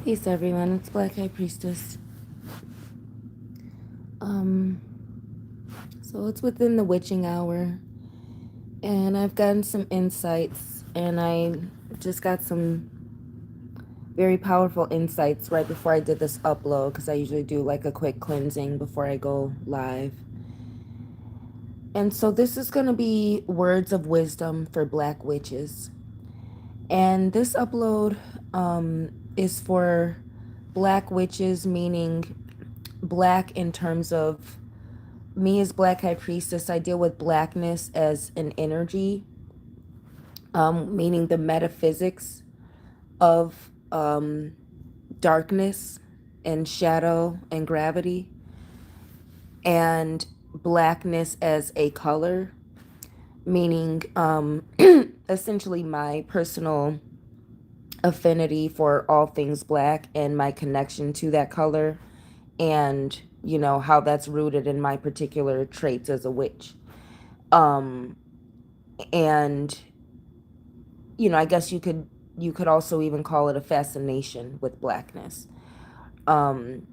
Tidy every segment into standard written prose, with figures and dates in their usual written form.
Peace, everyone. It's BlackHighPriestess. Um, so it's within the witching hour, and I've gotten some insights, and I just got some very powerful insights right before I did this upload, because I usually do like a quick cleansing before I go live. And so this is going to be words of wisdom for Black witches. And this upload is for Black witches, meaning Black in terms of me as BlackHighPriestess. I deal with blackness as an energy, meaning the metaphysics of darkness and shadow and gravity, and blackness as a color, meaning essentially my personal affinity for all things black and my connection to that color, and how that's rooted in my particular traits as a witch. And I guess you could also even call it a fascination with blackness, um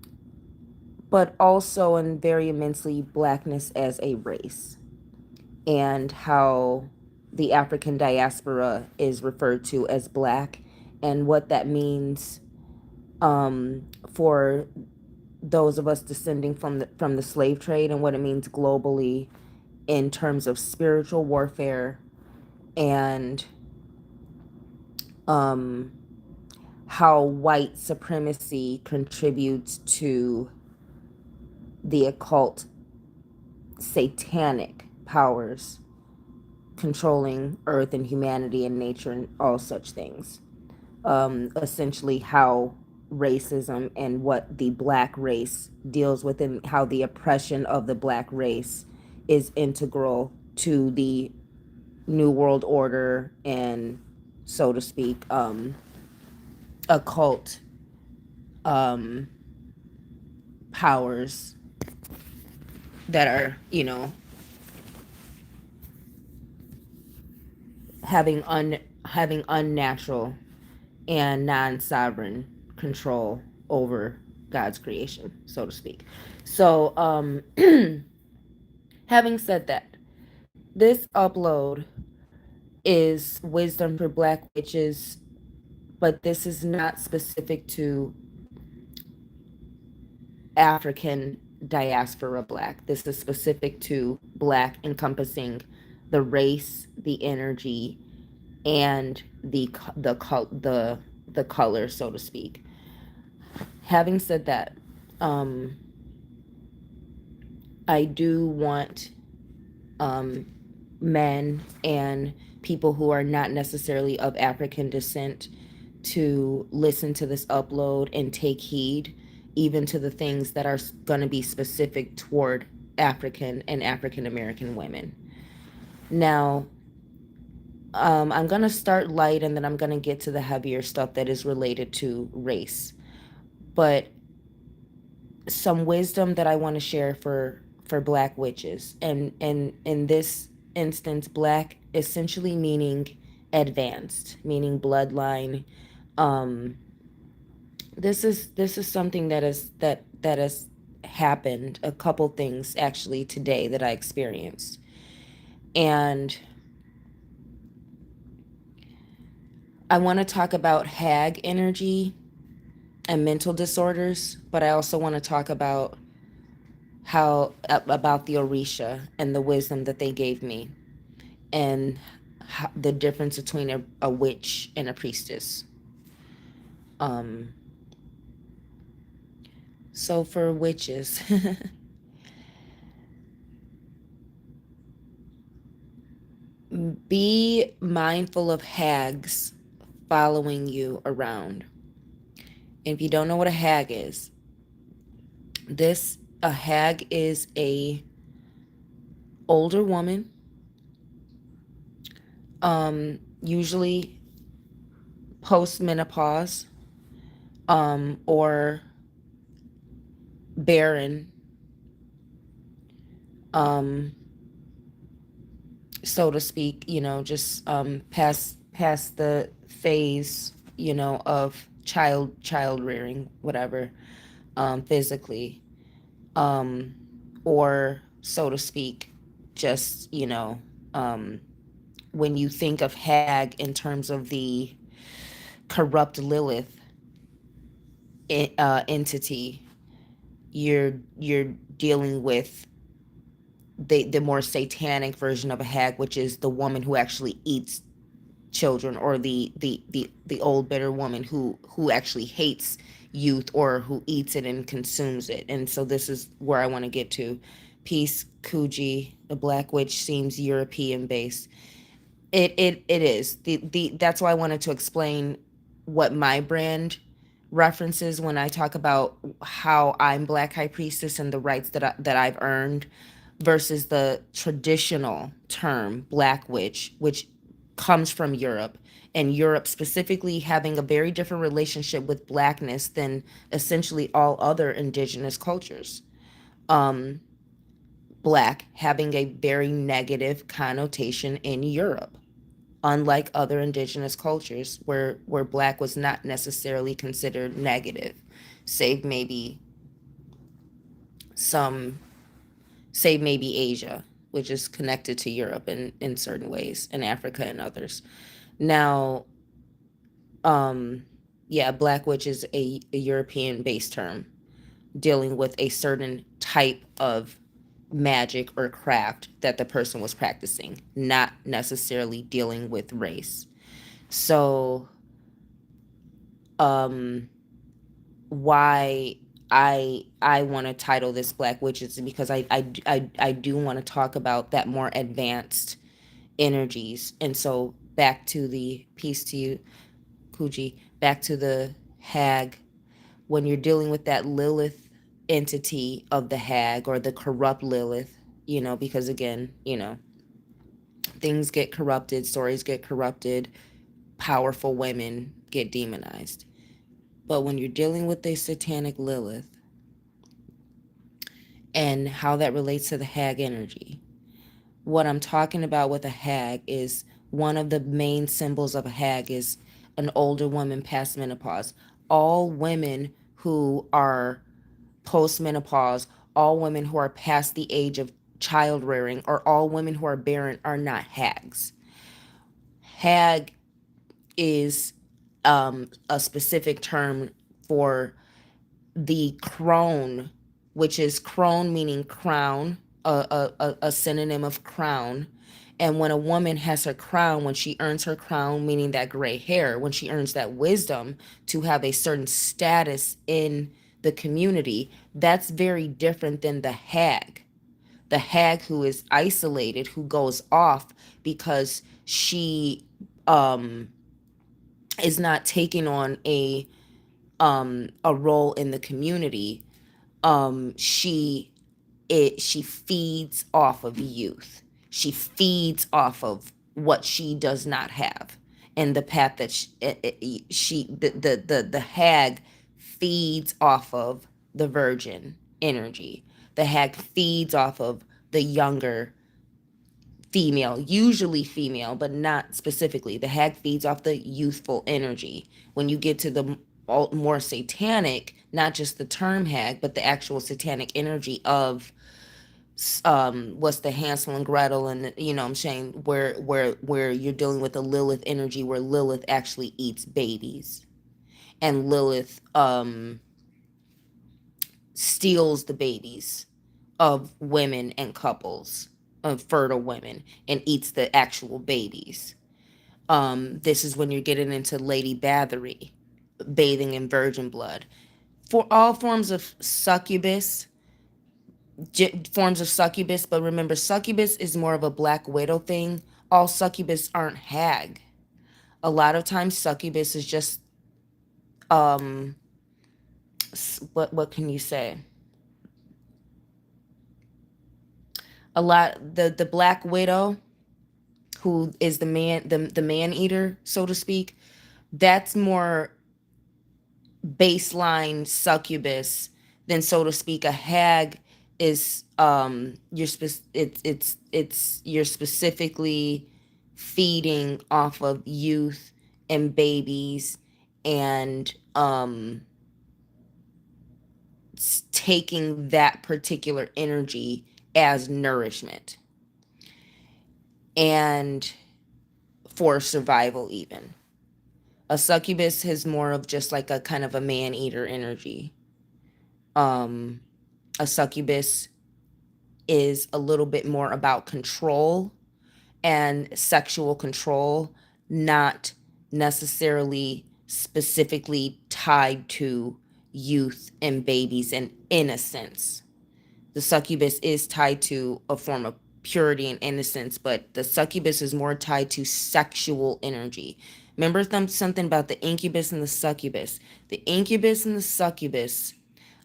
but also, and very immensely, blackness as a race, and how the African diaspora is referred to as black, and what that means for those of us descending from the slave trade, and what it means globally in terms of spiritual warfare, and how white supremacy contributes to the occult satanic powers controlling earth and humanity and nature and all such things. Essentially how racism and what the black race deals with, and how the oppression of the black race is integral to the new world order and, so to speak, occult powers that are, having unnatural and non-sovereign control over God's creation, so to speak. So, having said that, this upload is wisdom for Black witches, but this is not specific to African diaspora Black. This is specific to Black, encompassing the race, the energy, and the color, so to speak. Having said that, I do want men and people who are not necessarily of African descent to listen to this upload and take heed, even to the things that are going to be specific toward African and African American women. Now, I'm going to start light, and then I'm going to get to the heavier stuff that is related to race. But some wisdom that I want to share for Black witches, and in this instance, Black essentially meaning advanced, meaning bloodline. This is something that has happened. A couple things actually today that I experienced, and I want to talk about hag energy and mental disorders, but I also want to talk about about the Orisha and the wisdom that they gave me, and the difference between a witch and a priestess. So for witches, be mindful of hags following you around. And if you don't know what a hag is, a hag is a older woman, usually post-menopause, or barren, so to speak, just past the phase, of child rearing, whatever, physically, um, or so to speak, just, when you think of Hag in terms of the corrupt Lilith entity, you're dealing with the more satanic version of a hag, which is the woman who actually eats children, or the old bitter woman who actually hates youth, or who eats it and consumes it. And so this is where I want to get to. Peace, Kuji. The Black Witch seems European based. It is the that's why I wanted to explain what my brand references when I talk about how I'm Black High Priestess and the rights that I've earned, versus the traditional term Black Witch, which comes from Europe, and Europe specifically having a very different relationship with blackness than essentially all other indigenous cultures. Um, Black having a very negative connotation in Europe, unlike other indigenous cultures where Black was not necessarily considered negative, save maybe some save maybe Asia, which is connected to Europe in certain ways, and Africa and others. Now, um, yeah, Black Witch is a European based term dealing with a certain type of magic or craft that the person was practicing, not necessarily dealing with race. So, um, why I want to title this Black Witches, because I do want to talk about that more advanced energies. And so back to the piece to you, Kuji, back to the hag. When you're dealing with that Lilith entity of the hag, or the corrupt Lilith, because again, things get corrupted, stories get corrupted, powerful women get demonized. But when you're dealing with a satanic Lilith and how that relates to the hag energy, what I'm talking about with a hag is, one of the main symbols of a hag is an older woman past menopause. All women who are post menopause, all women who are past the age of child rearing, or all women who are barren are not hags. Hag is a specific term for the crone, which is crone meaning crown, a synonym of crown. And when a woman has her crown, when she earns her crown, meaning that gray hair, when she earns that wisdom to have a certain status in the community, that's very different than the hag. The hag who is isolated, who goes off because she is not taking on a role in the community. She feeds off of youth. She feeds off of what she does not have, and the path that the hag feeds off of the virgin energy. The hag feeds off of the younger female, usually female, but not specifically. The hag feeds off the youthful energy. When you get to the more satanic, not just the term hag, but the actual satanic energy of what's the Hansel and Gretel, and I'm saying, where you're dealing with the Lilith energy, where Lilith actually eats babies, and Lilith steals the babies of women and couples, of fertile women, and eats the actual babies. This is when you're getting into Lady Bathory, bathing in virgin blood. For all forms of succubus, but remember, succubus is more of a Black Widow thing. All succubus aren't hag. A lot of times, succubus is just what can you say? A lot the Black Widow, who is the man eater, so to speak. That's more baseline succubus than, so to speak, a hag is you're specifically feeding off of youth and babies, and um taking that particular energy as nourishment and for survival. Even a succubus has more of just like a kind of a man eater energy. um a succubus is a little bit more about control and sexual control, not necessarily specifically tied to youth and babies and innocence. The succubus is tied to a form of purity and innocence, but the succubus is more tied to sexual energy. Remember something about the incubus and the succubus. The incubus and the succubus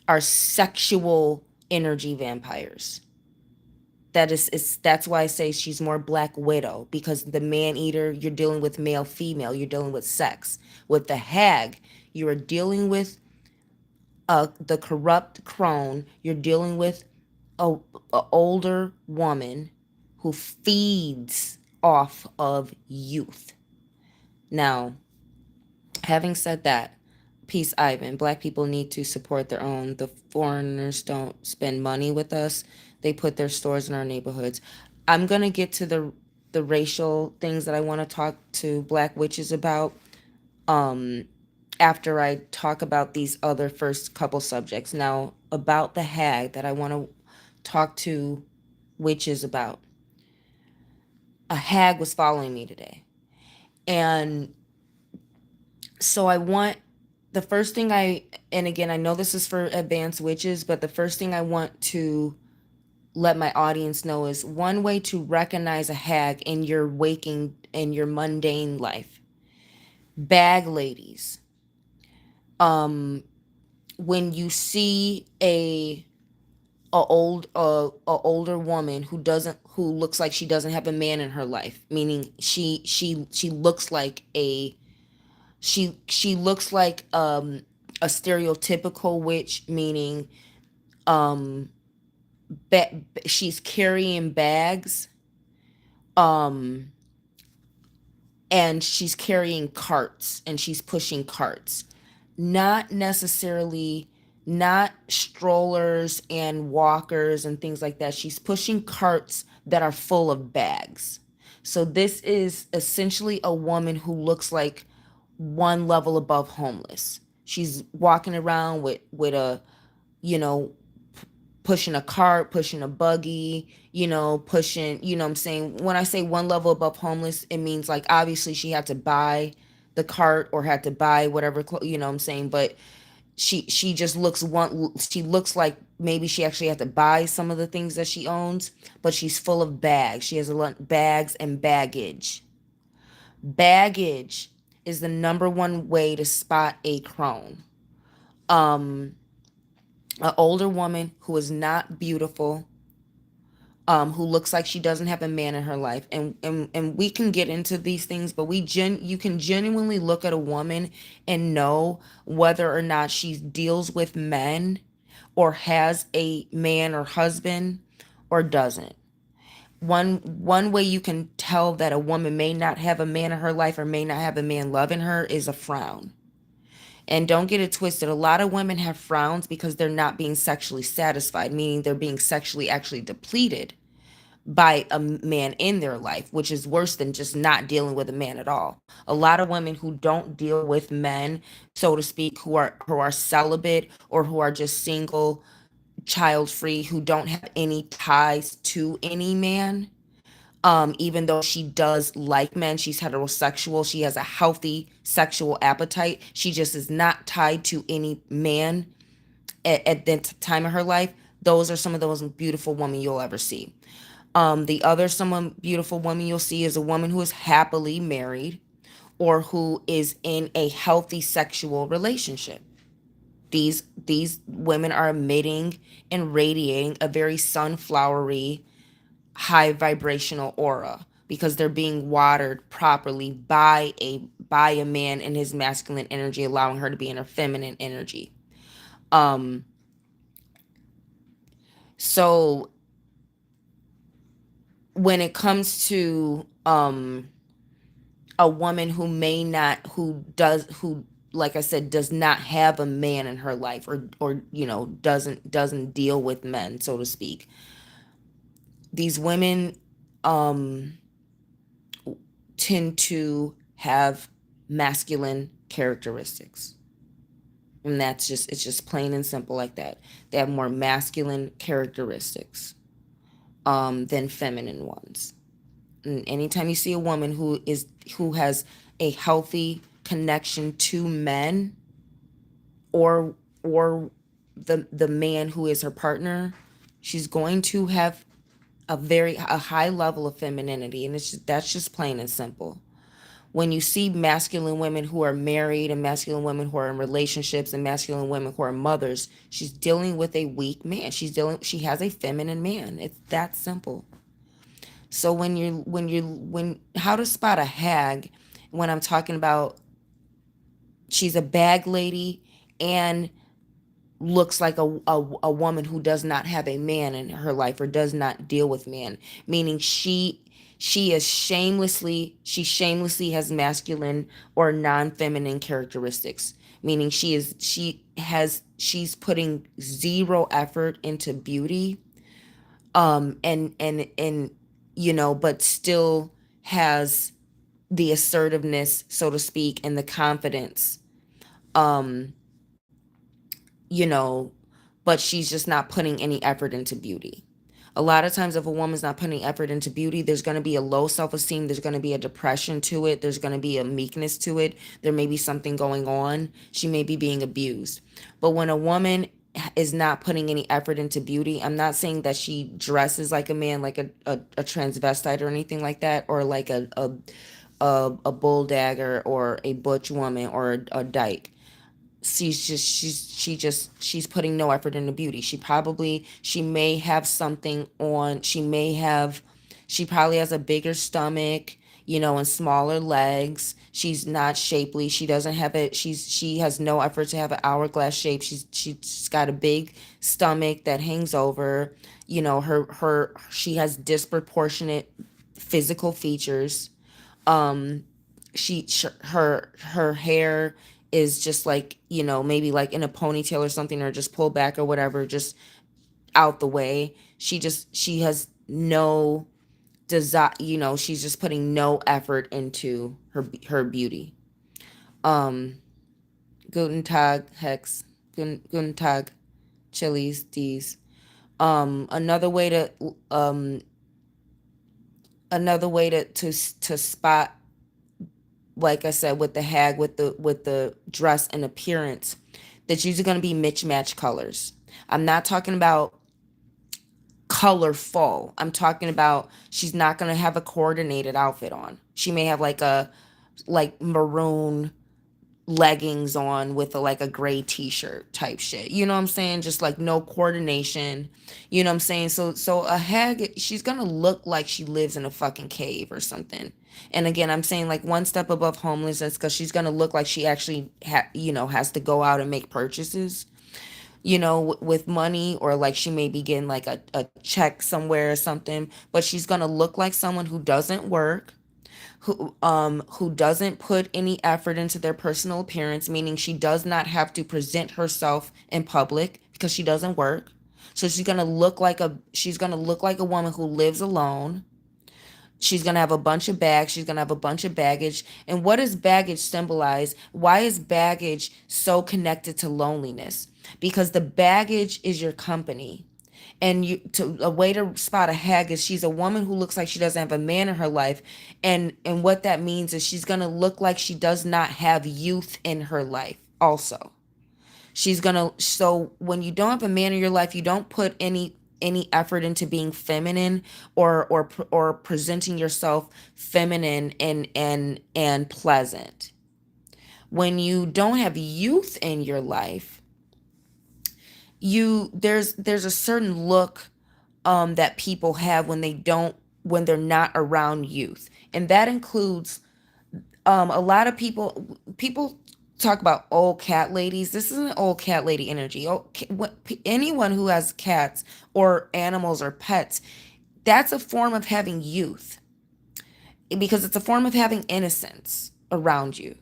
are sexual energy vampires. That's why I say she's more Black Widow, because the man eater, you're dealing with male female, you're dealing with sex. With the hag, you are dealing with the corrupt crone. You're dealing with a older woman who feeds off of youth. Now, having said that, peace, Ivan. Black people need to support their own. The foreigners don't spend money with us. They put their stores in our neighborhoods. I'm gonna get to the racial things that I want to talk to Black witches about. Um, after I talk about these other first couple subjects. Now, about the hag that I want to talk to witches about. A hag was following me today. And so I want the first thing and again, I know this is for advanced witches, but the first thing I want to let my audience know is one way to recognize a hag in your waking, in your mundane life. Bag ladies. When you see a older woman who looks like she doesn't have a man in her life, meaning she looks like she looks like a stereotypical witch, meaning um she's carrying bags, um and she's carrying carts and she's pushing carts, not necessarily, not strollers and walkers and things like that. She's pushing carts that are full of bags. So this is essentially a woman who looks like one level above homeless. She's walking around with a, you know, pushing a cart, pushing a buggy, pushing, I'm saying, when I say one level above homeless, it means like obviously she had to buy the cart or had to buy whatever, I'm saying, but she just she looks like maybe she actually had to buy some of the things that she owns, but she's full of bags. She has a lot bags and baggage. Baggage is the number one way to spot a crone. Um, an older woman who is not beautiful, who looks like she doesn't have a man in her life, and we can get into these things, but you can genuinely look at a woman and know whether or not she deals with men or has a man or husband or doesn't. One way you can tell that a woman may not have a man in her life or may not have a man loving her is a frown. And don't get it twisted. A lot of women have frowns because they're not being sexually satisfied, meaning they're being sexually actually depleted by a man in their life, which is worse than just not dealing with a man at all. A lot of women who don't deal with men, so to speak, who are celibate or who are just single, child free, who don't have any ties to any man. Even though she does like men, she's heterosexual, she has a healthy sexual appetite. She just is not tied to any man at the time of her life. Those are some of the most beautiful women you'll ever see. The other someone beautiful woman you'll see is a woman who is happily married or who is in a healthy sexual relationship. These women are emitting and radiating a very sunflowery, high vibrational aura because they're being watered properly by a man in his masculine energy, allowing her to be in her feminine energy. Um, so when it comes to a woman who may not, who like I said, does not have a man in her life, or doesn't deal with men, so to speak. These women um tend to have masculine characteristics. And it's just plain and simple like that. They have more masculine characteristics than feminine ones. And anytime you see a woman who has a healthy connection to men, or the man who is her partner, she's going to have a high level of femininity, and that's just plain and simple. When you see masculine women who are married, and masculine women who are in relationships, and masculine women who are mothers, she's dealing with a weak man. She has a feminine man. It's that simple. So when how to spot a hag, when I'm talking about she's a bag lady and looks like a woman who does not have a man in her life, or does not deal with men, meaning she shamelessly has masculine or non-feminine characteristics, meaning she's putting zero effort into beauty, and but still has the assertiveness, so to speak, and the confidence, um you know, but she's just not putting any effort into beauty. A lot of times, if a woman's not putting effort into beauty, there's going to be a low self-esteem, there's going to be a depression to it, there's going to be a meekness to it, there may be something going on, she may be being abused. But when a woman is not putting any effort into beauty, I'm not saying that she dresses like a man, like a transvestite or anything like that, or like a bull dagger, or a butch woman, or a dyke. She's putting no effort into beauty. She may have something on, she probably has a bigger stomach, and smaller legs. She's not shapely. She doesn't have it. She has no effort to have an hourglass shape. She's got a big stomach that hangs over. She has disproportionate physical features. um her hair is just like, maybe like in a ponytail or something, or just pulled back or whatever, just out the way. She has no desire, she's just putting no effort into her beauty. um Guten Tag, Hex. Guten Tag, Chili's D's. Another way to spot, like I said, with the hag, with the dress and appearance, that's usually going to be mismatched colors. I'm not talking about colorful. I'm talking about she's not going to have a coordinated outfit on. She may have like maroon leggings on with like a gray t-shirt type shit. You know what I'm saying? Just like no coordination. You know what I'm saying? So a hag, she's gonna look like she lives in a fucking cave or something. And again, I'm saying like one step above homelessness, because she's gonna look like she actually has to go out and make purchases, with money, or like she may be getting like a check somewhere or something. But she's gonna look like someone who doesn't work, who doesn't put any effort into their personal appearance, meaning she does not have to present herself in public because she doesn't work. So she's gonna look like a woman who lives alone. She's gonna have a bunch of bags, she's gonna have a bunch of baggage. And what does baggage symbolize? Why is baggage so connected to loneliness? Because the baggage is your company. And a way to spot a hag is she's a woman who looks like she doesn't have a man in her life. And what that means is she's going to look like she does not have youth in her life also. So when you don't have a man in your life, you don't put any effort into being feminine, or presenting yourself feminine and pleasant. When you don't have youth in your life, there's a certain look that people have when they're not around youth, and that includes a lot of people talk about old cat ladies. This isn't old cat lady energy. Anyone who has cats or animals or pets, that's a form of having youth, because it's a form of having innocence around you.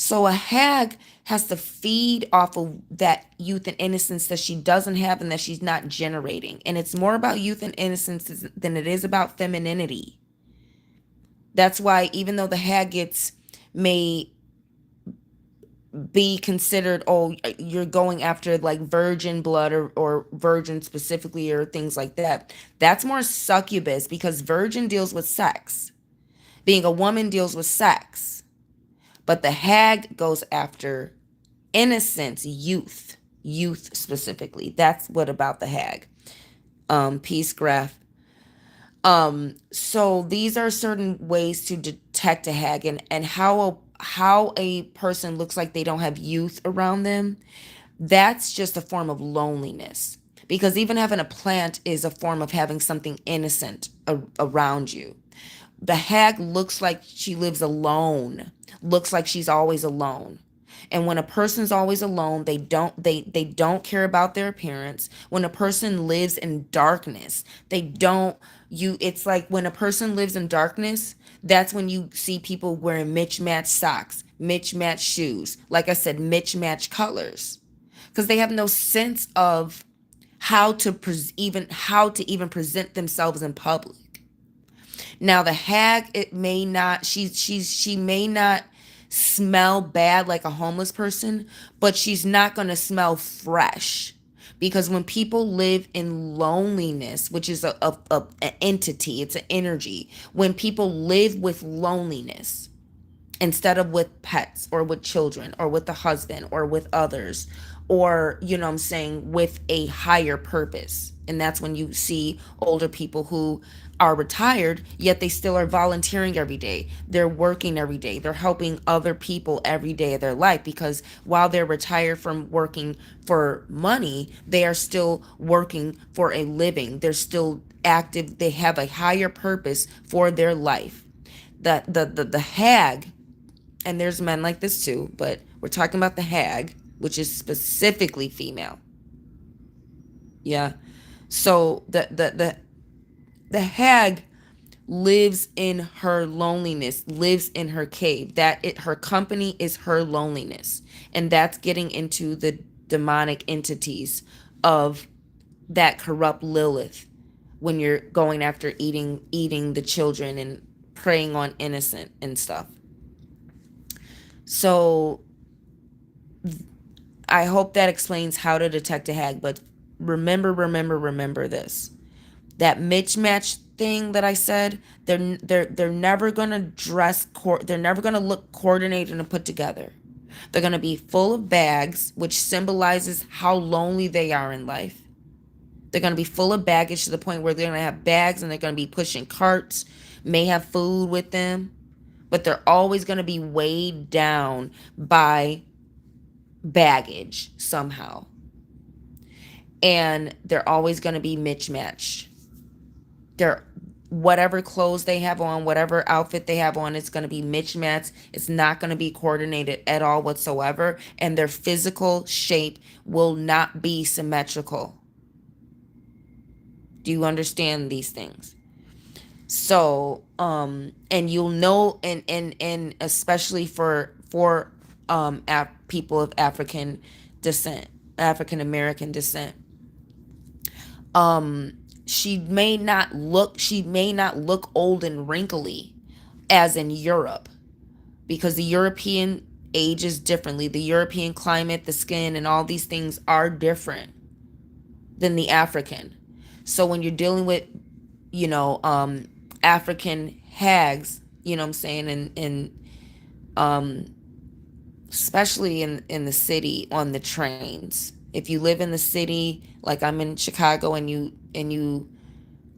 So a hag has to feed off of that youth and innocence that she doesn't have and that she's not generating. And it's more about youth and innocence than it is about femininity. That's why even though the hag gets may be considered, oh, you're going after like virgin blood or virgin specifically or things like that, that's more succubus, because virgin deals with sex. Being a woman deals with sex. But the hag goes after innocence, youth specifically. That's what about the hag. Peace graph. So these are certain ways to detect a hag, and how a person looks like they don't have youth around them. That's just a form of loneliness. Because even having a plant is a form of having something innocent around you. The hag looks like she lives alone, looks like she's always alone. And when a person's always alone, they don't care about their appearance. When a person lives in darkness, they don't you it's like when a person lives in darkness, that's when you see people wearing mismatched socks, mismatched shoes, like I said, mismatched colors, because they have no sense of how to even present themselves in public. Now the hag, it may not she may not smell bad like a homeless person, but she's not going to smell fresh. Because when people live in loneliness, which is an entity, it's an energy. When people live with loneliness, instead of with pets or with children or with the husband or with others, or I'm saying, with a higher purpose. And that's when you see older people who are retired, yet they still are volunteering every day. They're working every day. They're helping other people every day of their life, because while they're retired from working for money, they are still working for a living. They're still active. They have a higher purpose for their life. The hag, and there's men like this too, but we're talking about the hag, which is specifically female. Yeah. So the hag lives in her loneliness, lives in her cave. Her company is her loneliness. And that's getting into the demonic entities of that corrupt Lilith, when you're going after eating the children and preying on innocent and stuff. So I hope that explains how to detect a hag. But remember this. That mismatch thing that I said, they're never gonna they're never gonna look coordinated and put together. They're gonna be full of bags, which symbolizes how lonely they are in life. They're gonna be full of baggage to the point where they're gonna have bags and they're gonna be pushing carts, may have food with them, but they're always gonna be weighed down by baggage somehow. And they're always going to be mismatched. They're whatever clothes they have on, whatever outfit they have on, it's going to be mismatched. It's not going to be coordinated at all whatsoever, and their physical shape will not be symmetrical. Do you understand these things? So and you'll know, and especially for people of African descent, African American descent, she may not look old and wrinkly as in Europe, because the European ages differently. The European climate, the skin, and all these things are different than the African. So when you're dealing with, African hags, you know what I'm saying, and especially in the city, on the trains. If you live in the city, like I'm in Chicago, and you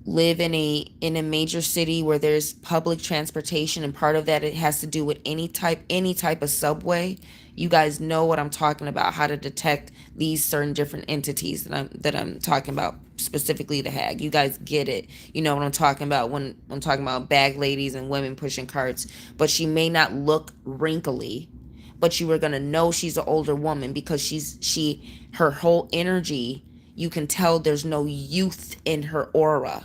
live in a major city where there's public transportation, and part of that, it has to do with any type of subway. You guys know what I'm talking about, how to detect these certain different entities that I'm talking about, specifically the hag. You guys get it. You know what I'm talking about when I'm talking about bag ladies and women pushing carts. But she may not look wrinkly, but you are going to know she's an older woman, because her whole energy, you can tell there's no youth in her aura.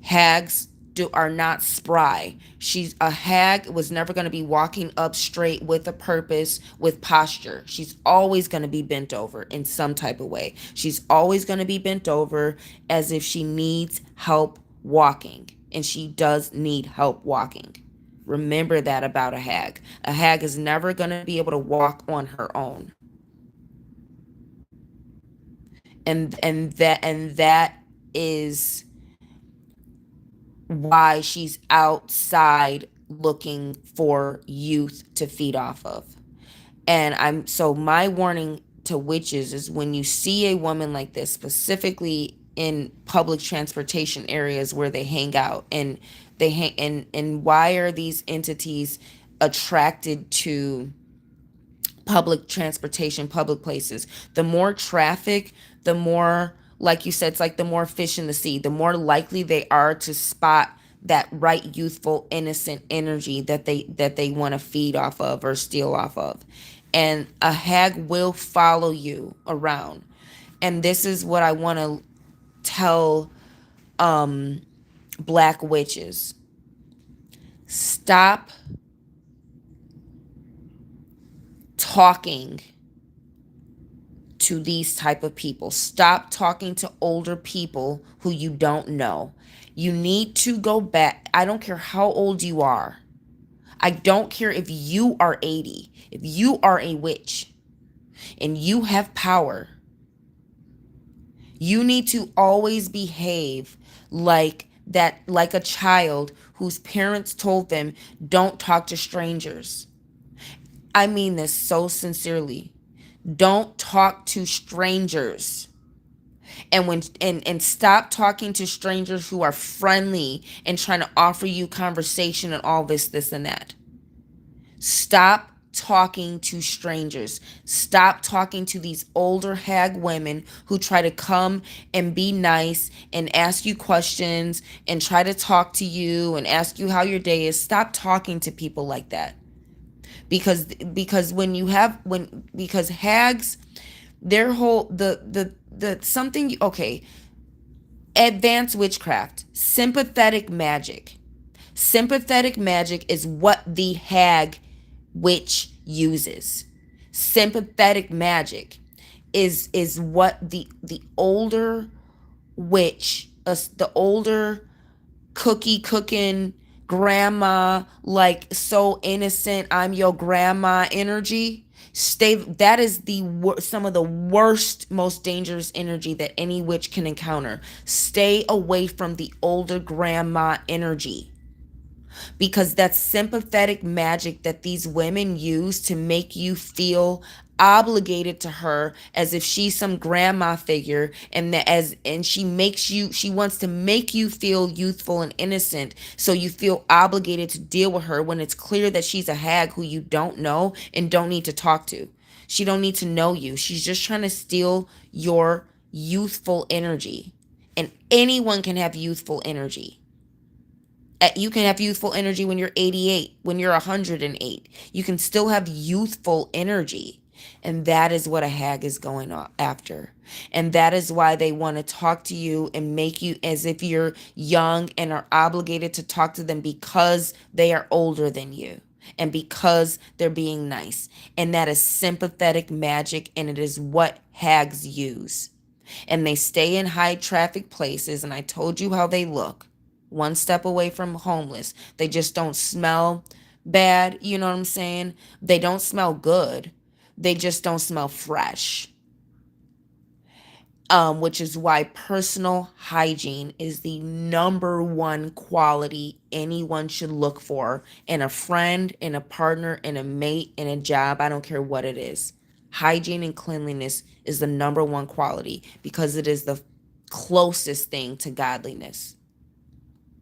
Hags are not spry. She's a hag was never going to be walking up straight with a purpose, with posture. She's always going to be bent over in some type of way. She's always going to be bent over as if she needs help walking, and she does need help walking. Remember that about a hag. A hag is never going to be able to walk on her own. And that is why she's outside looking for youth to feed off of. And so my warning to witches is, when you see a woman like this, specifically in public transportation areas where they hang out, and they hang and why are these entities attracted to public transportation, public places? The more traffic, the more, like you said, it's like the more fish in the sea, the more likely they are to spot that right youthful innocent energy that they want to feed off of or steal off of. And a hag will follow you around. And this is what I want to tell black witches. Stop talking to these type of people. Stop talking to older people who you don't know. You need to go back. I don't care how old you are. I don't care if you are 80. If you are a witch and you have power, you need to always behave like a child whose parents told them, don't talk to strangers. I mean this so sincerely. Don't talk to strangers. And stop talking to strangers who are friendly and trying to offer you conversation and all this and that. Stop talking to strangers. Stop talking to these older hag women who try to come and be nice and ask you questions and try to talk to you and ask you how your day is. Stop talking to people like that. Because because hags, their whole the something, okay, advanced witchcraft, sympathetic magic. Sympathetic magic is what the hag witch uses. Sympathetic magic is what the older witch, the older cookie cooking grandma, like so innocent, I'm your grandma energy. That is some of the worst, most dangerous energy that any witch can encounter. Stay away from the older grandma energy, because that's sympathetic magic that these women use to make you feel obligated to her, as if she's some grandma figure, and she wants to make you feel youthful and innocent, so you feel obligated to deal with her, when it's clear that she's a hag who you don't know and don't need to talk to. She don't need to know you. She's just trying to steal your youthful energy. And anyone can have youthful energy. You can have youthful energy when you're 88, when you're 108. You can still have youthful energy. And that is what a hag is going after. And that is why they want to talk to you and make you as if you're young and are obligated to talk to them because they are older than you and because they're being nice. And that is sympathetic magic, and it is what hags use. And they stay in high traffic places, and I told you how they look. One step away from homeless. They just don't smell bad, you know what I'm saying? They don't smell good. They just don't smell fresh. Which is why personal hygiene is the number one quality anyone should look for in a friend, in a partner, in a mate, in a job. I don't care what it is. Hygiene and cleanliness is the number one quality, because it is the closest thing to godliness.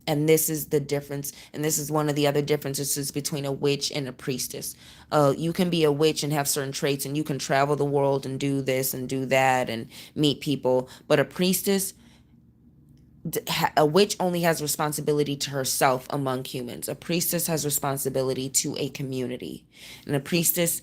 And this is the difference. And this is one of the other differences between a witch and a priestess. You can be a witch and have certain traits, and you can travel the world and do this and do that and meet people. But a priestess, a witch only has responsibility to herself among humans. A priestess has responsibility to a community. And a priestess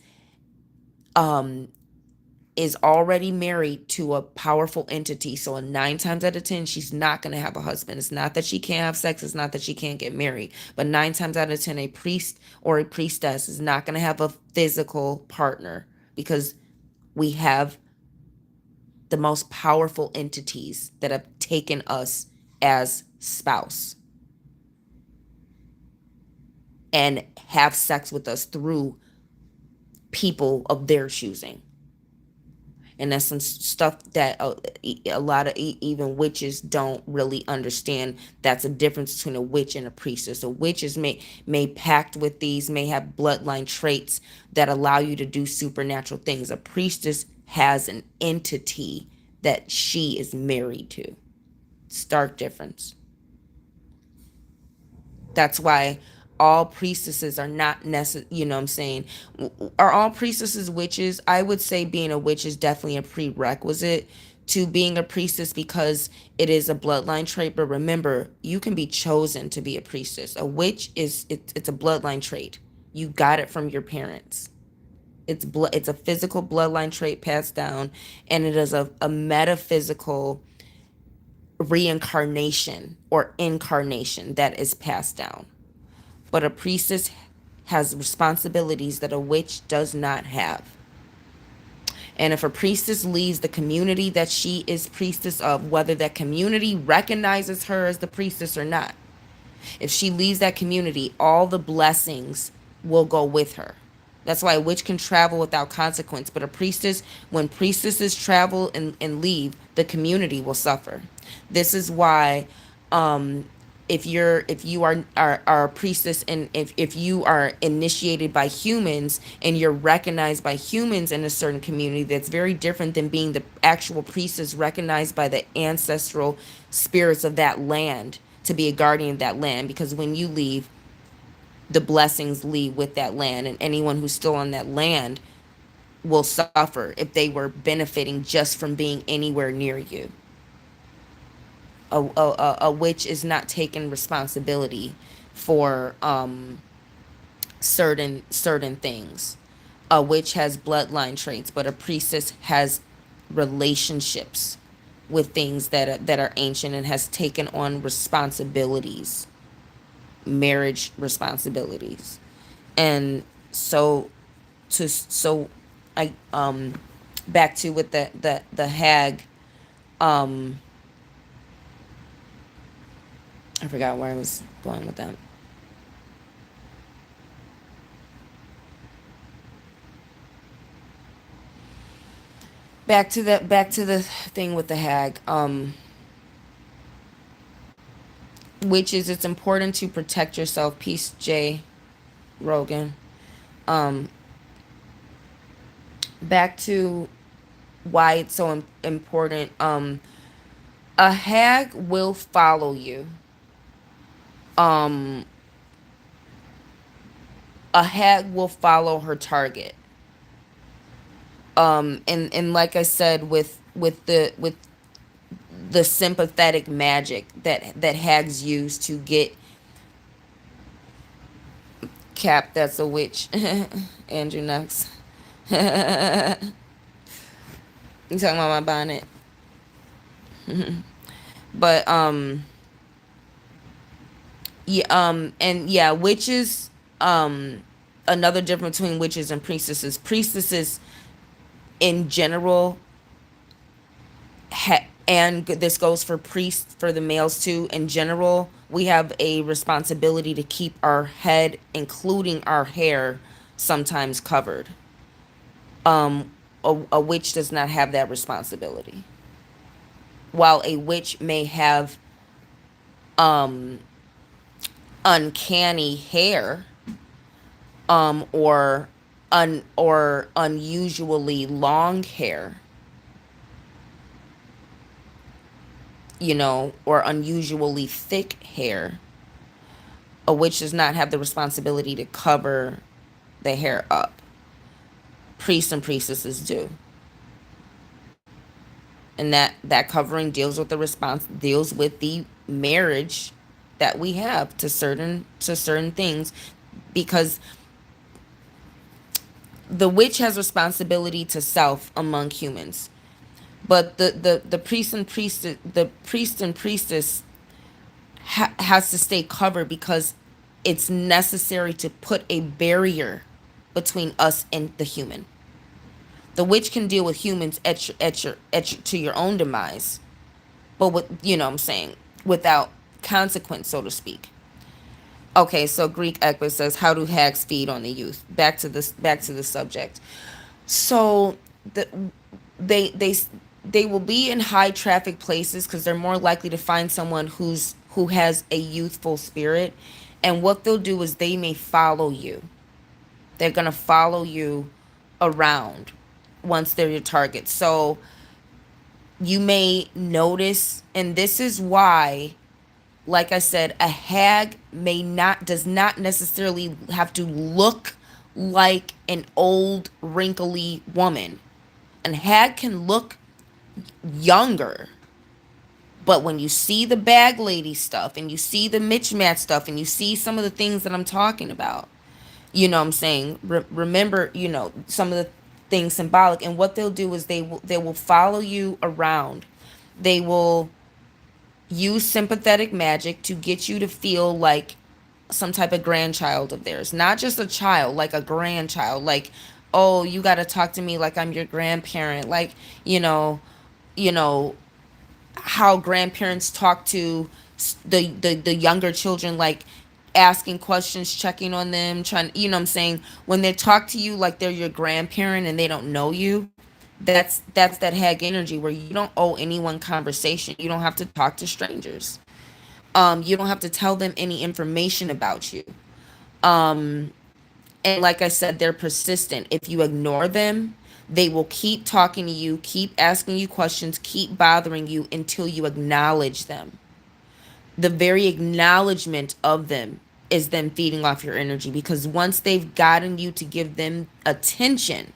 is already married to a powerful entity. So 9 times out of 10, she's not going to have a husband. It's not that she can't have sex. It's not that she can't get married. But 9 times out of 10, a priest or a priestess is not going to have a physical partner, because we have the most powerful entities that have taken us as spouse and have sex with us through people of their choosing. And that's some stuff that a lot of even witches don't really understand. That's a difference between a witch and a priestess. A witch is may pact with these, may have bloodline traits that allow you to do supernatural things. A priestess has an entity that she is married to. Stark difference. That's why all priestesses are not necessary. You know what I'm saying? Are all priestesses witches? I would say being a witch is definitely a prerequisite to being a priestess, because it is a bloodline trait. But remember, you can be chosen to be a priestess. A witch it's a bloodline trait. You got it from your parents. It's a physical bloodline trait passed down, and it is a metaphysical reincarnation or incarnation that is passed down. But a priestess has responsibilities that a witch does not have. And if a priestess leaves the community that she is priestess of, whether that community recognizes her as the priestess or not, if she leaves that community, all the blessings will go with her. That's why a witch can travel without consequence. But a priestess, when priestesses travel and leave, the community will suffer. This is why, if you are a priestess, and if you are initiated by humans and you're recognized by humans in a certain community, that's very different than being the actual priestess recognized by the ancestral spirits of that land to be a guardian of that land. Because when you leave, the blessings leave with that land, and anyone who's still on that land will suffer if they were benefiting just from being anywhere near you. A witch is not taking responsibility for certain things. A witch has bloodline traits, but a priestess has relationships with things that are ancient, and has taken on responsibilities, marriage responsibilities. And so to so I back to with the hag. um I forgot where I was going with that. Back to the thing with the hag. Which is, it's important to protect yourself. Peace, J. Rogan. um Back to why it's so important. A hag will follow you. um a hag will follow her target. And like I said, with the sympathetic magic that hags use to get Cap, that's a witch. Andrew Knox. You talking about my bonnet? But yeah, and yeah, witches. Another difference between witches and priestesses. Priestesses in general, and this goes for priests, for the males too. In general, we have a responsibility to keep our head, including our hair, sometimes covered. A witch does not have that responsibility. While a witch may have uncanny hair, or unusually long hair, or unusually thick hair, a witch does not have the responsibility to cover the hair up. Priests and priestesses do. And that covering deals with the marriage that we have to certain things. Because The witch has responsibility to self among humans, but the priest and priestess has to stay covered because it's necessary to put a barrier between us and the human. The witch can deal with humans to your own demise, but with, you know what I'm saying, without consequence, so to speak. Okay, so Greek Equus says, how do hags feed on the youth? Back to the subject. So the they they they will be in high traffic places because they're more likely to find someone who has a youthful spirit. And what they'll do is they may follow you. They're gonna follow you around once they're your target. So you may notice, and this is why, like I said, a hag does not necessarily have to look like an old wrinkly woman. An hag can look younger, but when you see the bag lady stuff and you see the Mitch stuff and you see some of the things that I'm talking about, you know what I'm saying, remember, you know, some of the things symbolic. And what they'll do is they will follow you around. They will use sympathetic magic to get you to feel like some type of grandchild of theirs, not just a child, like a grandchild, like, oh, you got to talk to me like I'm your grandparent, like, you know, you know how grandparents talk to the younger children, like asking questions, checking on them, trying, you know what I'm saying, when they talk to you like they're your grandparent and they don't know you. That's that hag energy where you don't owe anyone conversation. You don't have to talk to strangers. You don't have to tell them any information about you. um and like I said, they're persistent. If you ignore them, they will keep talking to you, keep asking you questions, keep bothering you until you acknowledge them. The very acknowledgement of them is them feeding off your energy, because once they've gotten you to give them attention,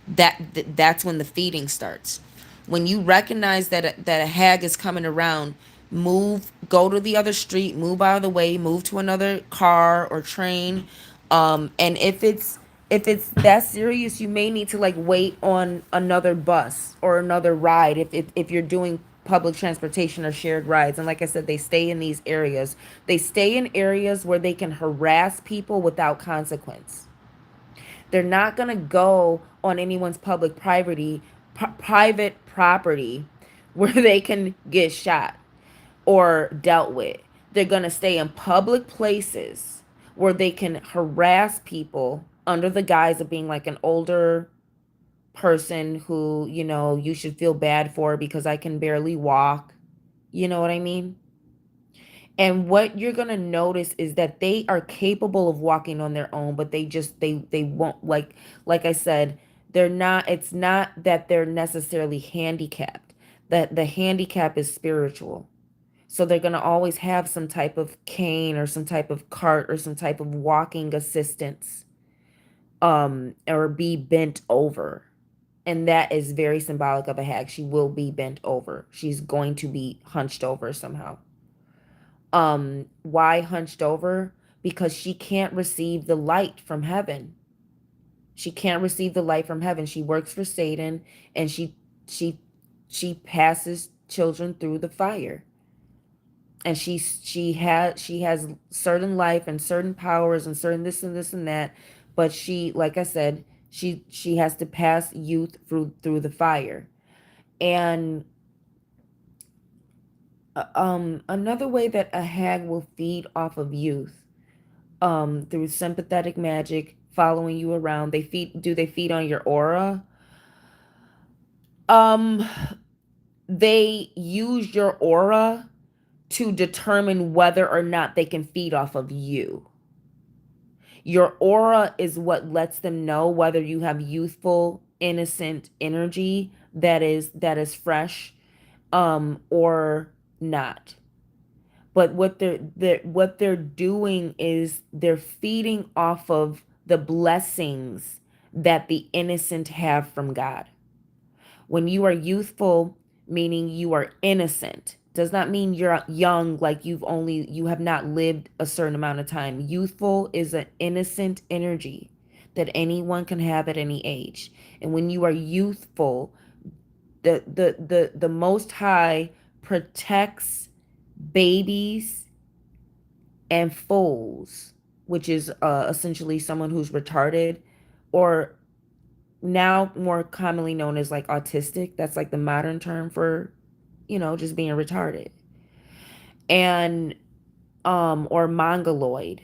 that's when the feeding starts. When you recognize that a hag is coming around, move, go to the other street, move out of the way, move to another car or train. And if it's that serious, you may need to like wait on another bus or another ride if you're doing public transportation or shared rides. And like I said, they stay in these areas. They stay in areas where they can harass people without consequence. They're not going to go on anyone's private property where they can get shot or dealt with. They're going to stay in public places where they can harass people under the guise of being like an older person who, you should feel bad for because I can barely walk. You know what I mean? And what you're going to notice is that they are capable of walking on their own, but they won't, like I said, they're not, it's not that they're necessarily handicapped. That the handicap is spiritual. So they're going to always have some type of cane or some type of cart or some type of walking assistance, or be bent over. And that is very symbolic of a hag. She will be bent over. She's going to be hunched over somehow. Why hunched over? Because she can't receive the light from heaven. She can't receive the light from heaven. She works for Satan, and she she passes children through the fire. And she has certain life and certain powers and certain this and that, but she, like I said, she has to pass youth through the fire. And another way that a hag will feed off of youth, through sympathetic magic, following you around. They feed on your aura? Um, they use your aura to determine whether or not they can feed off of you. Your aura is what lets them know whether you have youthful, innocent energy that is fresh, or not. But what they're doing is they're feeding off of the blessings that the innocent have from God. When you are youthful, meaning you are innocent, does not mean you're young, like you have not lived a certain amount of time. Youthful is an innocent energy that anyone can have at any age. And when you are youthful, the Most High protects babies and foals, which is essentially someone who's retarded, or now more commonly known as like autistic. That's like the modern term for, just being retarded. And or mongoloid,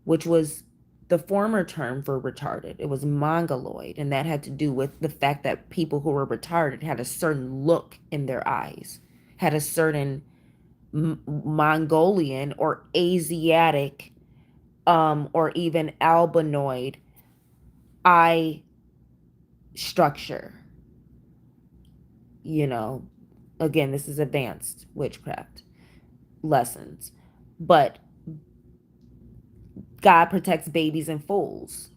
which was the former term for retarded. It was mongoloid, and that had to do with the fact that people who were retarded had a certain look in their eyes, had a certain Mongolian or Asiatic, or even albinoid eye structure. You know, again, this is advanced witchcraft lessons, but God protects babies and fools.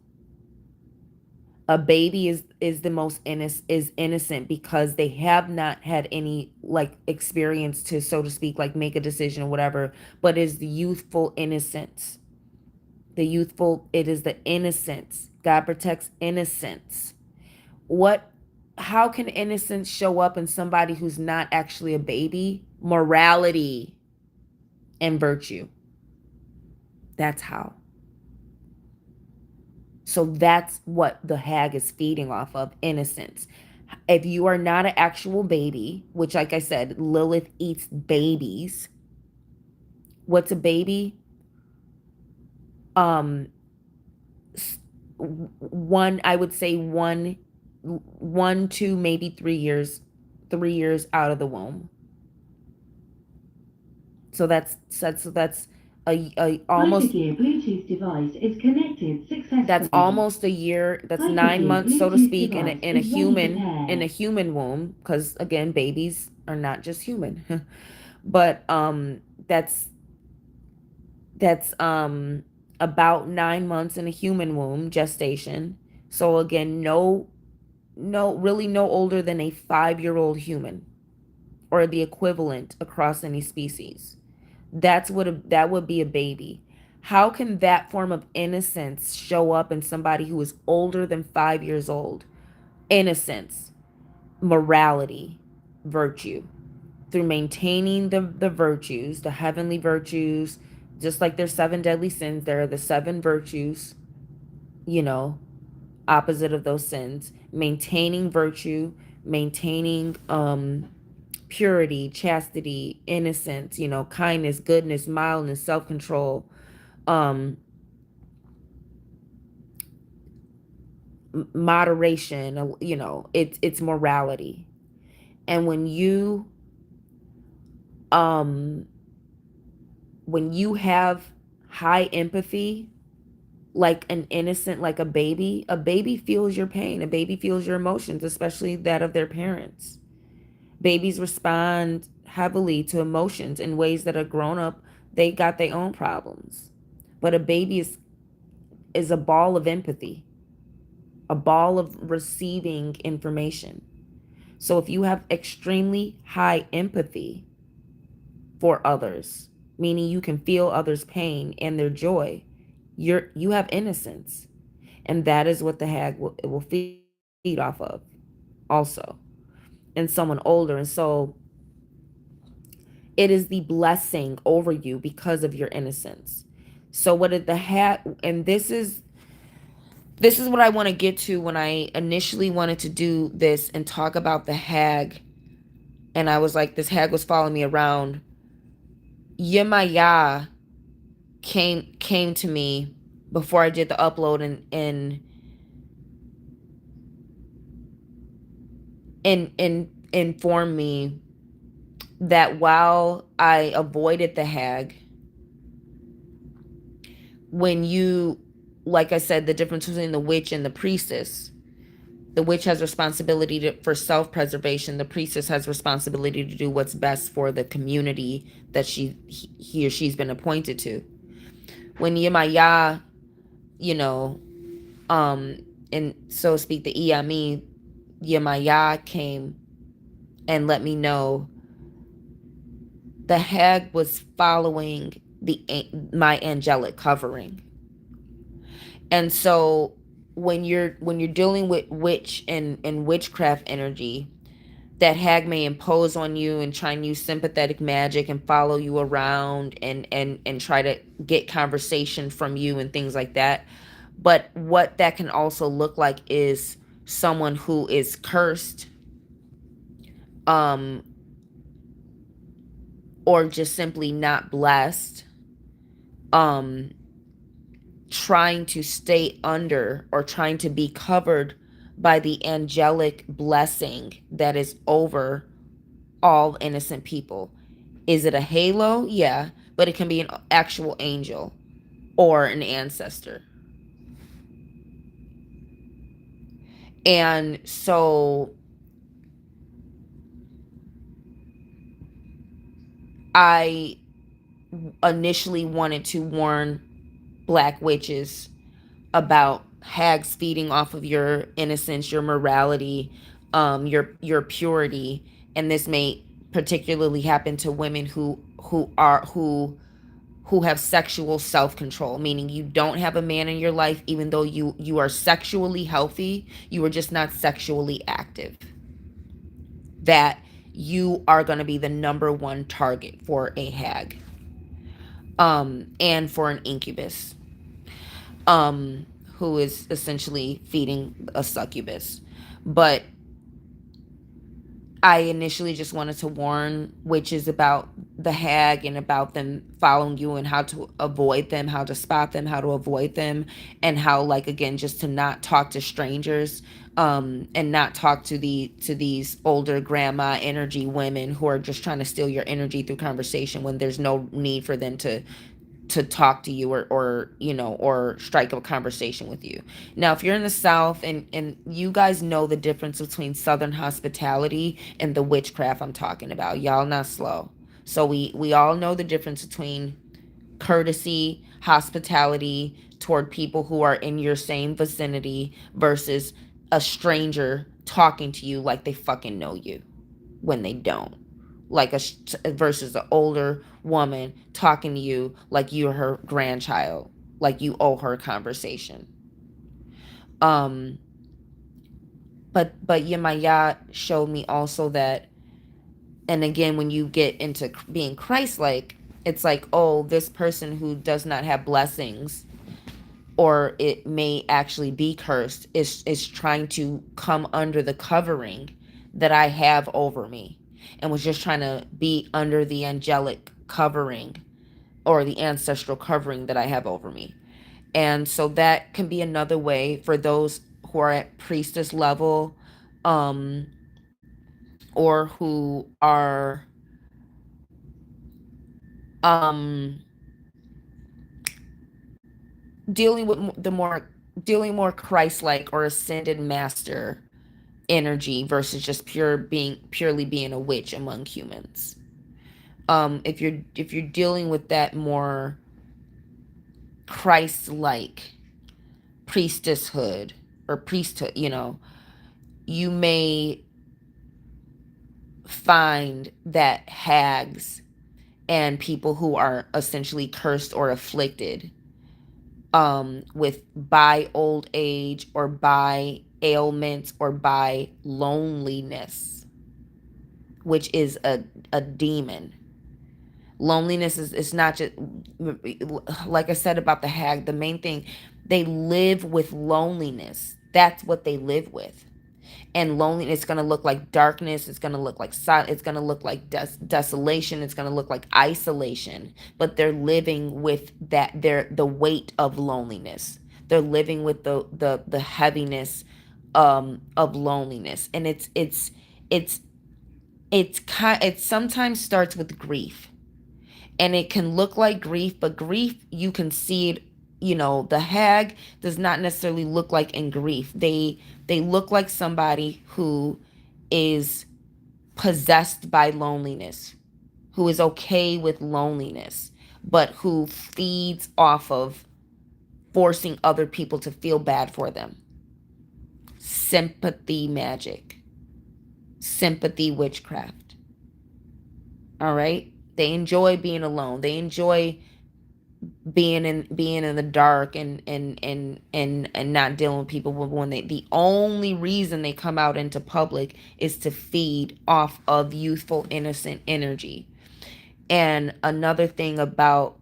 A baby is the most innocent because they have not had any like experience to, so to speak, like make a decision or whatever, but is the youthful innocence. It is the innocence. God protects innocence. What How can innocence show up in somebody who's not actually a baby? Morality and virtue. That's how. So that's what the hag is feeding off of, innocence. If you are not an actual baby, which, like I said, Lilith eats babies. What's a baby? Um, I would say 2, maybe 3 years, 3 years out of the womb. So that's a almost Bluetooth device is connected that's successfully. almost a year. That's 9 months, so to Bluetooth speak, device in a is ready to human pair. womb, because again, babies are not just human. But that's about 9 months in a human womb gestation. So again, really no older than a 5-year-old human, or the equivalent across any species. That would be a baby. How can that form of innocence show up in somebody who is older than 5 years old? Innocence, morality, virtue. Through maintaining the virtues, the heavenly virtues, just like there's 7 deadly sins, there are the 7 virtues, you know, opposite of those sins. Maintaining virtue, maintaining purity, chastity, innocence, kindness, goodness, mildness, self-control, um moderation, it's morality. And um when you have high empathy, like an innocent, like a baby feels your pain, a baby feels your emotions, especially that of their parents. Babies respond heavily to emotions in ways that a grown up, they got their own problems. But a baby is a ball of empathy, a ball of receiving information. So if you have extremely high empathy for others, meaning you can feel others' pain and their joy, you have innocence. And that is what the hag will feed off of also, and someone older. And so it is the blessing over you because of your innocence. So what did the hag, and this is what I want to get to when I initially wanted to do this and talk about the hag. And I was like, this hag was following me around. Yemaya came to me before I did the upload, and informed me that while I avoided the hag, when you, like I said, the difference between the witch and the priestess. The witch has responsibility for self-preservation. The priestess has responsibility to do what's best for the community that he or she's been appointed to. When Yemaya, you know, um, and so to speak, the Iyami, Yemaya came and let me know the hag was following my angelic covering. And so when you're dealing with witch and witchcraft energy, that hag may impose on you and try and use sympathetic magic and follow you around and try to get conversation from you and things like that. But what that can also look like is someone who is cursed, um or just simply not blessed, um trying to stay under or trying to be covered by the angelic blessing that is over all innocent people. Is it a halo? Yeah, but it can be an actual angel or an ancestor. And so I initially wanted to warn black witches about hags feeding off of your innocence, your morality, your purity, and this may particularly happen to women who have sexual self-control, meaning you don't have a man in your life even though you are sexually healthy, you are just not sexually active. That you are going to be the number one target for a hag, and for an incubus, um who is essentially feeding a succubus. But I initially just wanted to warn witches about the hag and about them following you and how to avoid them, how to spot them, how to avoid them, and how, like, again, just to not talk to strangers, and not talk to these older grandma energy women who are just trying to steal your energy through conversation when there's no need for them to talk to you or or strike up a conversation with you. Now, if you're in the South and you guys know the difference between Southern hospitality and the witchcraft I'm talking about, y'all not slow. So we all know the difference between courtesy, hospitality toward people who are in your same vicinity versus a stranger talking to you like they fucking know you when they don't. Like versus an older woman talking to you like you're her grandchild, like you owe her a conversation. Um, but Yemaya showed me also that, and again, when you get into being Christ-like, it's like, oh, this person who does not have blessings, or it may actually be cursed, is trying to come under the covering that I have over me, and was just trying to be under the angelic covering or the ancestral covering that I have over me. And so that can be another way for those who are at priestess level, um or who are um dealing with the more dealing more Christ-like or ascended master energy versus just purely being a witch among humans. If you're dealing with that more Christ-like priestesshood or priesthood, you may find that hags and people who are essentially cursed or afflicted, with by old age or by ailments or by loneliness, which is a demon. Loneliness is not just, like I said about the hag, the main thing, they live with loneliness. That's what they live with. And loneliness is going to look like darkness, it's going to look like silence, it's going to look like desolation, it's going to look like isolation, but they're living with the weight of loneliness. They're living with the heaviness, of loneliness. And it sometimes starts with grief, and it can look like grief, but grief, you can see it. The hag does not necessarily look like in grief. They look like somebody who is possessed by loneliness, who is okay with loneliness, but who feeds off of forcing other people to feel bad for them. Sympathy magic, sympathy witchcraft. All right? They enjoy being alone. They enjoy being in the dark and not dealing with people. When they, the only reason they come out into public is to feed off of youthful innocent energy. And another thing about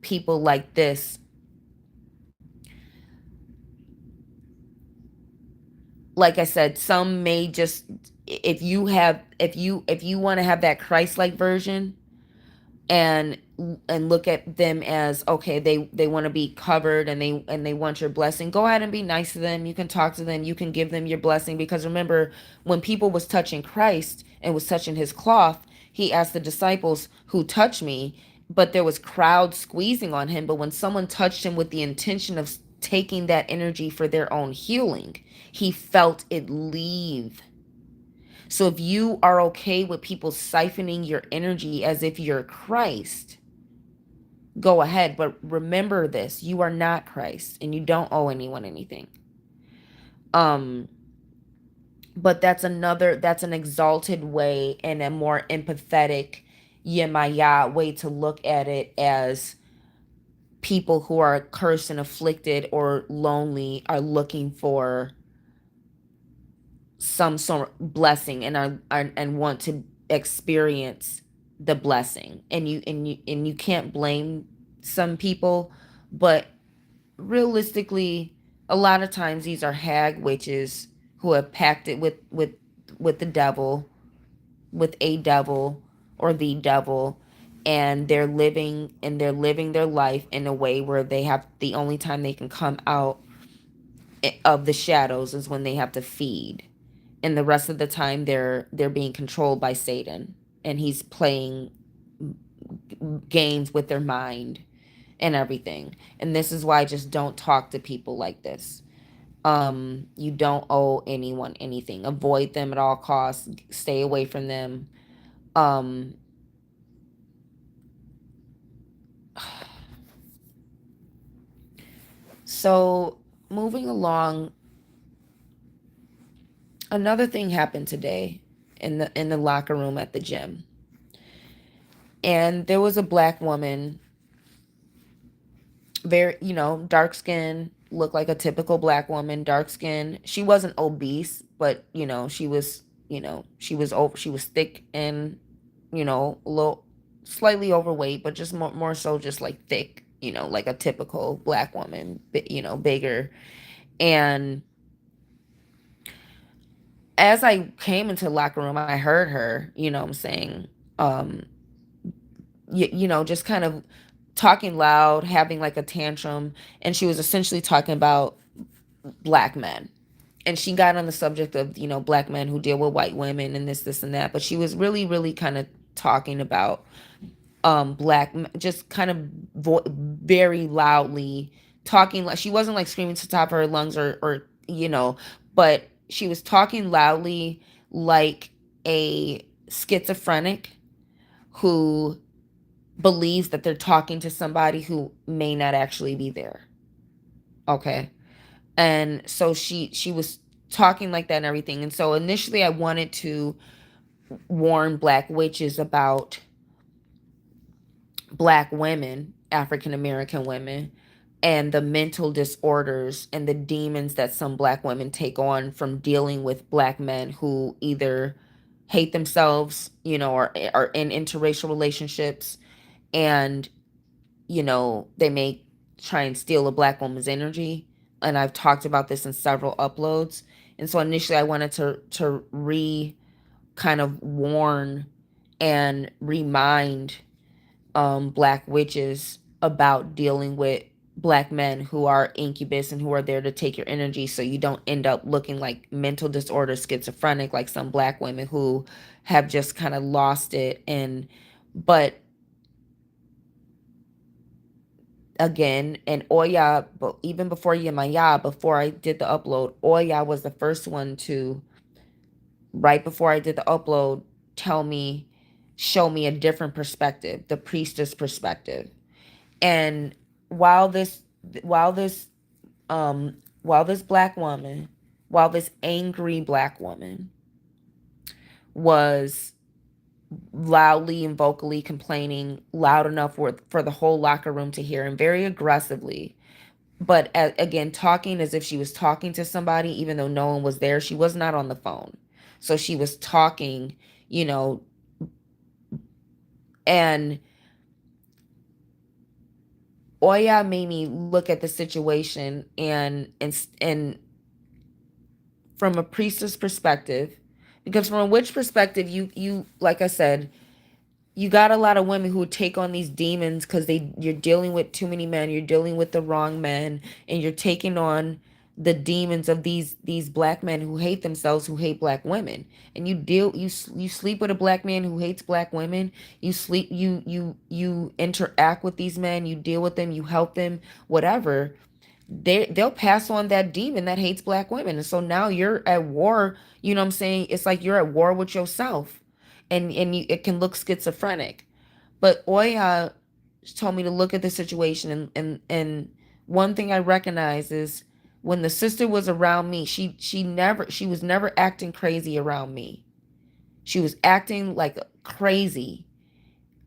people like this, like I said, some may just, if you want to have that Christ-like version, and look at them as, okay, they want to be covered, and they want your blessing, go ahead and be nice to them. You can talk to them, you can give them your blessing, because remember, when people was touching Christ and was touching his cloth, he asked the disciples, who touched me? But there was crowd squeezing on him. But when someone touched him with the intention of taking that energy for their own healing, he felt it leave. So if you are okay with people siphoning your energy as if you're Christ, go ahead. But remember this, you are not Christ, and you don't owe anyone anything. Um, but that's an exalted way and a more empathetic Yemaya way to look at it, as people who are cursed and afflicted or lonely are looking for some sort of blessing, and and want to experience the blessing. And you can't blame some people, but realistically, a lot of times these are hag witches who have packed it with the devil, with a devil or the devil, and they're living their life in a way where they have, the only time they can come out of the shadows is when they have to feed, and the rest of the time they're being controlled by Satan, and he's playing games with their mind and everything. And this is why I just don't talk to people like this. You don't owe anyone anything. Avoid them at all costs. Stay away from them. um so moving along, another thing happened today in the locker room at the gym. And there was a black woman, very, dark skin, looked like a typical black woman, dark skin. She wasn't obese, but she was thick, and a little slightly overweight, but just more so just like thick, like a typical black woman, bigger. And as I came into the locker room, I heard her, what I'm saying, um just kind of talking loud, having like a tantrum. And she was essentially talking about black men. And she got on the subject of, black men who deal with white women and this, and that. But she was really, really kind of talking about just kind of very loudly talking. Like, she wasn't like screaming to the top of her lungs, or but she was talking loudly like a schizophrenic who believes that they're talking to somebody who may not actually be there. Okay. And so she was talking like that and everything. And so initially I wanted to warn black witches about black women, African American women, and the mental disorders and the demons that some black women take on from dealing with black men who either hate themselves, or are in interracial relationships, and they may try and steal a black woman's energy. And I've talked about this in several uploads. And so initially I wanted to kind of warn and remind black witches about dealing with black men who are incubus and who are there to take your energy, so you don't end up looking like mental disorder, schizophrenic, like some black women who have just kind of lost it. But again, and Oya, but even before Yemaya, before I did the upload, Oya was the first one to, right before I did the upload, show me a different perspective, the priestess perspective. And while this, while this, while this black woman, while this angry black woman was loudly and vocally complaining, loud enough for the whole locker room to hear, and very aggressively. But again, talking as if she was talking to somebody, even though no one was there. She was not on the phone. So she was talking, you know, and Oya made me look at the situation and from a priestess perspective, because from a witch perspective, you like I said, you got a lot of women who take on these demons because you're dealing with too many men, you're dealing with the wrong men, and you're taking on the demons of these black men who hate themselves, who hate black women. And you sleep with a black man who hates black women. You interact with these men, you deal with them, you help them, whatever. They'll pass on that demon that hates black women. And so now you're at war. You know what I'm saying? It's like you're at war with yourself, it can look schizophrenic. But Oya told me to look at the situation, and one thing I recognize is when the sister was around me, she was never acting crazy around me. She was acting like crazy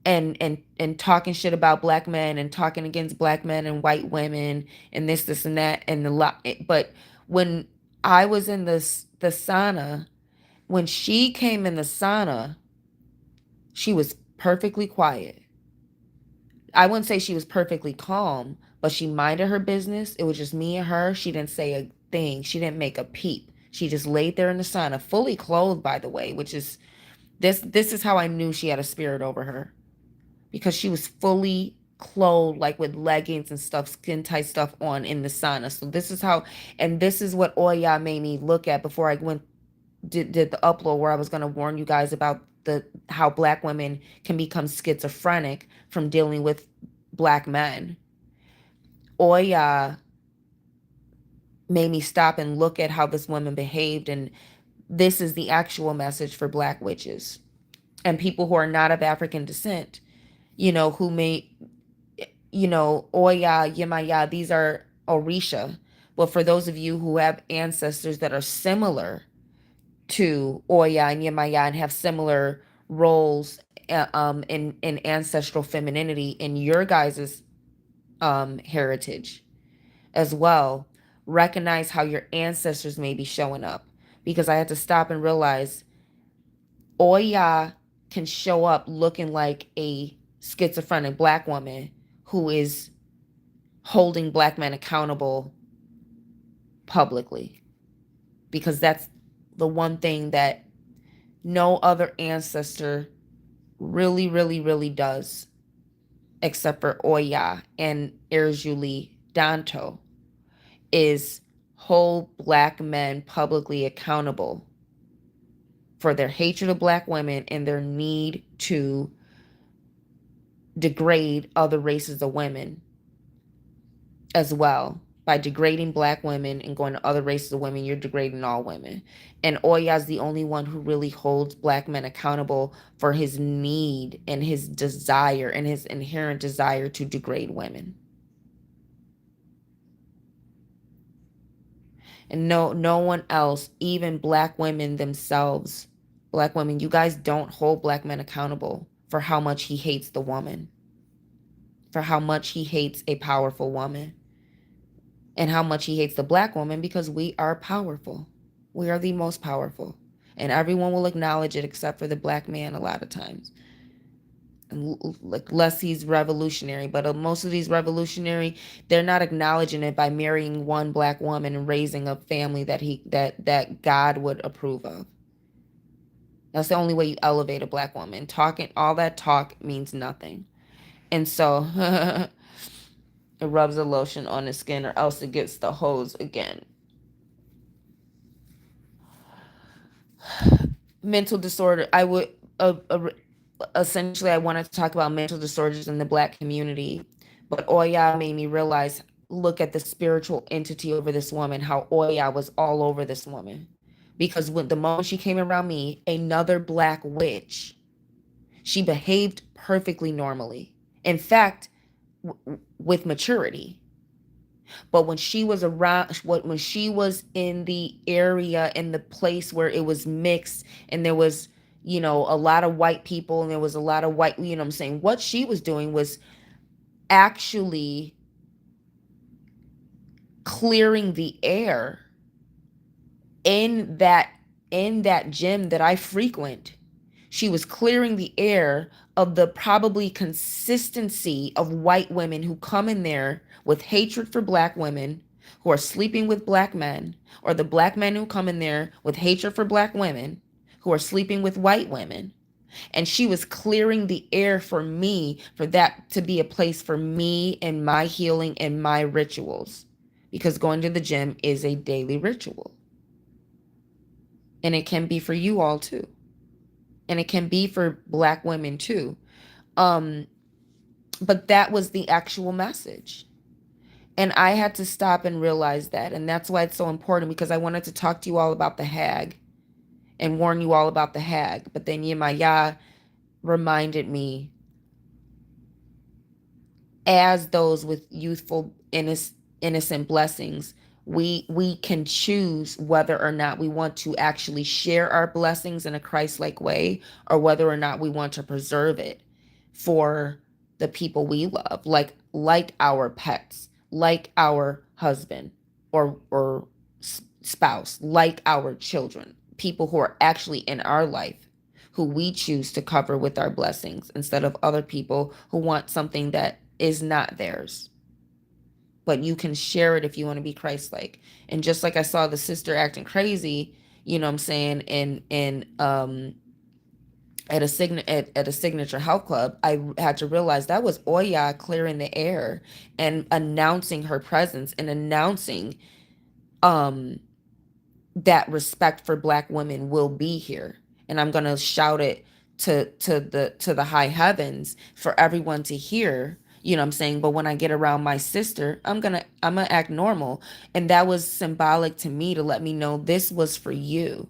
and talking shit about black men and talking against black men and white women and this and that and the lot. But when I was in the sauna, when she came in the sauna, she was perfectly quiet. I wouldn't say she was perfectly calm, but she minded her business. It was just me and her. She didn't say a thing. She didn't make a peep. She just laid there in the sauna, fully clothed, by the way, which is this is how I knew she had a spirit over her, because she was fully clothed, like with leggings and stuff, skin tight stuff on in the sauna. So this is how, and this is what Oya made me look at before I did the upload, where I was going to warn you guys about the how black women can become schizophrenic from dealing with black men. Oya made me stop and look at how this woman behaved, and this is the actual message for black witches and people who are not of African descent, who may, Oya, Yemaya, these are Orisha. But for those of you who have ancestors that are similar to Oya and Yemaya and have similar roles in ancestral femininity in your guys' heritage as well, recognize how your ancestors may be showing up. Because I had to stop and realize Oya can show up looking like a schizophrenic black woman who is holding black men accountable publicly, because that's the one thing that no other ancestor really, really, really does, except for Oya and Erjuli Danto, is hold black men publicly accountable for their hatred of black women and their need to degrade other races of women as well. By degrading black women and going to other races of women, you're degrading all women. And Oya is the only one who really holds black men accountable for his need and his desire and his inherent desire to degrade women. And no one else, even black women themselves, black women, you guys don't hold black men accountable for how much he hates the woman, for how much he hates a powerful woman, and how much he hates the black woman, because we are powerful. We are the most powerful. And everyone will acknowledge it except for the black man a lot of times. Unless he's revolutionary. But most of these revolutionary, they're not acknowledging it by marrying one black woman and raising a family that God would approve of. That's the only way you elevate a black woman. Talking, all that talk means nothing. And so it rubs the lotion on the skin, or else it gets the hose again. Mental disorder. I would essentially, I wanted to talk about mental disorders in the black community, but Oya made me realize, look at the spiritual entity over this woman, how Oya was all over this woman. Because when the moment she came around me, another black witch, she behaved perfectly normally. In fact, with maturity. But when she was around, when she was in the area, in the place where it was mixed, and there was, a lot of white people, and there was a lot of white, what I'm saying? What she was doing was actually clearing the air in that gym that I frequent. She was clearing the air of the probably consistency of white women who come in there with hatred for black women, who are sleeping with black men, or the black men who come in there with hatred for black women, who are sleeping with white women. And she was clearing the air for me, for that to be a place for me and my healing and my rituals. Because going to the gym is a daily ritual. And it can be for you all too. And it can be for black women too. But that was the actual message. And I had to stop and realize that. And that's why it's so important, because I wanted to talk to you all about the hag and warn you all about the hag. But then Yemaya reminded me, as those with youthful innocent blessings, we can choose whether or not we want to actually share our blessings in a Christ-like way, or whether or not we want to preserve it for the people we love, like our pets, like our husband or spouse, like our children, people who are actually in our life, who we choose to cover with our blessings, instead of other people who want something that is not theirs. But you can share it if you want to be Christ-like. And just like I saw the sister acting crazy, you know what I'm saying, at a signature health club, I had to realize that was Oya clearing the air and announcing her presence, and announcing that respect for black women will be here. And I'm gonna shout it to the high heavens for everyone to hear. You know what I'm saying? But when I get around my sister, I'm gonna act normal. And that was symbolic to me, to let me know this was for you.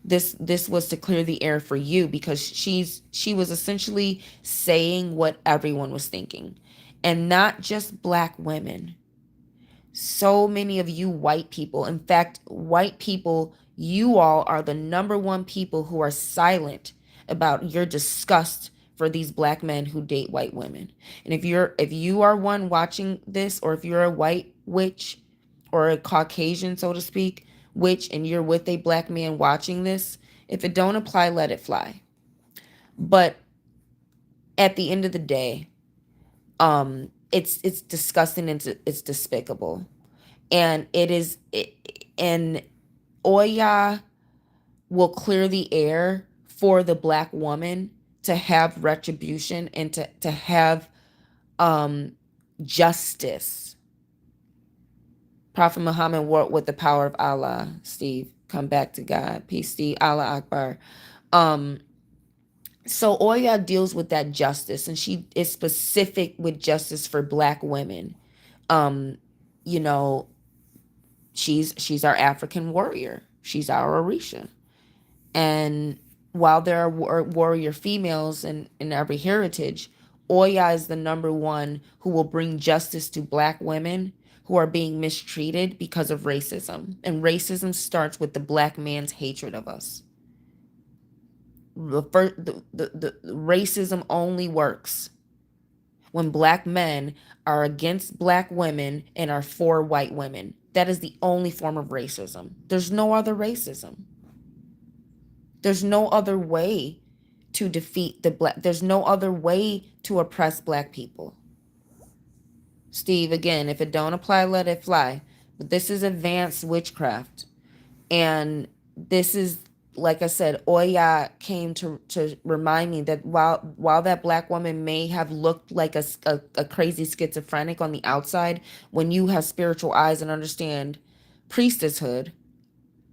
This was to clear the air for you, because she was essentially saying what everyone was thinking. And not just black women. So many of you white people, in fact, white people, you all are the number one people who are silent about your disgust for these black men who date white women. And if you are one watching this, or if you're a white witch, or a Caucasian, so to speak, witch, and you're with a black man watching this, if it don't apply, let it fly. But at the end of the day, it's disgusting, and it's despicable. And and Oya will clear the air for the black woman to have retribution, and to have justice. Prophet Muhammad worked with the power of Allah. Steve, come back to God. Peace, Steve. Allah Akbar. So Oya deals with that justice, and she is specific with justice for black women. You know, she's our African warrior. She's our Orisha. And while there are warrior females in every heritage, Oya is the number one who will bring justice to black women who are being mistreated because of racism. And racism starts with the black man's hatred of us. The racism only works when black men are against black women and are for white women. That is the only form of racism. There's no other racism. There's no other way to defeat there's no other way to oppress black people. Steve, again, if it don't apply, let it fly. But this is advanced witchcraft. And this is, like I said, Oya came to remind me that while that black woman may have looked like a crazy schizophrenic on the outside, when you have spiritual eyes and understand priestesshood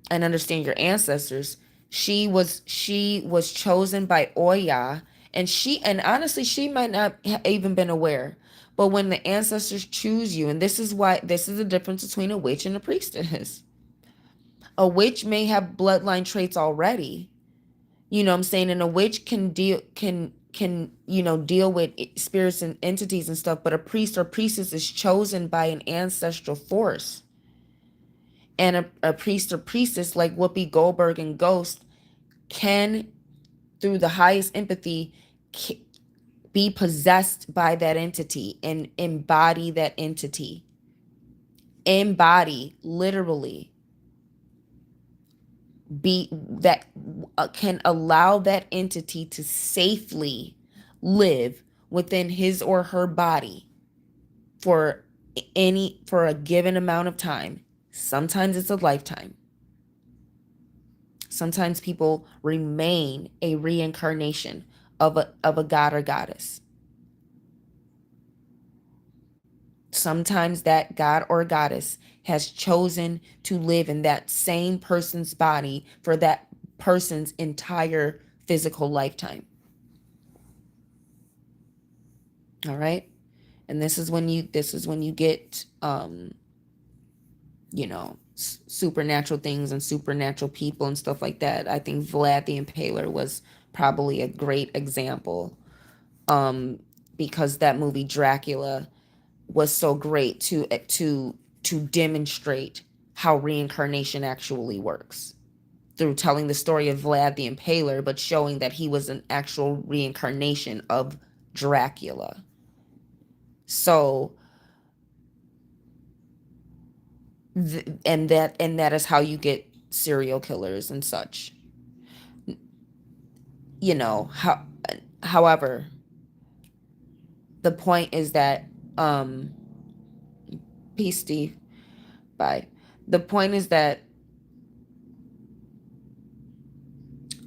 and understand your ancestors, she was chosen by Oya, and honestly, she might not have even been aware. But when the ancestors choose you, and this is the difference between a witch and a priestess. A witch may have bloodline traits already, you know what I'm saying, and a witch can deal with spirits and entities and stuff, but a priest or priestess is chosen by an ancestral force. And a priest or priestess like Whoopi Goldberg and Ghost can through the highest empathy, be possessed by that entity and embody that entity. Embody, literally, be that can allow that entity to safely live within his or her body for for a given amount of time. Sometimes it's a lifetime. Sometimes people remain a reincarnation of a god or goddess. Sometimes that god or goddess has chosen to live in that same person's body for that person's entire physical lifetime. All right? And this is when you get supernatural things and supernatural people and stuff like that. I think Vlad the Impaler was probably a great example, because that movie Dracula was so great to demonstrate how reincarnation actually works through telling the story of Vlad the Impaler, but showing that he was an actual reincarnation of Dracula. So, and that is how you get serial killers and such. However, the point is that, peace, Steve. Bye. The point is that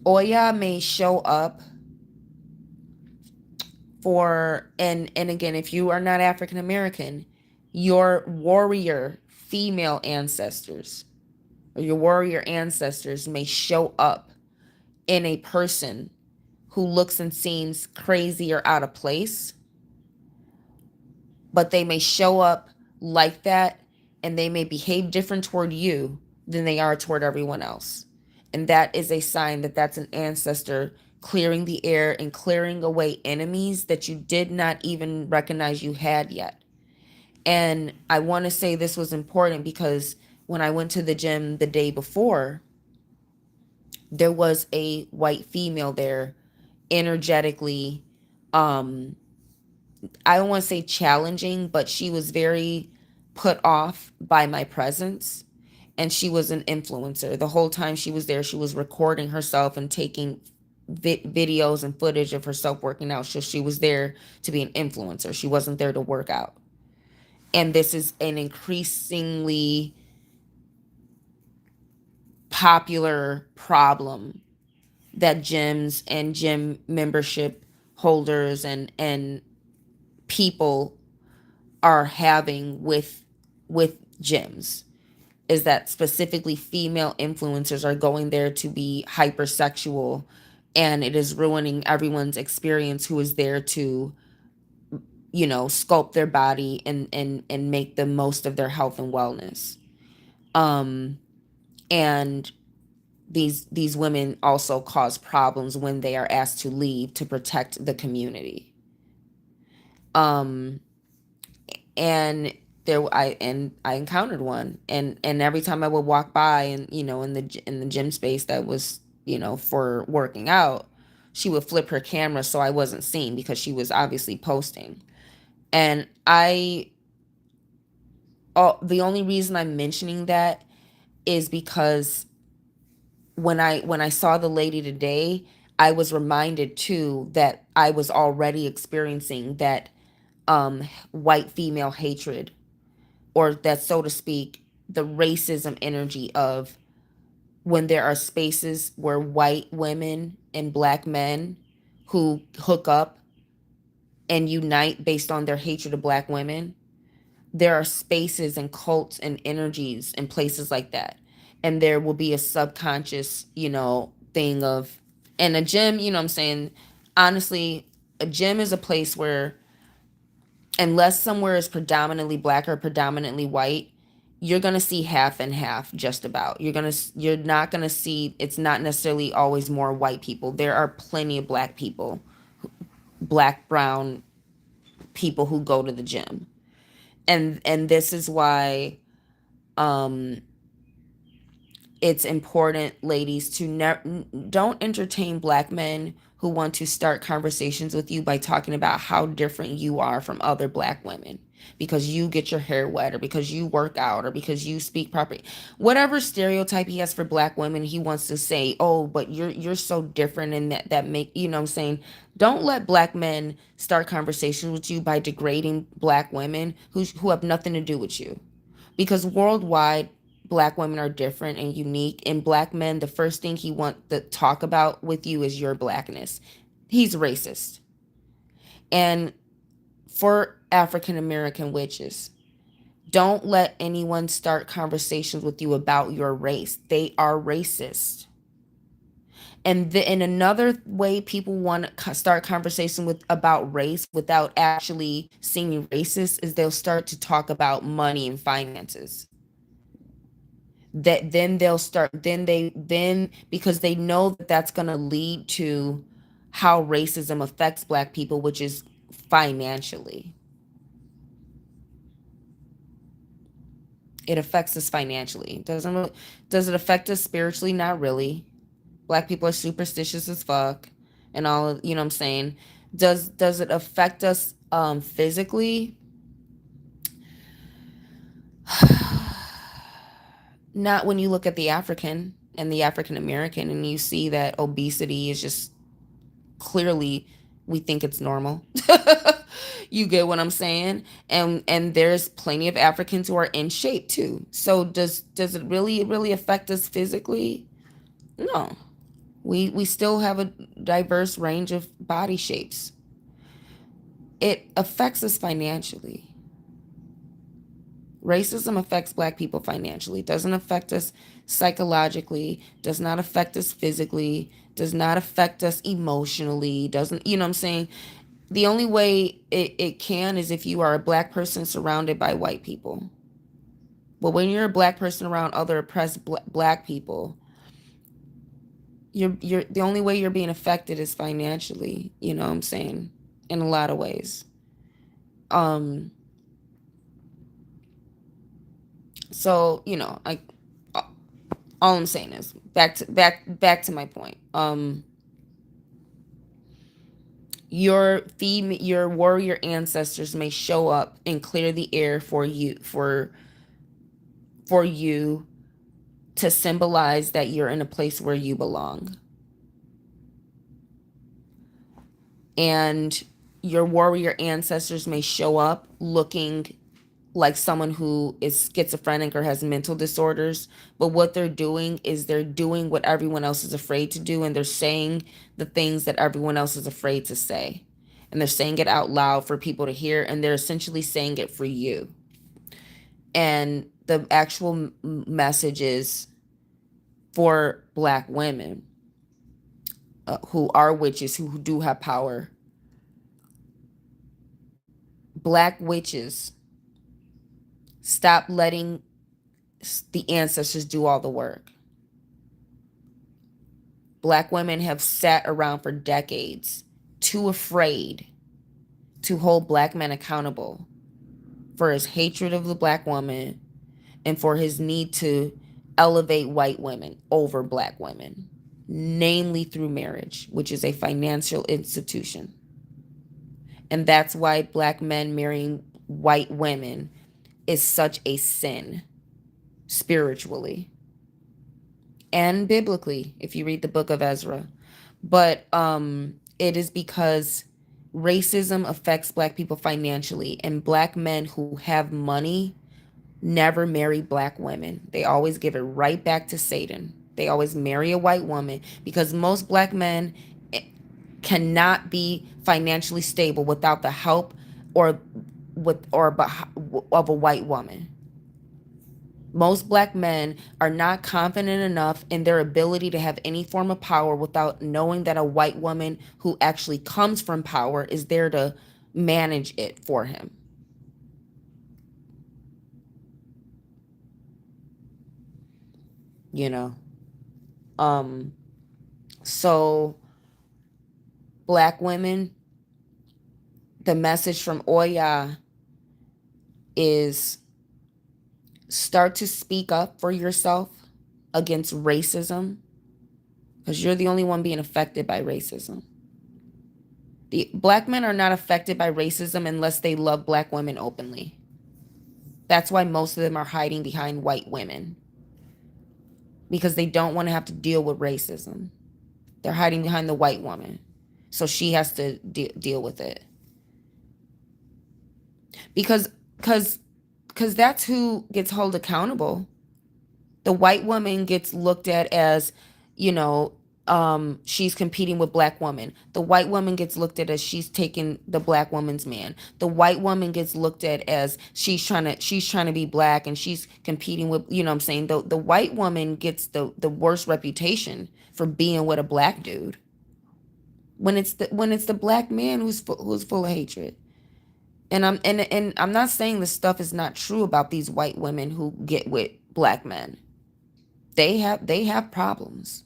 Oya may show up and again, if you are not African American, your warrior female ancestors or your warrior ancestors may show up in a person who looks and seems crazy or out of place, but they may show up like that, and they may behave different toward you than they are toward everyone else. And that is a sign that that's an ancestor clearing the air and clearing away enemies that you did not even recognize you had yet. And I want to say this was important because when I went to the gym the day before, there was a white female there, energetically, I don't want to say challenging, but she was very put off by my presence. And she was an influencer. The whole time she was there, she was recording herself and taking videos and footage of herself working out. So she was there to be an influencer. She wasn't there to work out. And this is an increasingly popular problem that gyms and gym membership holders and people are having with gyms, is that specifically female influencers are going there to be hypersexual, and it is ruining everyone's experience who is there to sculpt their body and make the most of their health and wellness. And these women also cause problems when they are asked to leave to protect the community. And I encountered one, and every time I would walk by, and in the gym space that was for working out, she would flip her camera so I wasn't seen because she was obviously posting. And the only reason I'm mentioning that is because when I saw the lady today, I was reminded too that I was already experiencing that white female hatred, or that, so to speak, the racism energy of when there are spaces where white women and black men who hook up and unite based on their hatred of black women. There are spaces and cults and energies and places like that. And there will be a subconscious, thing of, and a gym, I'm saying, honestly, a gym is a place where, unless somewhere is predominantly black or predominantly white, you're going to see half and half, just about. You're not going to see, it's not necessarily always more white people. There are plenty of black people, black, brown people who go to the gym. And this is why it's important, ladies, to don't entertain black men who want to start conversations with you by talking about how different you are from other black women because you get your hair wet or because you work out or because you speak properly. Whatever stereotype he has for black women, he wants to say, "Oh, but you're so different," and that make, you know what I'm saying? Don't let black men start conversations with you by degrading black women who have nothing to do with you. Because worldwide, black women are different and unique, and black men, the first thing he want to talk about with you is your blackness. He's racist. And for African American witches, don't let anyone start conversations with you about your race. They are racist. And another way people want to start conversation with about race without actually seeming racist is they'll start to talk about money and finances. That then they'll start then because they know that that's going to lead to how racism affects black people, which is financially. It affects us financially. Does it affect us spiritually? Not really. Black people are superstitious as fuck and all of, you know what I'm saying? Does it affect us physically? Not when you look at the African and the African American and you see that obesity is just clearly, we think it's normal. You get what I'm saying? And there's plenty of Africans who are in shape too. So does it really affect us physically? No. We still have a diverse range of body shapes. It affects us financially. Racism affects black people financially, doesn't affect us psychologically, does not affect us physically, does not affect us emotionally, doesn't, you know what I'm saying? The only way it can is if you are a black person surrounded by white people. But when you're a black person around other oppressed black people, you're the only way you're being affected is financially, you know what I'm saying? In a lot of ways. So, you know, all I'm saying is back to my point. Your warrior ancestors may show up and clear the air for you to symbolize that you're in a place where you belong. And your warrior ancestors may show up looking like someone who is schizophrenic or has mental disorders, but what they're doing is they're doing what everyone else is afraid to do, and they're saying the things that everyone else is afraid to say. And they're saying it out loud for people to hear, and they're essentially saying it for you. And the actual message is for black women who are witches, who do have power. Black witches, stop letting the ancestors do all the work. Black women have sat around for decades, too afraid to hold black men accountable for his hatred of the black woman and for his need to elevate white women over black women, namely through marriage, which is a financial institution. And that's why black men marrying white women is such a sin spiritually and biblically if you read the book of Ezra. But it is because racism affects black people financially, and black men who have money never marry black women. They always give it right back to Satan. They always marry a white woman because most black men cannot be financially stable without the help or of a white woman. Most black men are not confident enough in their ability to have any form of power without knowing that a white woman who actually comes from power is there to manage it for him. You know? So black women, the message from Oya is start to speak up for yourself. against racism, because you're the only one being affected by racism. The black men are not affected by racism unless they love black women openly. That's why most of them are hiding behind white women, because they don't want to have to deal with racism. They're hiding behind the white woman, so she has to deal with it. Because that's who gets held accountable. The white woman gets looked at as, she's competing with black women. The white woman gets looked at as she's taking the black woman's man. The white woman gets looked at as she's trying to be black and she's competing with, what I'm saying? The white woman gets the worst reputation for being with a black dude. When it's the black man who's full of hatred. And I'm not saying this stuff is not true about these white women who get with black men. They have problems.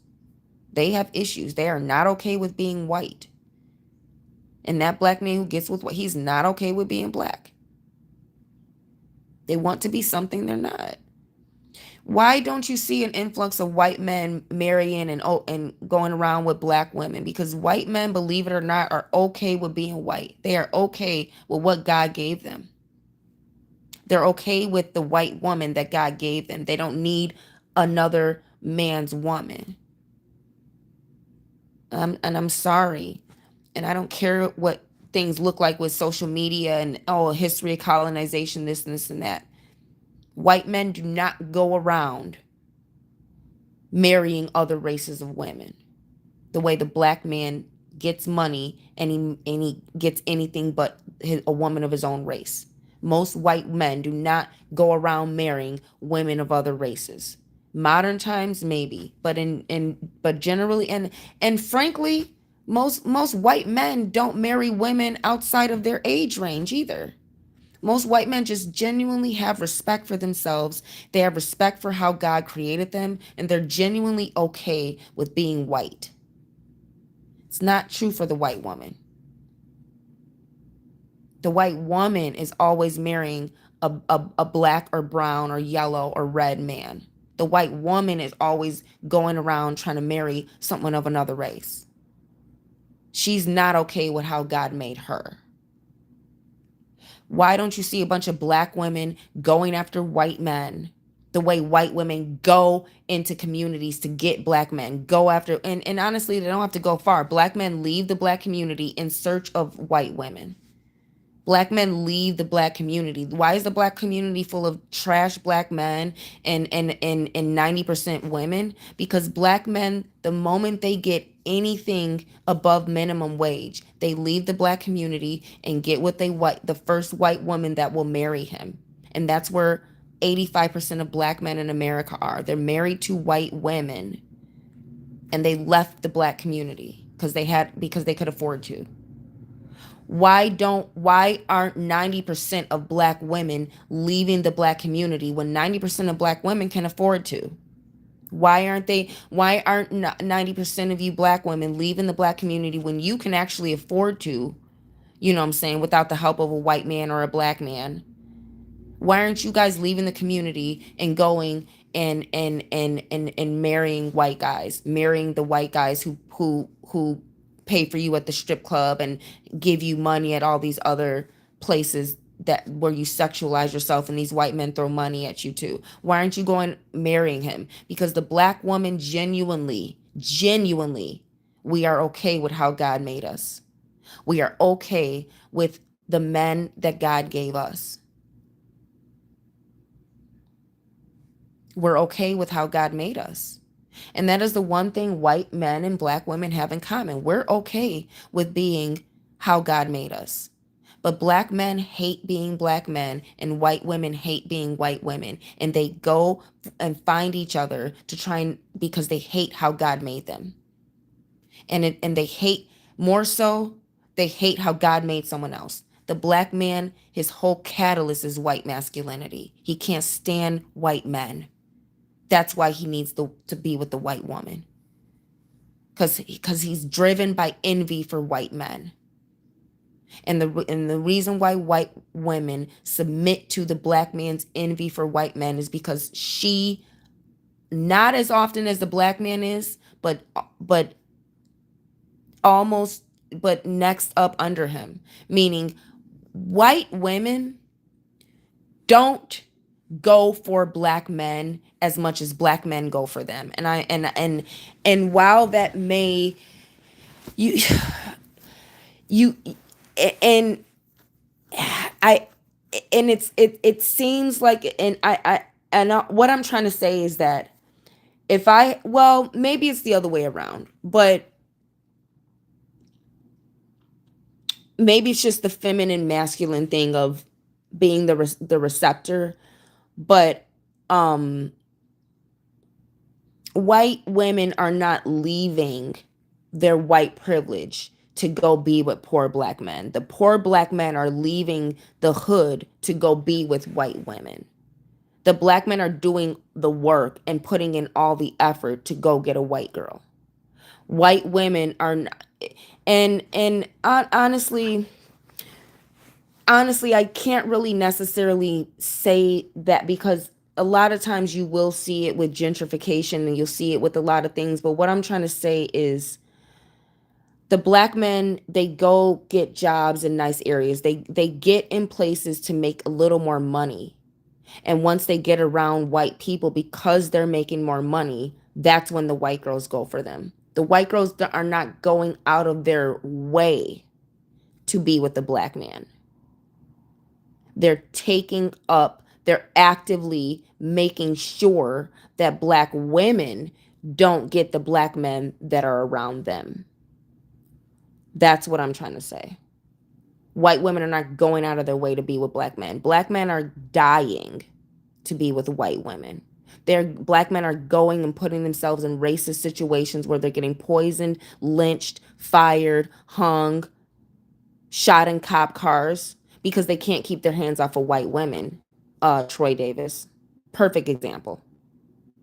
They have issues. They are not okay with being white. And that black man who gets with white, he's not okay with being black. They want to be something they're not. Why don't you see an influx of white men marrying and going around with black women? Because white men, believe it or not, are okay with being white. They are okay with what God gave them. They're okay with the white woman that God gave them. They don't need another man's woman. And I'm sorry. And I don't care what things look like with social media and, history of colonization, this and this and that. White men do not go around marrying other races of women the way the black man gets money and he gets anything but a woman of his own race. Most white men do not go around marrying women of other races. Modern times, maybe, but but generally, and frankly, most white men don't marry women outside of their age range either. Most white men just genuinely have respect for themselves. They have respect for how God created them, and they're genuinely okay with being white. It's not true for the white woman. The white woman is always marrying a black or brown or yellow or red man. The white woman is always going around trying to marry someone of another race. She's not okay with how God made her. Why don't you see a bunch of black women going after white men the way white women go into communities to get black men, go after, and honestly, they don't have to go far. Black men leave the black community in search of white women. Black men leave the black community. Why is the black community full of trash black men and 90% women? Because black men, the moment they get anything above minimum wage, they leave the black community and get what they want, the first white woman that will marry him. And that's where 85% of black men in America are. They're married to white women and they left the black community because they could afford to. Why aren't 90% of black women leaving the black community when 90% of black women can afford to? Why aren't 90% of you black women leaving the black community when you can actually afford to, without the help of a white man or a black man? Why aren't you guys leaving the community and going and marrying white guys, marrying the white guys who pay for you at the strip club and give you money at all these other places where you sexualize yourself and these white men throw money at you too? Why aren't you going marrying him? Because the black woman genuinely, we are okay with how God made us. We are okay with the men that God gave us. We're okay with how God made us. And that is the one thing white men and black women have in common. We're okay with being how God made us. But black men hate being black men and white women hate being white women. And they go and find each other to because they hate how God made them. And they hate, more so, they hate how God made someone else. The black man, his whole catalyst is white masculinity. He can't stand white men. That's why he needs to be with the white woman. Because he's driven by envy for white men. And the reason why white women submit to the black man's envy for white men is because she not as often as the black man is, but almost, but next up under him, meaning white women don't go for black men as much as black men go for them. And while that may, you you and I and it seems like, what I'm trying to say is that, if I, well, maybe it's the other way around, but maybe it's just the feminine masculine thing of being the receptor. But um white women are not leaving their white privilege to go be with poor black men. The poor black men are leaving the hood to go be with white women. The black men are doing the work and putting in all the effort to go get a white girl. White women are not, honestly, I can't really necessarily say that, because a lot of times you will see it with gentrification and you'll see it with a lot of things. But what I'm trying to say is, the black men, they go get jobs in nice areas. They get in places to make a little more money. And once they get around white people, because they're making more money, that's when the white girls go for them. The white girls are not going out of their way to be with the black man. They're actively making sure that black women don't get the black men that are around them. That's what I'm trying to say. White women are not going out of their way to be with black men. Black men are dying to be with white women. Black men are going and putting themselves in racist situations where they're getting poisoned, lynched, fired, hung, shot in cop cars because they can't keep their hands off of white women. Troy Davis, perfect example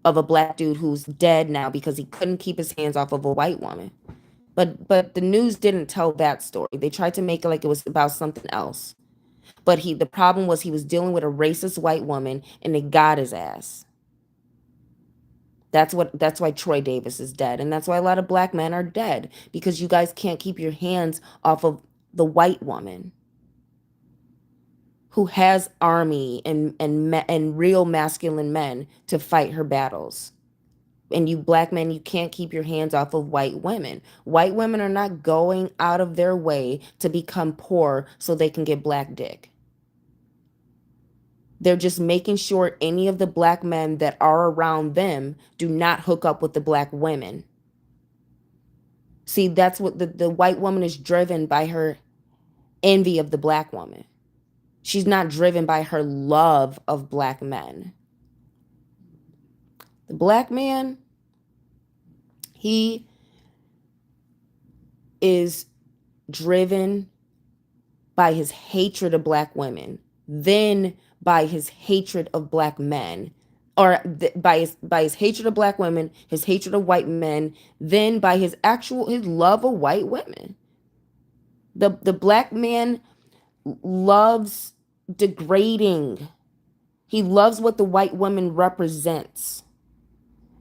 of a black dude who's dead now because he couldn't keep his hands off of a white woman. But the news didn't tell that story. They tried to make it like it was about something else. But the problem was, he was dealing with a racist white woman and they got his ass. That's why Troy Davis is dead. And that's why a lot of black men are dead, because you guys can't keep your hands off of the white woman who has army and real masculine men to fight her battles. And you black men, you can't keep your hands off of white women. White women are not going out of their way to become poor so they can get black dick. They're just making sure any of the black men that are around them do not hook up with the black women. See, that's what the white woman is driven by, her envy of the black woman. She's not driven by her love of black men. The black man, he is driven by his hatred of black women, then by his hatred of black men, or by his hatred of black women, his hatred of white men, then by his love of white women. The black man loves degrading. He loves what the white woman represents.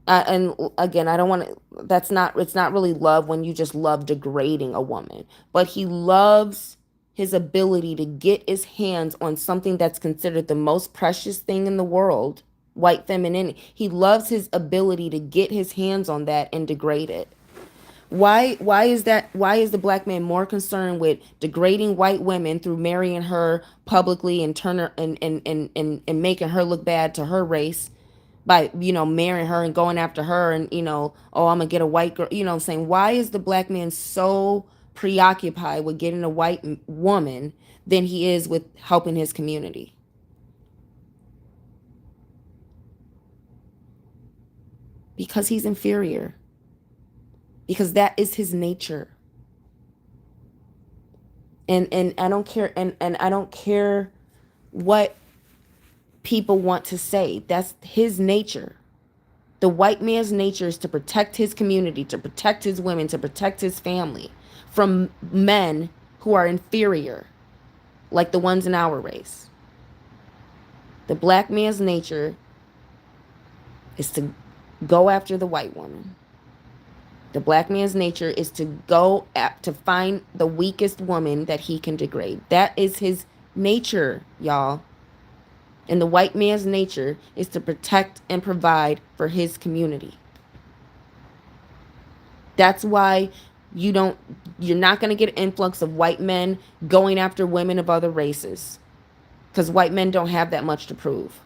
And again, I don't want to, it's not really love when you just love degrading a woman, but he loves his ability to get his hands on something that's considered the most precious thing in the world, white femininity. He loves his ability to get his hands on that and degrade it. Why is that? Why is the black man more concerned with degrading white women through marrying her publicly and turn her and making her look bad to her race by, marrying her and going after her and, oh, I'm gonna get a white girl, I'm saying, why is the black man so preoccupied with getting a white woman than he is with helping his community? Because he's inferior. Because that is his nature. And I don't care, and I don't care what people want to say. That's his nature. The white man's nature is to protect his community, to protect his women, to protect his family from men who are inferior, like the ones in our race. The black man's nature is to go after the white woman. The black man's nature is to to find the weakest woman that he can degrade. That is his nature, y'all. And the white man's nature is to protect and provide for his community. That's why you're not going to get an influx of white men going after women of other races, because white men don't have that much to prove.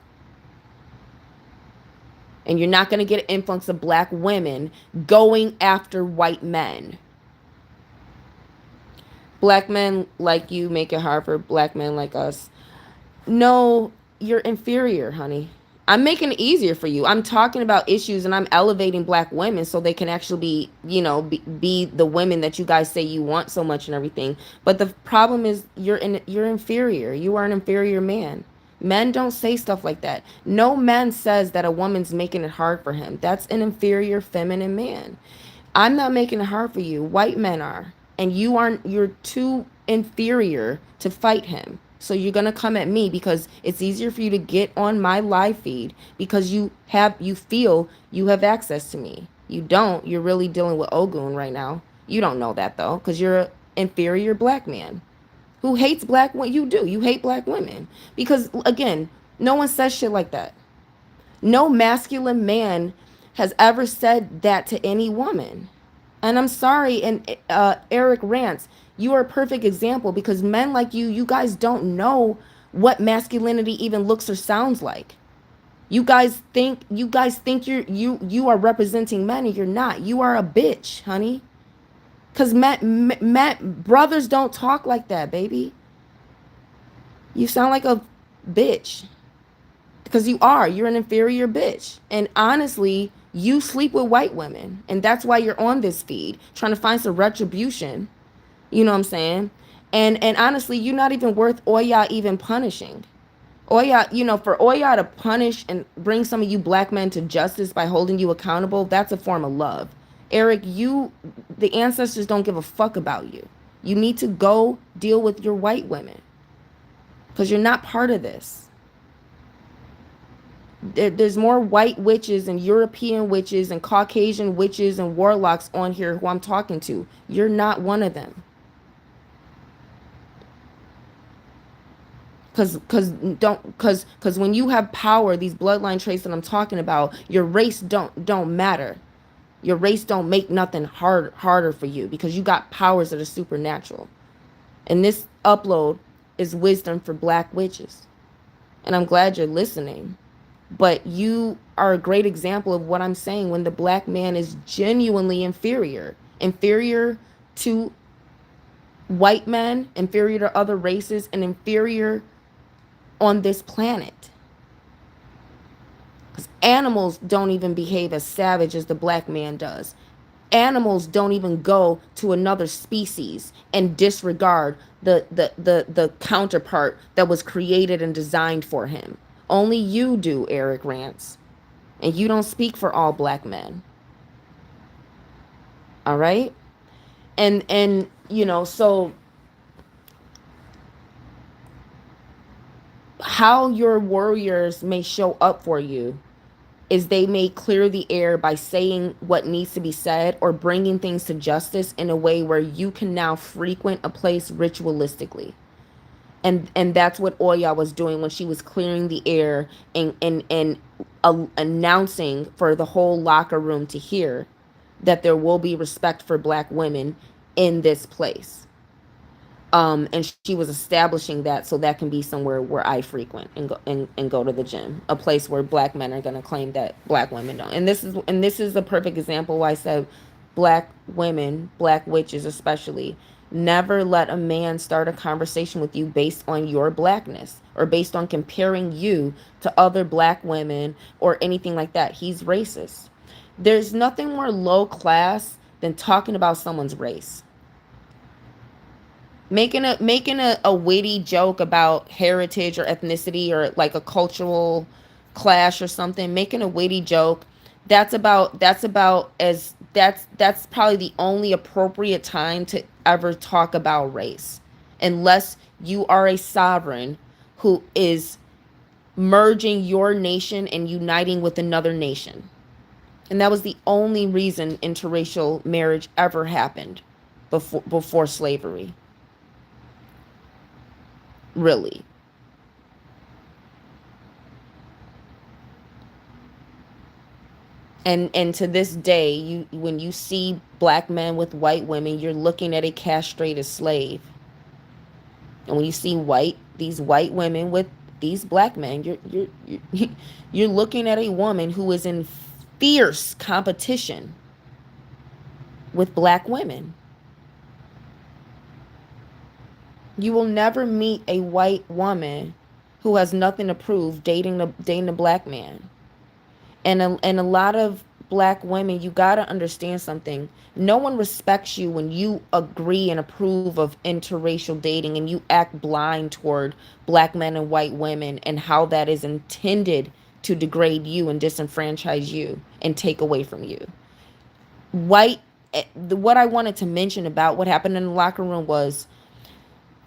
And you're not going to get an influx of black women going after white men. Black men like you make it hard for black men like us. No, you're inferior, honey. I'm making it easier for you. I'm talking about issues and I'm elevating black women so they can actually be, be the women that you guys say you want so much and everything. But the problem is you're inferior. You are an inferior man. Men don't say stuff like that. No man says that a woman's making it hard for him. That's an inferior feminine man. I'm not making it hard for you. White men are. And you're too inferior to fight him. So you're going to come at me because it's easier for you to get on my live feed because you feel you have access to me. You don't. You're really dealing with Ogun right now. You don't know that though, because you're an inferior black man who hates black women. You do. You hate black women because, again, no one says shit like that. No masculine man has ever said that to any woman. And I'm sorry, and Eric Rants, you are a perfect example because men like you guys don't know what masculinity even looks or sounds like. You guys think you are representing men and you're not. You are a bitch, honey. Cause brothers don't talk like that, baby. You sound like a bitch. Because you're an inferior bitch. And honestly, you sleep with white women. And that's why you're on this feed, trying to find some retribution. You know what I'm saying? And honestly, you're not even worth Oya even punishing. Oya, for Oya to punish and bring some of you black men to justice by holding you accountable, that's a form of love. Eric, the ancestors don't give a fuck about you. You need to go deal with your white women. Because you're not part of this. There's more white witches and European witches and Caucasian witches and warlocks on here who I'm talking to. You're not one of them. Because when you have power, these bloodline traits that I'm talking about, your race don't matter. Your race don't make nothing harder for you because you got powers that are supernatural. And this upload is wisdom for black witches. And I'm glad you're listening. But you are a great example of what I'm saying when the black man is genuinely inferior to white men, inferior to other races, and inferior on this planet. Because animals don't even behave as savage as the black man does. Animals don't even go to another species and disregard the counterpart that was created and designed for him. Only you do, Eric Rants. And you don't speak for all black men. All right? And so how your warriors may show up for you is they may clear the air by saying what needs to be said or bringing things to justice in a way where you can now frequent a place ritualistically. And that's what Oya was doing when she was clearing the air and announcing for the whole locker room to hear that there will be respect for black women in this place. And she was establishing that so that can be somewhere where I frequent and go to the gym, a place where black men are going to claim that black women don't. And this is a perfect example why I said black women, black witches especially, never let a man start a conversation with you based on your blackness or based on comparing you to other black women or anything like that. He's racist. There's nothing more low class than talking about someone's race. Making a witty joke about heritage or ethnicity or like a cultural clash or something, making a witty joke, that's probably the only appropriate time to ever talk about race, unless you are a sovereign who is merging your nation and uniting with another nation. And that was the only reason interracial marriage ever happened before slavery. Really. And to this day, you when you see black men with white women, you're looking at a castrated slave. And when you see these white women with these black men, you're looking at a woman who is in fierce competition with black women. You will never meet a white woman who has nothing to prove dating a black man. And a lot of black women, you got to understand something. No one respects you when you agree and approve of interracial dating and you act blind toward black men and white women, and how that is intended to degrade you and disenfranchise you and take away from you. White what I wanted to mention about what happened in the locker room was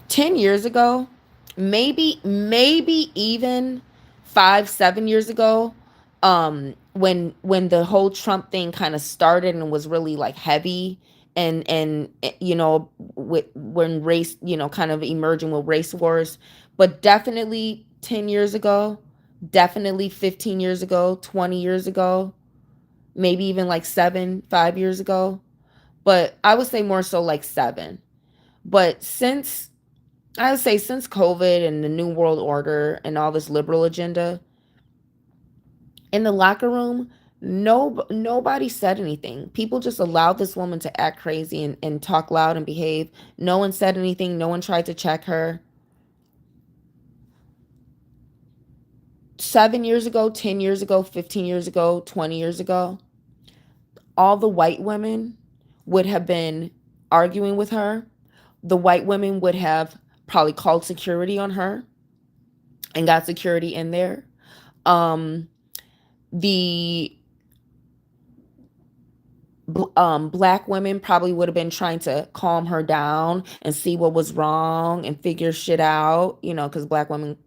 10 years ago, maybe even 5 7 years ago, when the whole Trump thing kind of started and was really like heavy, and when race, kind of emerging with race wars. But definitely 10 years ago, definitely 15 years ago, 20 years ago, maybe even like 5 years ago, but I would say more so like 7. But I would say since COVID and the New World Order and all this liberal agenda, in the locker room, nobody said anything. People just allowed this woman to act crazy and talk loud and behave. No one said anything. No one tried to check her. 7 years ago, 10 years ago, 15 years ago, 20 years ago, all the white women would have been arguing with her. The white women would have probably called security on her and got security in there. Um, the black women probably would have been trying to calm her down and see what was wrong and figure shit out, because black women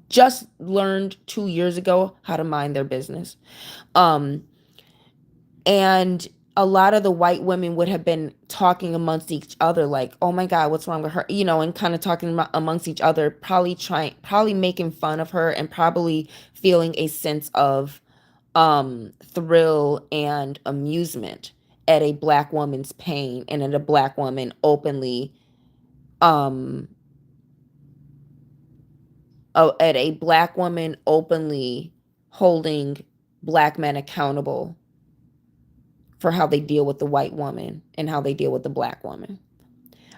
just learned 2 years ago how to mind their business. Um, and a lot of the white women would have been talking amongst each other, like, oh my God, what's wrong with her? And kind of talking amongst each other, probably making fun of her, and probably feeling a sense of thrill and amusement at a black woman's pain, and at a black woman openly um at a black woman openly holding black men accountable for how they deal with the white woman and how they deal with the black woman.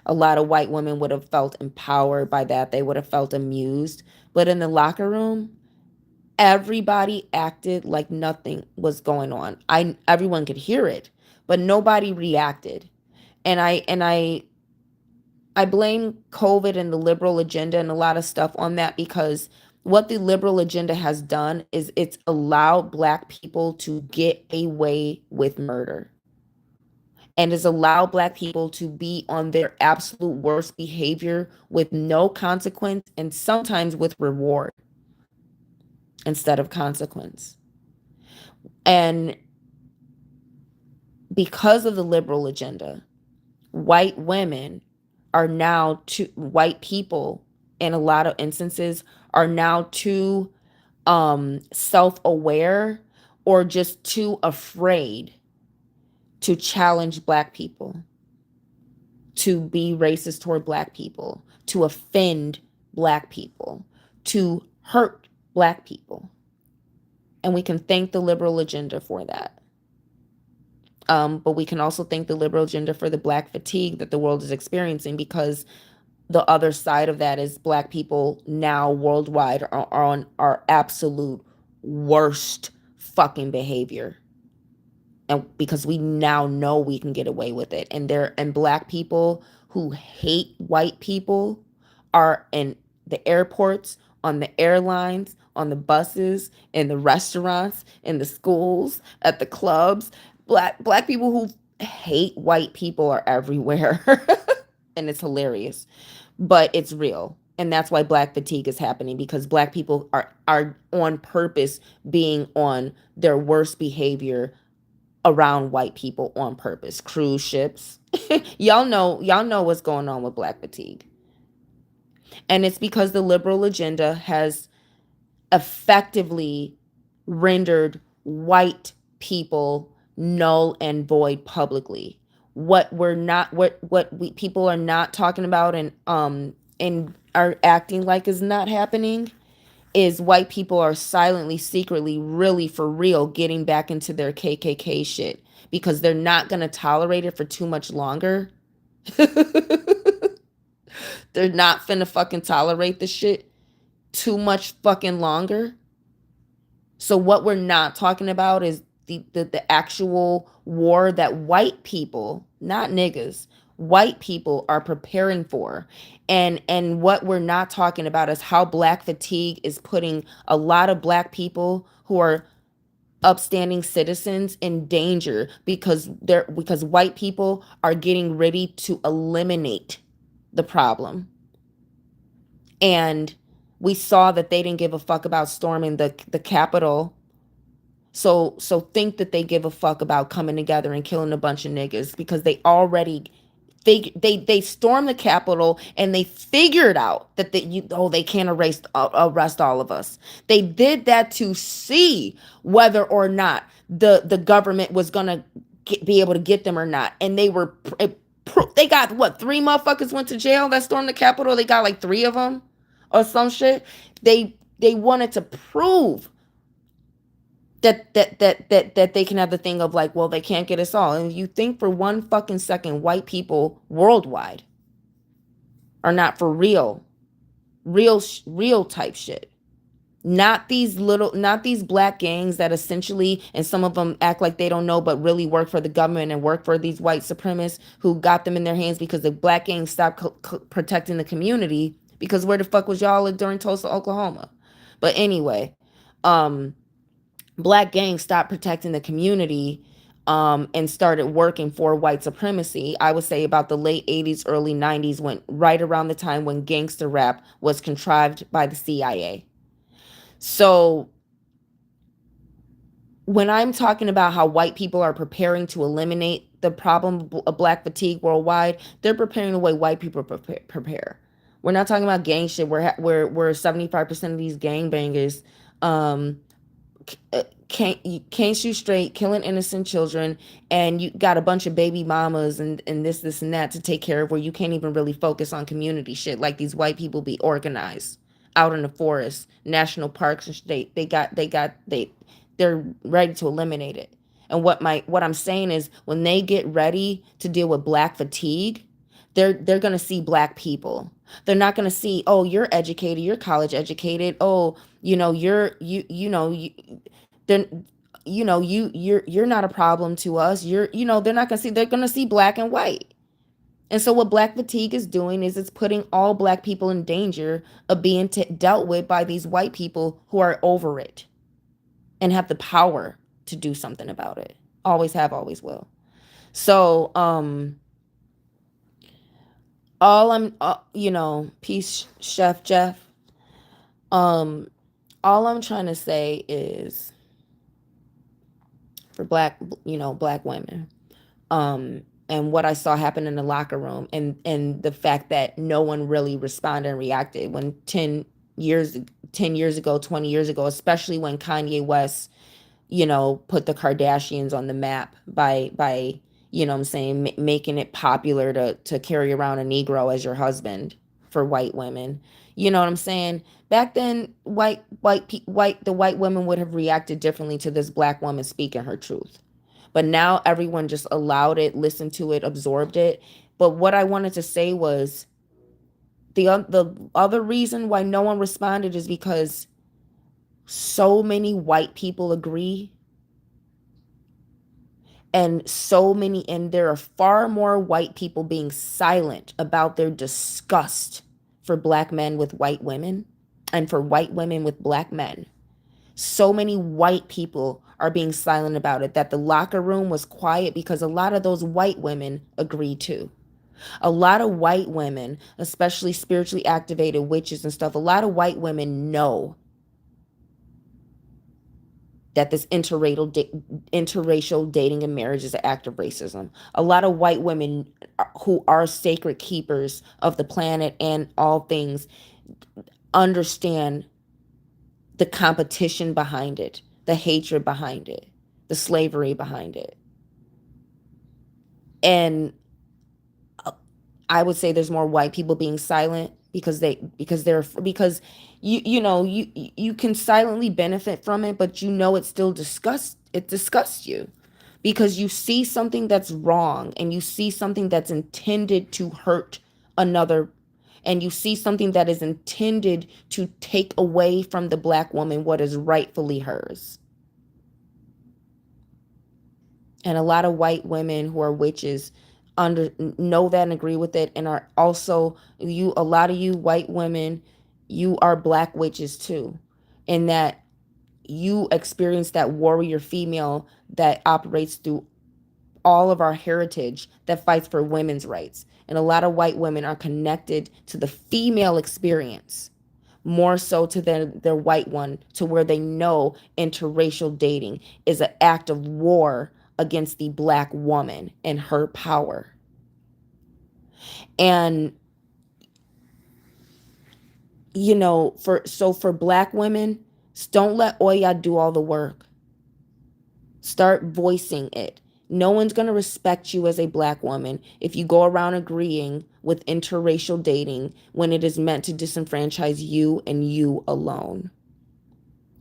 A lot of white women would have felt empowered by that. They would have felt amused. But in the locker room, everybody acted like nothing was going on. Everyone could hear it, but nobody reacted. And I blame COVID and the liberal agenda and a lot of stuff on that, because what the liberal agenda has done is it's allowed black people to get away with murder, and has allowed black people to be on their absolute worst behavior with no consequence, and sometimes with reward instead of consequence. And because of the liberal agenda, white women white people in a lot of instances are now too self-aware, or just too afraid to challenge black people, to be racist toward black people, to offend black people, to hurt black people. And we can thank the liberal agenda for that. But we can also thank the liberal agenda for the black fatigue that the world is experiencing, because the other side of that is black people now worldwide are on our absolute worst fucking behavior. And because we now know we can get away with it. And black people who hate white people are in the airports, on the airlines, on the buses, in the restaurants, in the schools, at the clubs. Black people who hate white people are everywhere. And it's hilarious, but it's real. And that's why black fatigue is happening, because black people are on purpose being on their worst behavior around white people on purpose. Cruise ships. Y'all know what's going on with black fatigue. And it's because the liberal agenda has effectively rendered white people null and void publicly. What we're not, what we people are not talking about, and are acting like is not happening, is white people are silently, secretly, really for real getting back into their KKK shit, because they're not going to tolerate it for too much longer. They're not finna fucking tolerate the shit too much fucking longer. So what we're not talking about is the actual war that white people, not niggas, white people are preparing for. And what we're not talking about is how black fatigue is putting a lot of black people who are upstanding citizens in danger, because white people are getting ready to eliminate the problem. And we saw that they didn't give a fuck about storming the Capitol. So think that they give a fuck about coming together and killing a bunch of niggas, because they already they stormed the Capitol, and they figured out that they can't arrest all of us. They did that to see whether or not the government was gonna be able to get them or not. And they got what, 3 motherfuckers went to jail that stormed the Capitol. They got like 3 of them or some shit. They wanted to prove that they can have the thing of like, well, they can't get us all. And you think for one fucking second white people worldwide are not for real type shit. Not these black gangs that essentially, and some of them act like they don't know, but really work for the government and work for these white supremacists who got them in their hands, because the black gangs stopped protecting the community. Because where the fuck was y'all during Tulsa, Oklahoma? But anyway, black gangs stopped protecting the community, and started working for white supremacy. I would say about the late 80s, early 90s, when right around the time when gangster rap was contrived by the CIA. So when I'm talking about how white people are preparing to eliminate the problem of black fatigue worldwide, they're preparing the way white people prepare. We're not talking about gang shit where 75% of these gangbangers can't shoot straight, killing innocent children, and you got a bunch of baby mamas and this and that to take care of, where you can't even really focus on community shit like these white people be organized out in the forest, national parks and shit. They're ready to eliminate it. And what I'm saying is, when they get ready to deal with black fatigue, they're going to see black people. They're not going to see, oh, you're educated, you're college educated, oh, then you're not a problem to us. They're not going to see, they're going to see black and white. And so what black fatigue is doing is it's putting all black people in danger of being dealt with by these white people who are over it and have the power to do something about it. Always have, always will. So peace, Chef Jeff. All I'm trying to say is, for black women, and what I saw happen in the locker room, and the fact that no one really responded and reacted when 10 years ago, 20 years ago, especially when Kanye West, put the Kardashians on the map by what I'm saying, making it popular to carry around a Negro as your husband for white women. You know what I'm saying? Back then, the white women would have reacted differently to this black woman speaking her truth. But now everyone just allowed it, listened to it, absorbed it. But what I wanted to say was, the other reason why no one responded is because so many white people agree, and there are far more white people being silent about their disgust for black men with white women, and for white women with black men. So many white people are being silent about it, that the locker room was quiet, because a lot of those white women agree too. A lot of white women, especially spiritually activated witches and stuff, a lot of white women know that this interracial dating and marriage is an act of racism. A lot of white women who are sacred keepers of the planet and all things understand the competition behind it, the hatred behind it, the slavery behind it. And I would say there's more white people being silent because you can silently benefit from it, but you know it disgusts you because you see something that's wrong and you see something that's intended to hurt another, and you see something that is intended to take away from the black woman what is rightfully hers. And a lot of white women who are witches know that and agree with it, and are also, a lot of you white women, you are black witches too, in that you experience that warrior female that operates through all of our heritage, that fights for women's rights. And a lot of white women are connected to the female experience more so to their white one, to where they know interracial dating is an act of war against the black woman and her power. And for black women, don't let Oya do all the work. Start voicing it. No one's going to respect you as a black woman if you go around agreeing with interracial dating when it is meant to disenfranchise you and you alone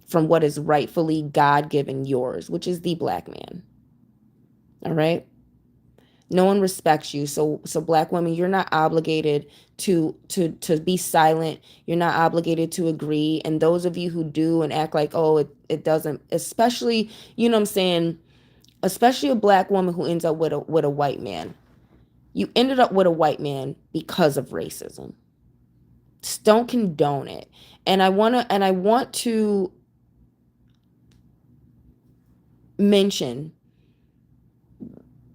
from what is rightfully God-given yours, which is the black man. All right? No one respects you. So black women, you're not obligated to be silent. You're not obligated to agree. And those of you who do and act like, oh, it doesn't, especially, you know what I'm saying, especially a black woman who ends up with a white man. You ended up with a white man because of racism. Just don't condone it. And I want to mention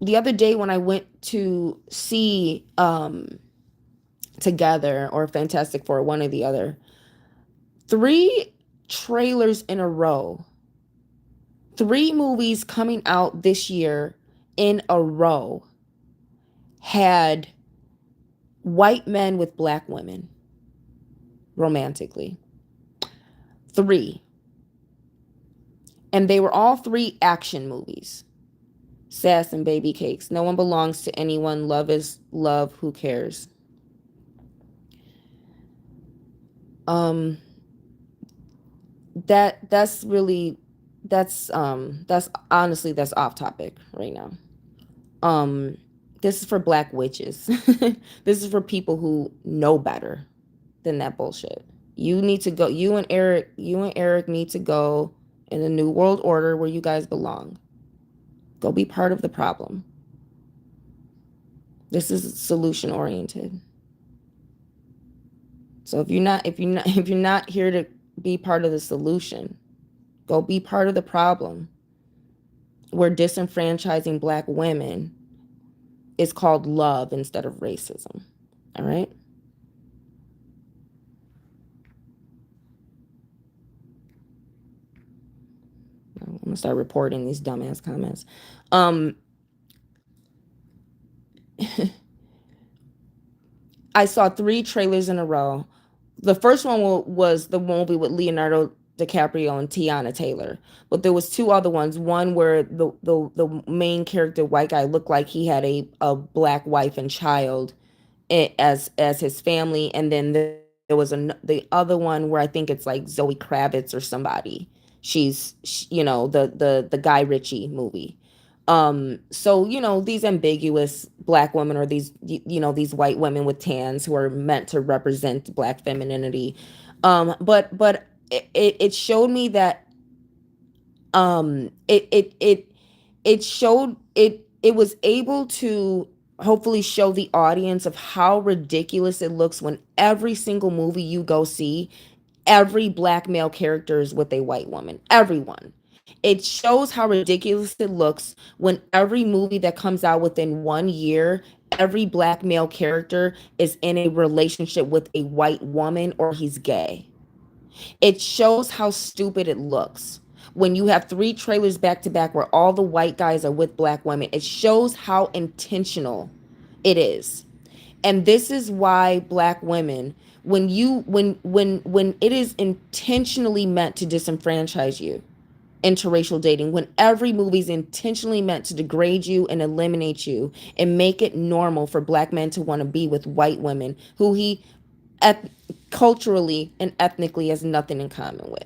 the other day when I went to see Together or Fantastic Four, one or the other, 3 trailers in a row, 3 movies coming out this year in a row had white men with black women romantically. 3. And they were all 3 action movies. Sass and Baby Cakes. No one belongs to anyone. Love is love. Who cares? That's really, that's honestly, that's off topic right now. This is for black witches. This is for people who know better than that bullshit. You need to go. You and Eric need to go in the new world order where you guys belong. Go be part of the problem. This is solution oriented. So if you're not here to be part of the solution, go be part of the problem. Where disenfranchising black women is called love instead of racism. All right? I'm gonna start reporting these dumbass comments. I saw 3 trailers in a row. The first one was the movie with Leonardo DiCaprio and Tiana Taylor, but there was 2 other ones. One where the main character, white guy, looked like he had a black wife and child as his family, and then there was the other one where I think it's like Zoe Kravitz or somebody. The Guy Ritchie movie. So these ambiguous black women, or these white women with tans who are meant to represent black femininity. But it showed me that it showed it was able to hopefully show the audience of how ridiculous it looks when every single movie you go see, every black male character is with a white woman. Everyone. It shows how ridiculous it looks when every movie that comes out within 1 year, every black male character is in a relationship with a white woman or he's gay. It shows how stupid it looks when you have three trailers back to back where all the white guys are with black women. It shows how intentional it is. And this is why black women, when it is intentionally meant to disenfranchise you, interracial dating, when every movie is intentionally meant to degrade you and eliminate you and make it normal for black men to want to be with white women who he culturally and ethnically has nothing in common with,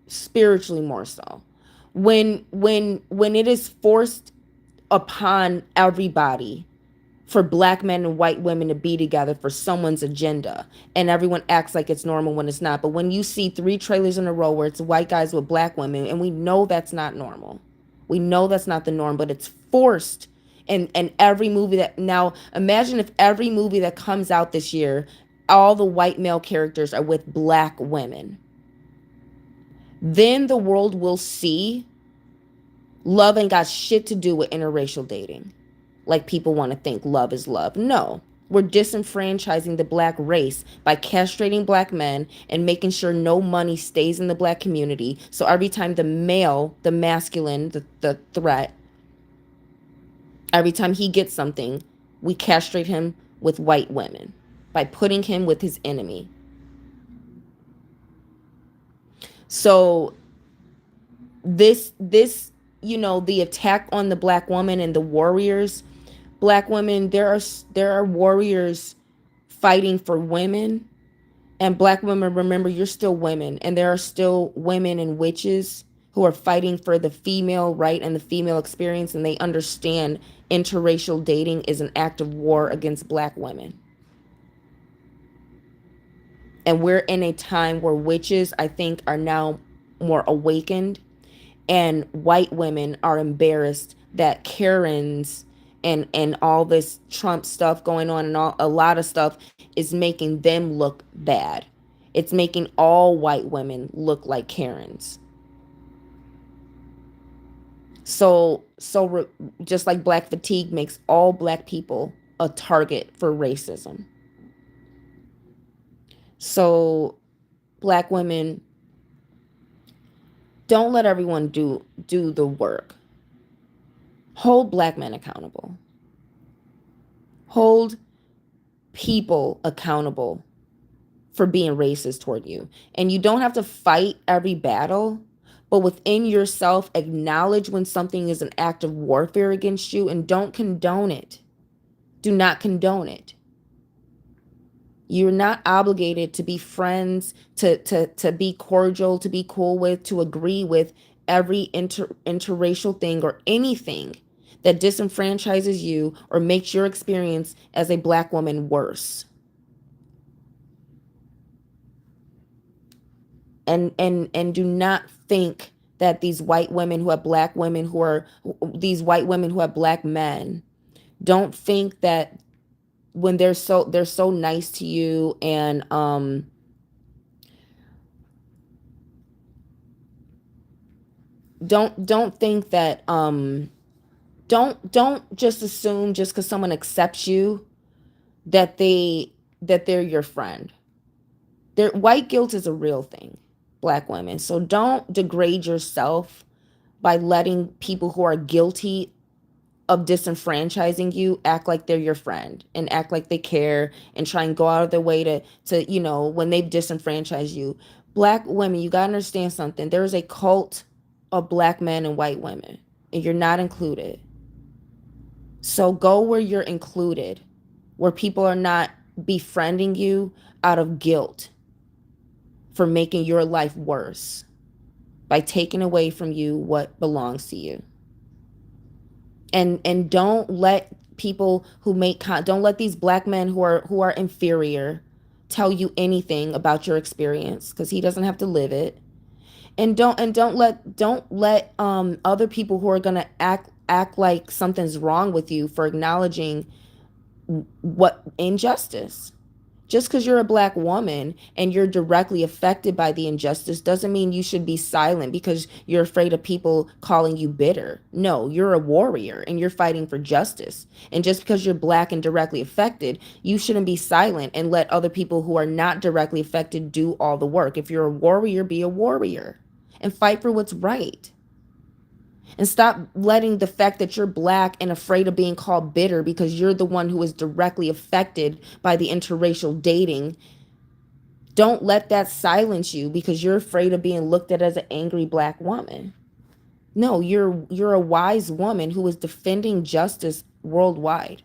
spiritually more so, when it is forced upon everybody for black men and white women to be together for someone's agenda, and everyone acts like it's normal when it's not. But when you see three trailers in a row where it's white guys with black women, and we know that's not normal, we know that's not the norm, but it's forced. And every movie that, now imagine if every movie that comes out this year, all the white male characters are with black women, then the world will see love ain't got shit to do with interracial dating. Like people want to think love is love. No, we're disenfranchising the black race by castrating black men and making sure no money stays in the black community. So every time the male, the masculine, the threat, every time he gets something, we castrate him with white women by putting him with his enemy. So this, the attack on the black woman and the warriors, black women, there are warriors fighting for women, and black women, remember, you're still women, and there are still women and witches who are fighting for the female right and the female experience, and they understand interracial dating is an act of war against black women. And we're in a time where witches, I think, are now more awakened, and white women are embarrassed that Karens and all this Trump stuff going on and a lot of stuff is making them look bad. It's making all white women look like Karens. So just like black fatigue makes all black people a target for racism. So black women, don't let everyone do the work. Hold black men accountable. Hold people accountable for being racist toward you. And you don't have to fight every battle, but within yourself, acknowledge when something is an act of warfare against you and don't condone it. Do not condone it. You're not obligated to be friends, to be cordial, to be cool with, to agree with every interracial thing or anything that disenfranchises you or makes your experience as a black woman worse. And do not think that these white women who have black women these white women who have black men, don't think that when they're so nice to you and don't think that don't just assume just because someone accepts you that they're your friend. White guilt is a real thing, black women. So don't degrade yourself by letting people who are guilty of disenfranchising you act like they're your friend and act like they care and try and go out of their way to when they've disenfranchised you. Black women, you gotta understand something. There is a cult of black men and white women, and you're not included. So go where you're included, where people are not befriending you out of guilt for making your life worse by taking away from you what belongs to you. And don't let people don't let these black men who are inferior tell you anything about your experience, because he doesn't have to live it. And don't let other people who are gonna act like something's wrong with you for acknowledging what injustice. Just because you're a black woman and you're directly affected by the injustice doesn't mean you should be silent because you're afraid of people calling you bitter. No, you're a warrior and you're fighting for justice. And just because you're black and directly affected, you shouldn't be silent and let other people who are not directly affected do all the work. If you're a warrior, be a warrior and fight for what's right. And stop letting the fact that you're black and afraid of being called bitter because you're the one who is directly affected by the interracial dating. Don't let that silence you because you're afraid of being looked at as an angry black woman. No, you're a wise woman who is defending justice worldwide.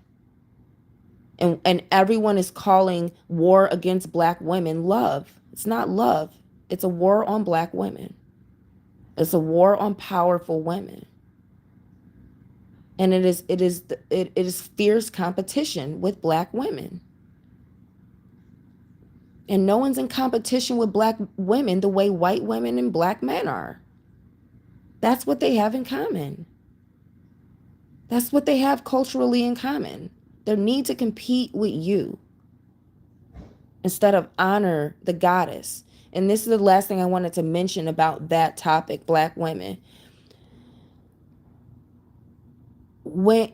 And everyone is calling war against black women love. It's not love. It's a war on black women. It's a war on powerful women. And it is fierce competition with black women. And no one's in competition with black women the way white women and black men are. That's what they have in common. That's what they have culturally in common. Their need to compete with you instead of honor the goddess. And this is the last thing I wanted to mention about that topic, black women. When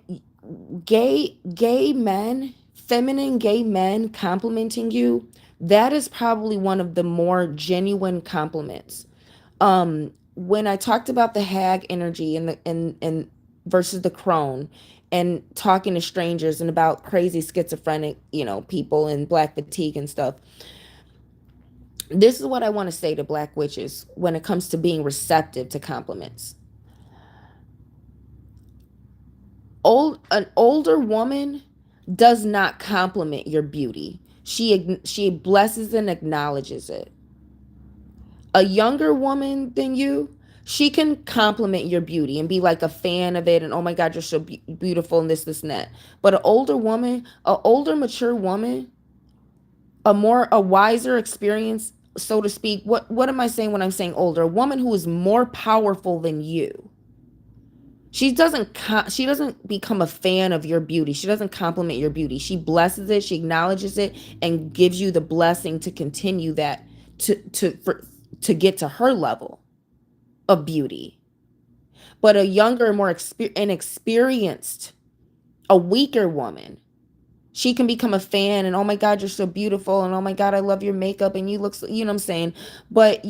gay men, feminine gay men complimenting you, that is probably one of the more genuine compliments. When I talked about the hag energy and and versus the crone and talking to strangers and about crazy schizophrenic, people and black fatigue and stuff. This is what I want to say to black witches when it comes to being receptive to compliments. An older woman does not compliment your beauty. She blesses and acknowledges it. A younger woman than you, she can compliment your beauty and be like a fan of it and oh my god, you're so beautiful and this and that. But an older woman, an older mature woman, a wiser experience, so to speak. What am I saying when I'm saying older? A woman who is more powerful than you. She doesn't become a fan of your beauty. She doesn't compliment your beauty. She blesses it, she acknowledges it, and gives you the blessing to continue that to get to her level of beauty. But a younger, more inexperienced, a weaker woman, she can become a fan and oh my god, you're so beautiful and oh my god, I love your makeup and you look so, you know what I'm saying? But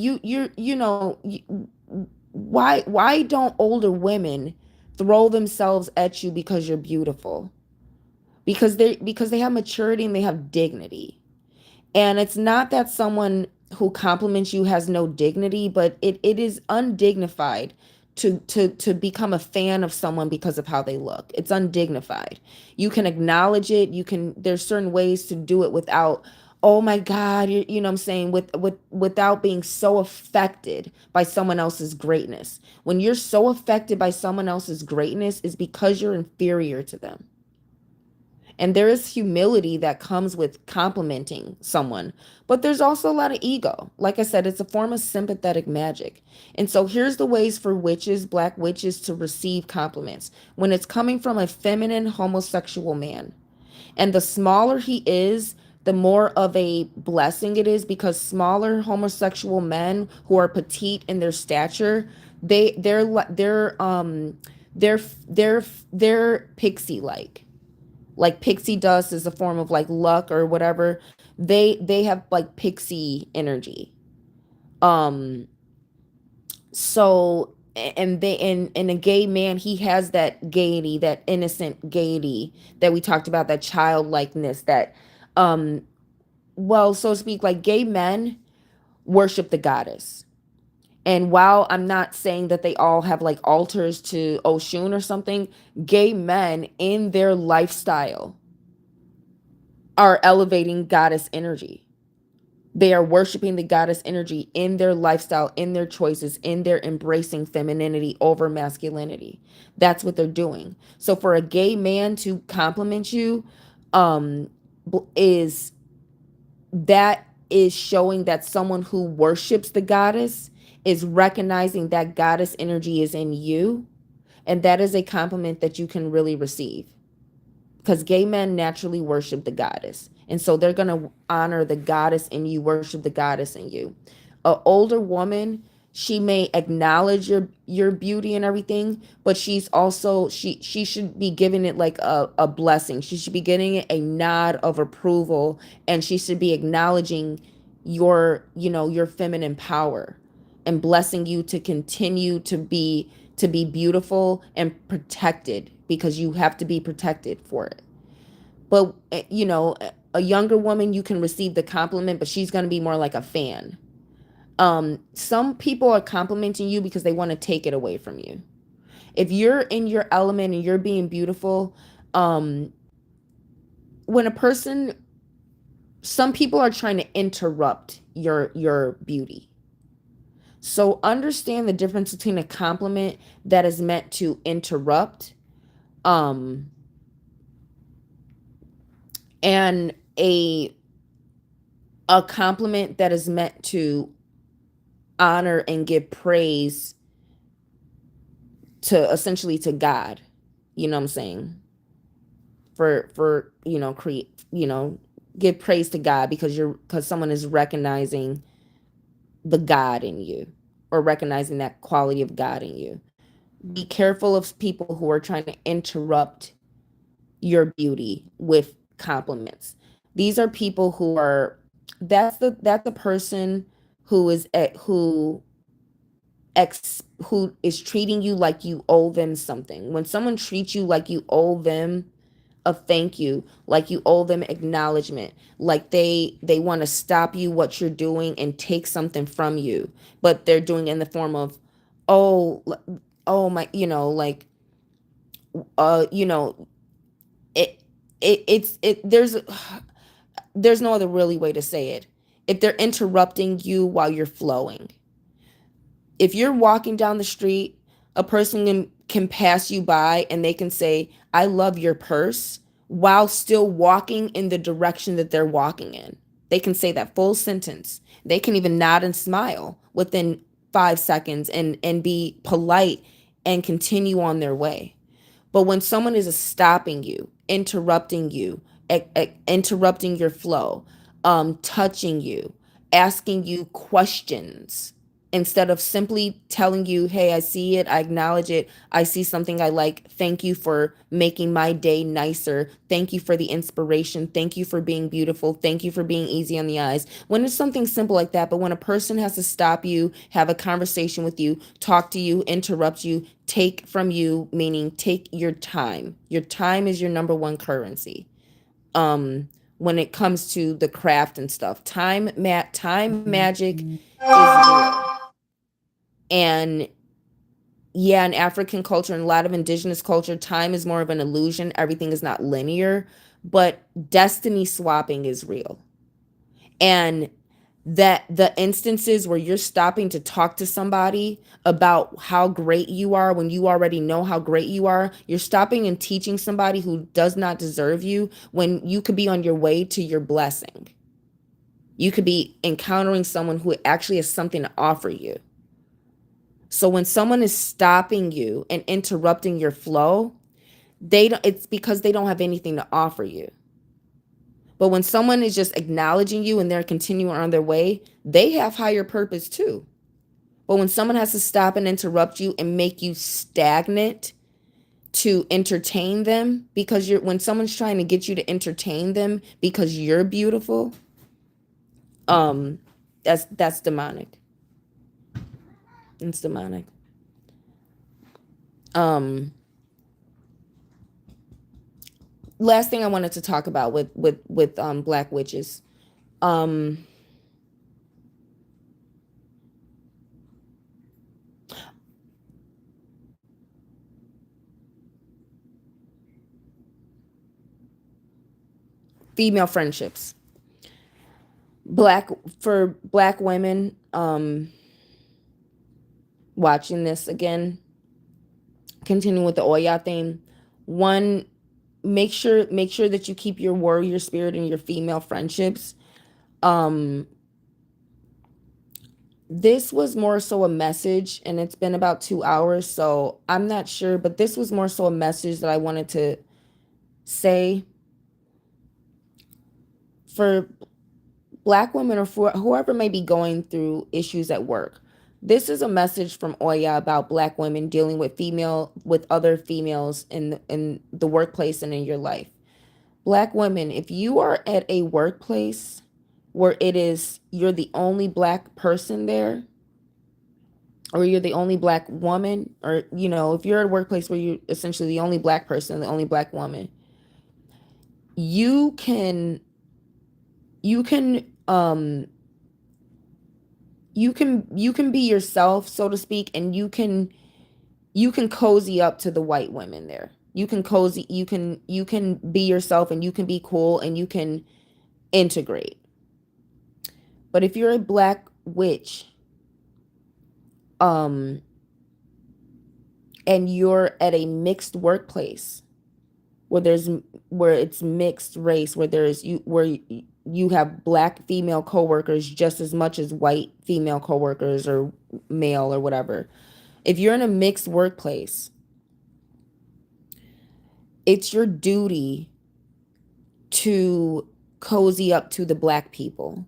why don't older women throw themselves at you because you're beautiful? Because they have maturity and they have dignity. And it's not that someone who compliments you has no dignity, but it is undignified to become a fan of someone because of how they look. It's undignified. You can acknowledge it. There's certain ways to do it without, oh my God, you know what I'm saying, without being so affected by someone else's greatness. When you're so affected by someone else's greatness, it's because you're inferior to them. And there is humility that comes with complimenting someone, but there's also a lot of ego. Like I said, it's a form of sympathetic magic. And so here's the ways for witches, black witches, to receive compliments when it's coming from a feminine homosexual man. And the smaller he is, the more of a blessing it is, because smaller homosexual men who are petite in their stature, they're pixie like pixie dust is a form of like luck or whatever. They have like pixie energy. So and a gay man, he has that gaiety, that innocent gaiety that we talked about, that childlikeness, that so to speak, like gay men worship the goddess. And while I'm not saying that they all have like altars to Oshun or something, gay men in their lifestyle are elevating goddess energy. They are worshiping the goddess energy in their lifestyle, in their choices, in their embracing femininity over masculinity. That's what they're doing. So for a gay man to compliment you, is showing that someone who worships the goddess is recognizing that goddess energy is in you. And that is a compliment that you can really receive. because gay men naturally worship the goddess, and so they're going to honor the goddess in you, worship the goddess in you. An older woman, she may acknowledge your beauty and everything, but she's also she should be giving it like a blessing. She should be getting it a nod of approval, and she should be acknowledging your, you know, your feminine power, and blessing you to continue to be beautiful and protected, because you have to be protected for it. But you know, a younger woman, you can receive the compliment, but she's going to be more like a fan. Some people are complimenting you because they want to take it away from you. If you're in your element and you're being beautiful, um when a person some people are trying to interrupt your beauty. So understand the difference between a compliment that is meant to interrupt, um and a compliment that is meant to honor and give praise to, essentially, to God. You know what I'm saying? For you know, create, you know, give praise to God, because someone is recognizing the God in you, or recognizing that quality of God in you. Be careful of people who are trying to interrupt your beauty with compliments. These are people who are that's the person who is at who is treating you like you owe them something. When someone treats you like you owe them a thank you, like you owe them acknowledgement, like they want to stop you what you're doing and take something from you, but they're doing it in the form of, oh, oh my, you know, like, you know, it it there's no other really way to say it. If they're interrupting you while you're flowing, if you're walking down the street, a person can pass you by and they can say, I love your purse, while still walking in the direction that they're walking in. They can say that full sentence. They can even nod and smile within 5 seconds, and be polite and continue on their way. But when someone is stopping you, interrupting you, interrupting your flow, touching you, asking you questions, instead of simply telling you, hey, I see it, I acknowledge it, I see something I like, thank you for making my day nicer, thank you for the inspiration, thank you for being beautiful, thank you for being easy on the eyes. When it's something simple like that, but when a person has to stop you, have a conversation with you, talk to you, interrupt you, take from you, meaning take your time. Your time is your number one currency. When it comes to the craft and stuff, time magic is real. And yeah, in African culture and a lot of indigenous culture, time is more of an illusion. Everything is not linear, but destiny swapping is real. And that the instances where you're stopping to talk to somebody about how great you are, when you already know how great you are, you're stopping and teaching somebody who does not deserve you, when you could be on your way to your blessing. You could be encountering someone who actually has something to offer you. So when someone is stopping you and interrupting your flow, it's because they don't have anything to offer you. But when someone is just acknowledging you and they're continuing on their way, they have higher purpose too. But when someone has to stop and interrupt you and make you stagnant to entertain them, because when someone's trying to get you to entertain them because you're beautiful, that's demonic. It's demonic. Last thing I wanted to talk about with Black Witches. Female friendships. For Black women, watching this again, continue with the Oya thing. One, make sure that you keep your warrior spirit in your female friendships. This was more so a message, and it's been about 2 hours, so I'm not sure, but this was more so a message that I wanted to say for Black women or for whoever may be going through issues at work. This is a message from Oya about Black women dealing with other females in the workplace and in your life. Black women, if you are at a workplace where you're the only Black person there, or you're the only Black woman, or if you're at a workplace where you're essentially the only Black person, the only Black woman, you can you can um you can be yourself, so to speak, and you can cozy up to the white women there. You can be yourself, and you can be cool, and you can integrate. But if you're a Black witch, um and you're at a mixed workplace where it's mixed race, where you have Black female coworkers just as much as white female coworkers, or male, or whatever. If you're in a mixed workplace, it's your duty to cozy up to the Black people.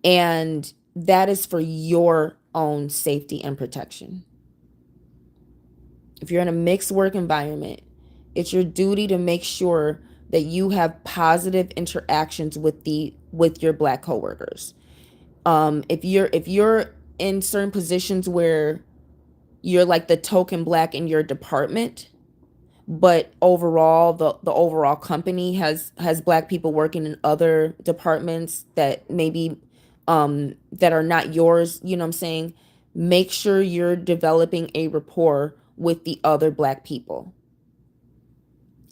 And that is for your own safety and protection. If you're in a mixed work environment, it's your duty to make sure that you have positive interactions with your Black coworkers. If you're in certain positions where you're like the token Black in your department, but overall the overall company has Black people working in other departments that maybe that are not yours, you know what I'm saying? Make sure you're developing a rapport with the other Black people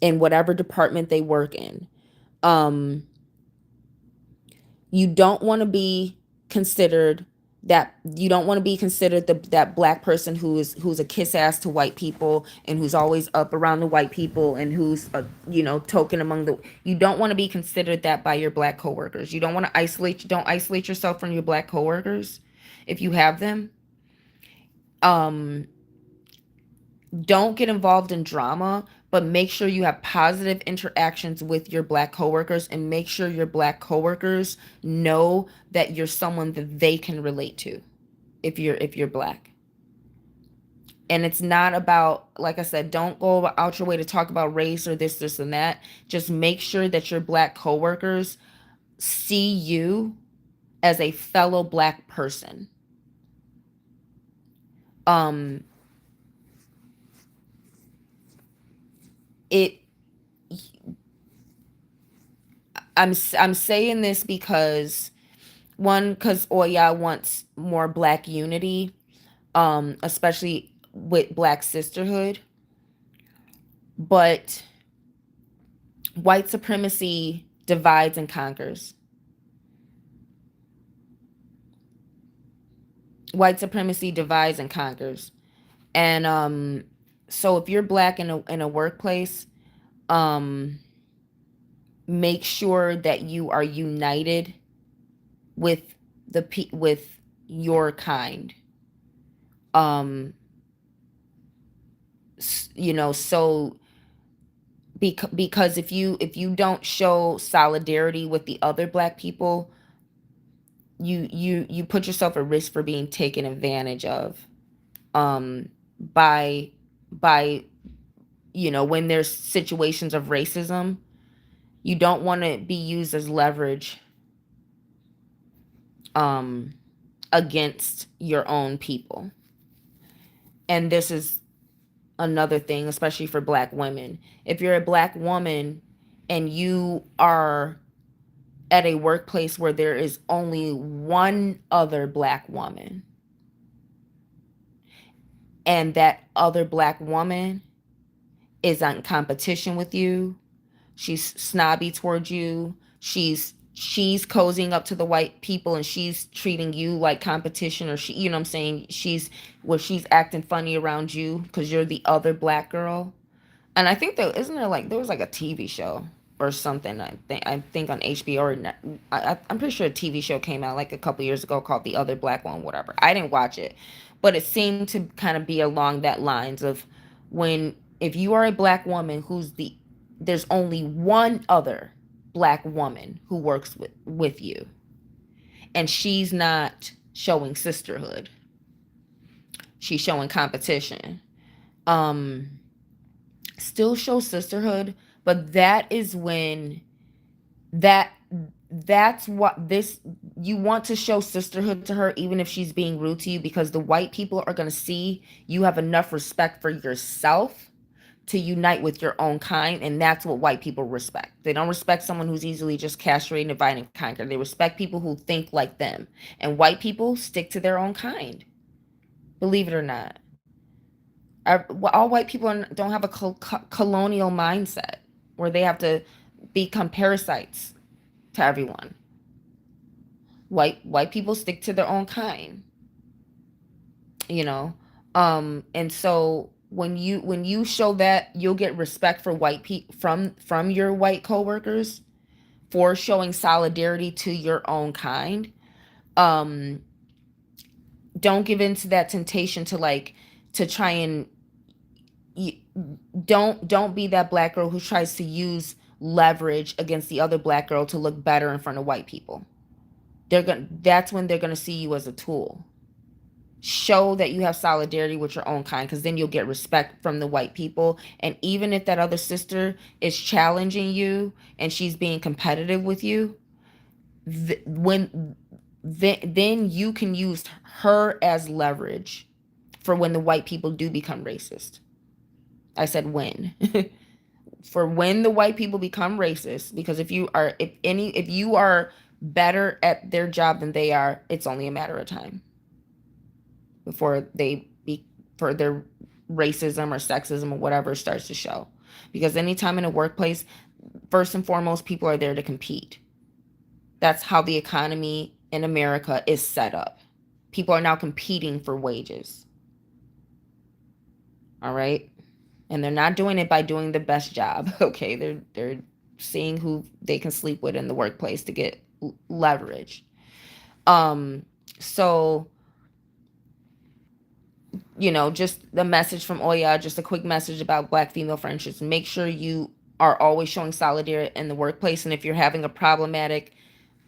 in whatever department they work in. Um, you don't want to be considered that Black person who's a kiss ass to white people, and who's always up around the white people, and who's token among the. You don't want to be considered that by your Black coworkers. You don't want to don't isolate yourself from your Black coworkers if you have them. um don't get involved in drama, but make sure you have positive interactions with your Black coworkers, and make sure your Black coworkers know that you're someone that they can relate to if you're Black. And it's not about, like I said, don't go out your way to talk about race or this and that. Just make sure that your Black coworkers see you as a fellow Black person. Um it I'm saying this because, one, because Oya wants more Black unity, especially with Black sisterhood. But white supremacy divides and conquers. White supremacy divides and conquers. And so if you're Black in a workplace, um make sure that you are united with with your kind. um so because if you don't show solidarity with the other Black people, you put yourself at risk for being taken advantage of, um by by when there's situations of racism. You don't want to be used as leverage um against your own people. And this is another thing, especially for Black women. If you're a Black woman and you are at a workplace where there is only one other Black woman, and that other Black woman is in competition with you, she's snobby towards you, she's cozying up to the white people, and she's treating you like competition, or what I'm saying, she's acting funny around you because you're the other Black girl. And I think there was like a TV show or something. I think on HBO, or I'm pretty sure a TV show came out like a couple years ago called The Other Black One, whatever. I didn't watch it, but it seemed to kind of be along that lines of when If you are a black woman there's only one other black woman who works with you, and she's not showing sisterhood, she's showing competition. um Still show sisterhood, but that is when that that's what this you want to show sisterhood to her, even if she's being rude to you, because the white people are going to see you have enough respect for yourself to unite with your own kind. And that's what white people respect. They don't respect someone who's easily just castrated, divide, and conquer. They respect people who think like them. And white people stick to their own kind, believe it or not. All white people don't have a colonial mindset where they have to become parasites to everyone. White people stick to their own kind, you know. And so when you show that, you'll get respect for white people from your white coworkers for showing solidarity to your own kind. um don't give in to that temptation to to try and you, don't be that black girl who tries to use leverage against the other black girl to look better in front of white people. That's when they're gonna see you as a tool. Show that you have solidarity with your own kind, because then you'll get respect from the white people. And even if that other sister is challenging you and she's being competitive with you, then you can use her as leverage for when the white people do become racist. I said when. For when the white people become racist, because if you are better at their job than they are, it's only a matter of time before for their racism or sexism or whatever starts to show. Because anytime in a workplace, first and foremost, people are there to compete. That's how the economy in America is set up. People are now competing for wages. All right? And they're not doing it by doing the best job. Okay? They're seeing who they can sleep with in the workplace to get leverage. So just the message from Oya, just a quick message about black female friendships. Make sure you are always showing solidarity in the workplace. And if you're having a problematic,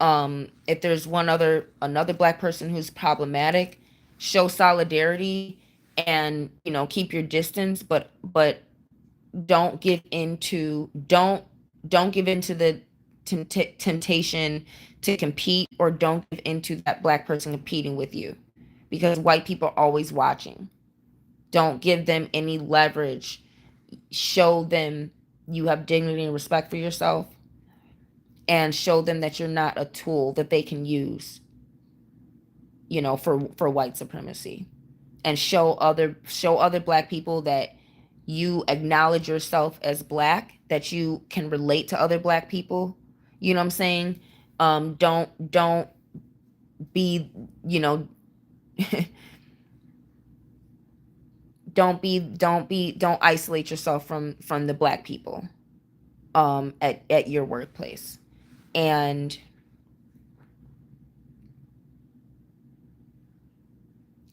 if there's another black person who's problematic, show solidarity and, keep your distance, but don't give into the temptation to compete, or don't give into that black person competing with you, because white people are always watching. Don't give them any leverage. Show them you have dignity and respect for yourself, and show them that you're not a tool that they can use, for white supremacy. And show other black people that you acknowledge yourself as black, that you can relate to other black people. You know what I'm saying? Don't be, don't isolate yourself from the black people at your workplace. And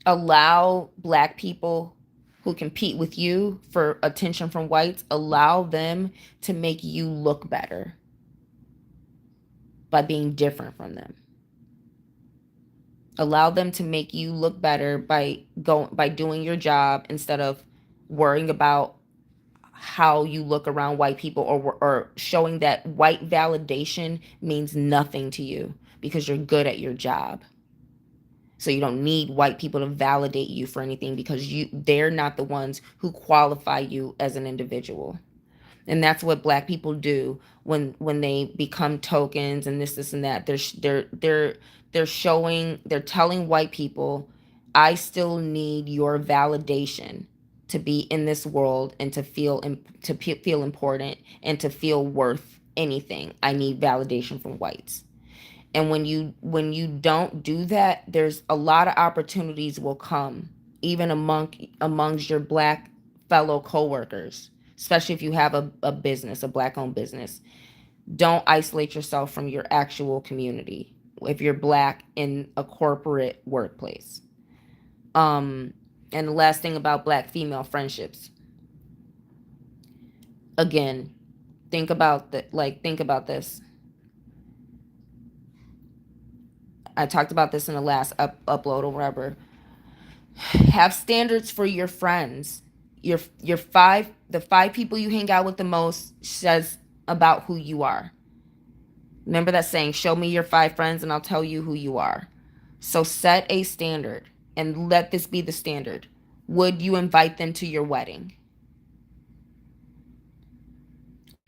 allow black people who compete with you for attention from whites, allow them to make you look better by being different from them. Allow them to make you look better by doing your job, instead of worrying about how you look around white people, or showing that white validation means nothing to you because you're good at your job. So you don't need white people to validate you for anything, because they're not the ones who qualify you as an individual. And that's what black people do when they become tokens and this and that. They're telling white people, I still need your validation to be in this world, and to feel important, and to feel worth anything. I need validation from whites. And when you don't do that, there's a lot of opportunities will come, even amongst your black fellow coworkers, especially if you have a business, a black owned business. Don't isolate yourself from your actual community if you're black in a corporate workplace. And the last thing about black female friendships, Again, think about that. Like, think about this. I talked about this in the last upload or whatever. Have standards for your friends. Your the five people you hang out with the most says about who you are. Remember that saying, show me your five friends and I'll tell you who you are. So set a standard and let this be the standard. Would you invite them to your wedding?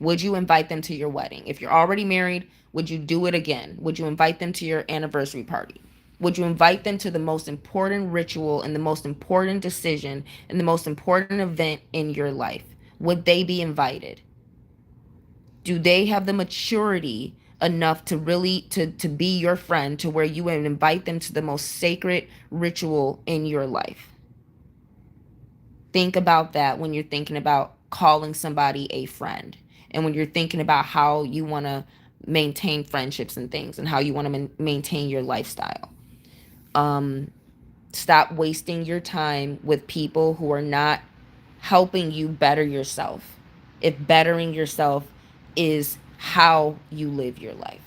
Would you invite them to your wedding? If you're already married, would you do it again? Would you invite them to your anniversary party? Would you invite them to the most important ritual and the most important decision and the most important event in your life? Would they be invited? Do they have the maturity enough to really to be your friend to where you would invite them to the most sacred ritual in your life? Think about that when you're thinking about calling somebody a friend, and when you're thinking about how you want to maintain friendships and things, and how you want to maintain your lifestyle. Stop wasting your time with people who are not helping you better yourself, if bettering yourself is how you live your life,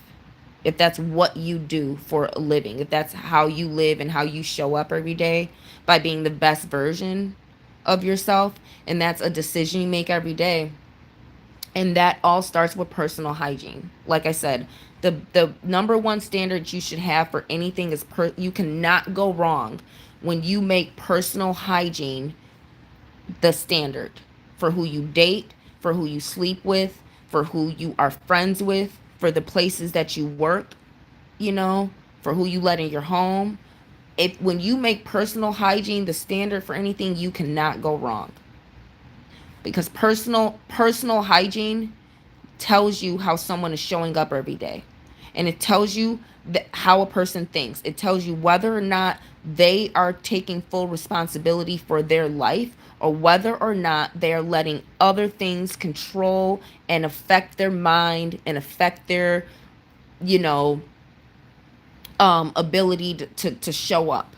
if that's what you do for a living, if that's how you live and how you show up every day by being the best version of yourself, and that's a decision you make every day. And that all starts with personal hygiene. Like I said, the number one standard you should have for anything is you cannot go wrong when you make personal hygiene the standard for who you date, for who you sleep with, for who you are friends with, for the places that you work, for who you let in your home. If when you make personal hygiene the standard for anything, you cannot go wrong. Because personal hygiene tells you how someone is showing up every day. And it tells you how a person thinks. It tells you whether or not they are taking full responsibility for their life, or whether or not they are letting other things control and affect their mind and affect their, ability to show up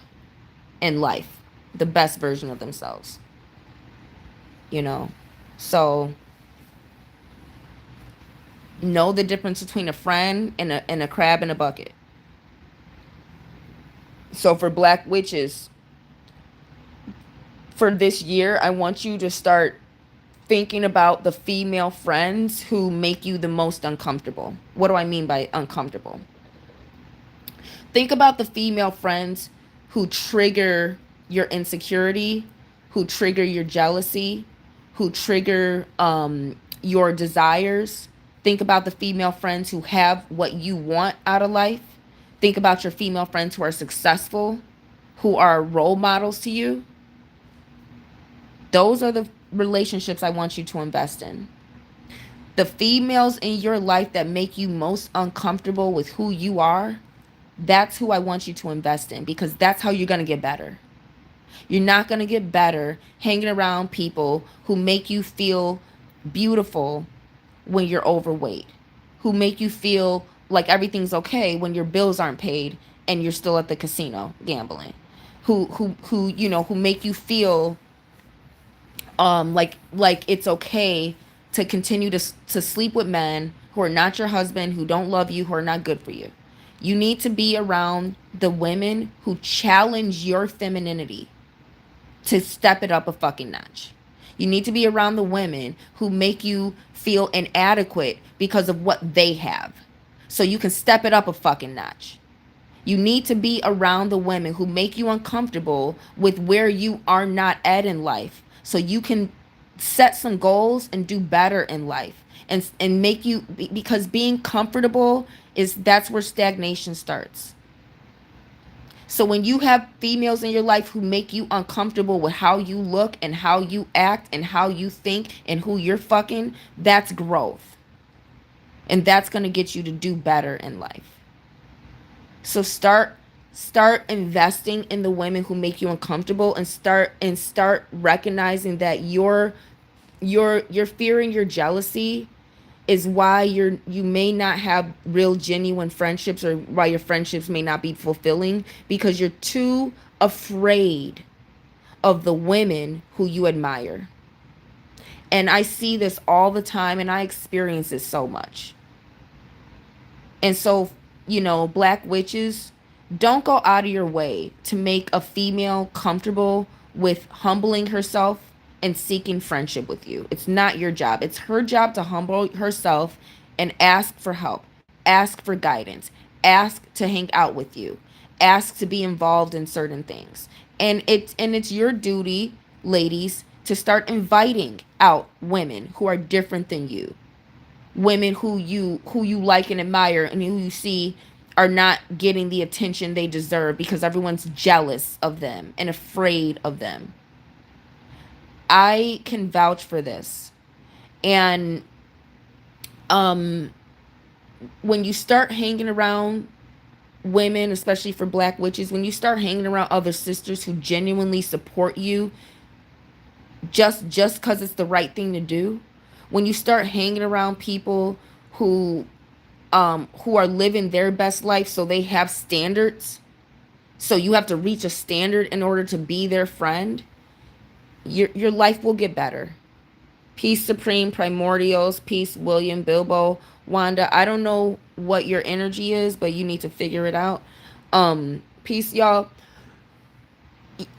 in life the best version of themselves. So know the difference between a friend and a crab in a bucket. So for Black Witches, for this year, I want you to start thinking about the female friends who make you the most uncomfortable. What do I mean by uncomfortable? Think about the female friends who trigger your insecurity, who trigger your jealousy, who trigger your desires. Think about the female friends who have what you want out of life. Think about your female friends who are successful, who are role models to you. Those are the relationships I want you to invest in. The females in your life that make you most uncomfortable with who you are, that's who I want you to invest in, because that's how you're going to get better. You're not going to get better hanging around people who make you feel beautiful when you're overweight, who make you feel like everything's okay when your bills aren't paid and you're still at the casino gambling, who make you feel like it's okay to continue to sleep with men who are not your husband, who don't love you, who are not good for you. You need to be around the women who challenge your femininity to step it up a fucking notch. You need to be around the women who make you feel inadequate because of what they have, so you can step it up a fucking notch. You need to be around the women who make you uncomfortable with where you are not at in life, so you can set some goals and do better in life, and make you, because being comfortable that's where stagnation starts. So when you have females in your life who make you uncomfortable with how you look and how you act and how you think and who you're fucking, that's growth. And that's going to get you to do better in life. So start investing in the women who make you uncomfortable, and start recognizing that your fear and your jealousy is why you may not have real genuine friendships, or why your friendships may not be fulfilling, because you're too afraid of the women who you admire. And I see this all the time, and I experience it so much. And so, Black witches, don't go out of your way to make a female comfortable with humbling herself and seeking friendship with you. It's not your job. It's her job to humble herself and ask for help, ask for guidance, ask to hang out with you, ask to be involved in certain things. And it's your duty, ladies, to start inviting out women who are different than you, women who you like and admire, and who you see are not getting the attention they deserve because everyone's jealous of them and afraid of them. I can vouch for this. And um when you start hanging around women, especially for Black witches, when you start hanging around other sisters who genuinely support you just because it's the right thing to do, when you start hanging around people who who are living their best life, so they have standards, so you have to reach a standard in order to be their friend, your life will get better. Peace Supreme, Primordials, Peace William, Bilbo, Wanda. I don't know what your energy is, but you need to figure it out. Peace, y'all.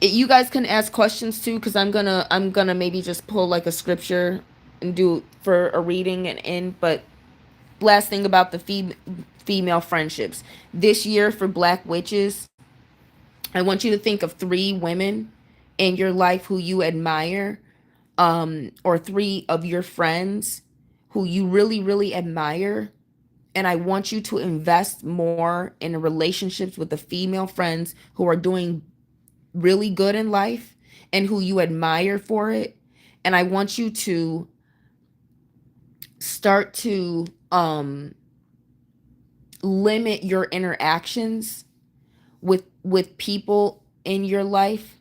You guys can ask questions too, because I'm gonna maybe just pull like a scripture and do for a reading and end. But last thing about the female friendships this year for Black witches, I want you to think of 3 women in your life who you admire, or 3 of your friends who you really, really admire. And I want you to invest more in relationships with the female friends who are doing really good in life and who you admire for it. And I want you to start to limit your interactions with people in your life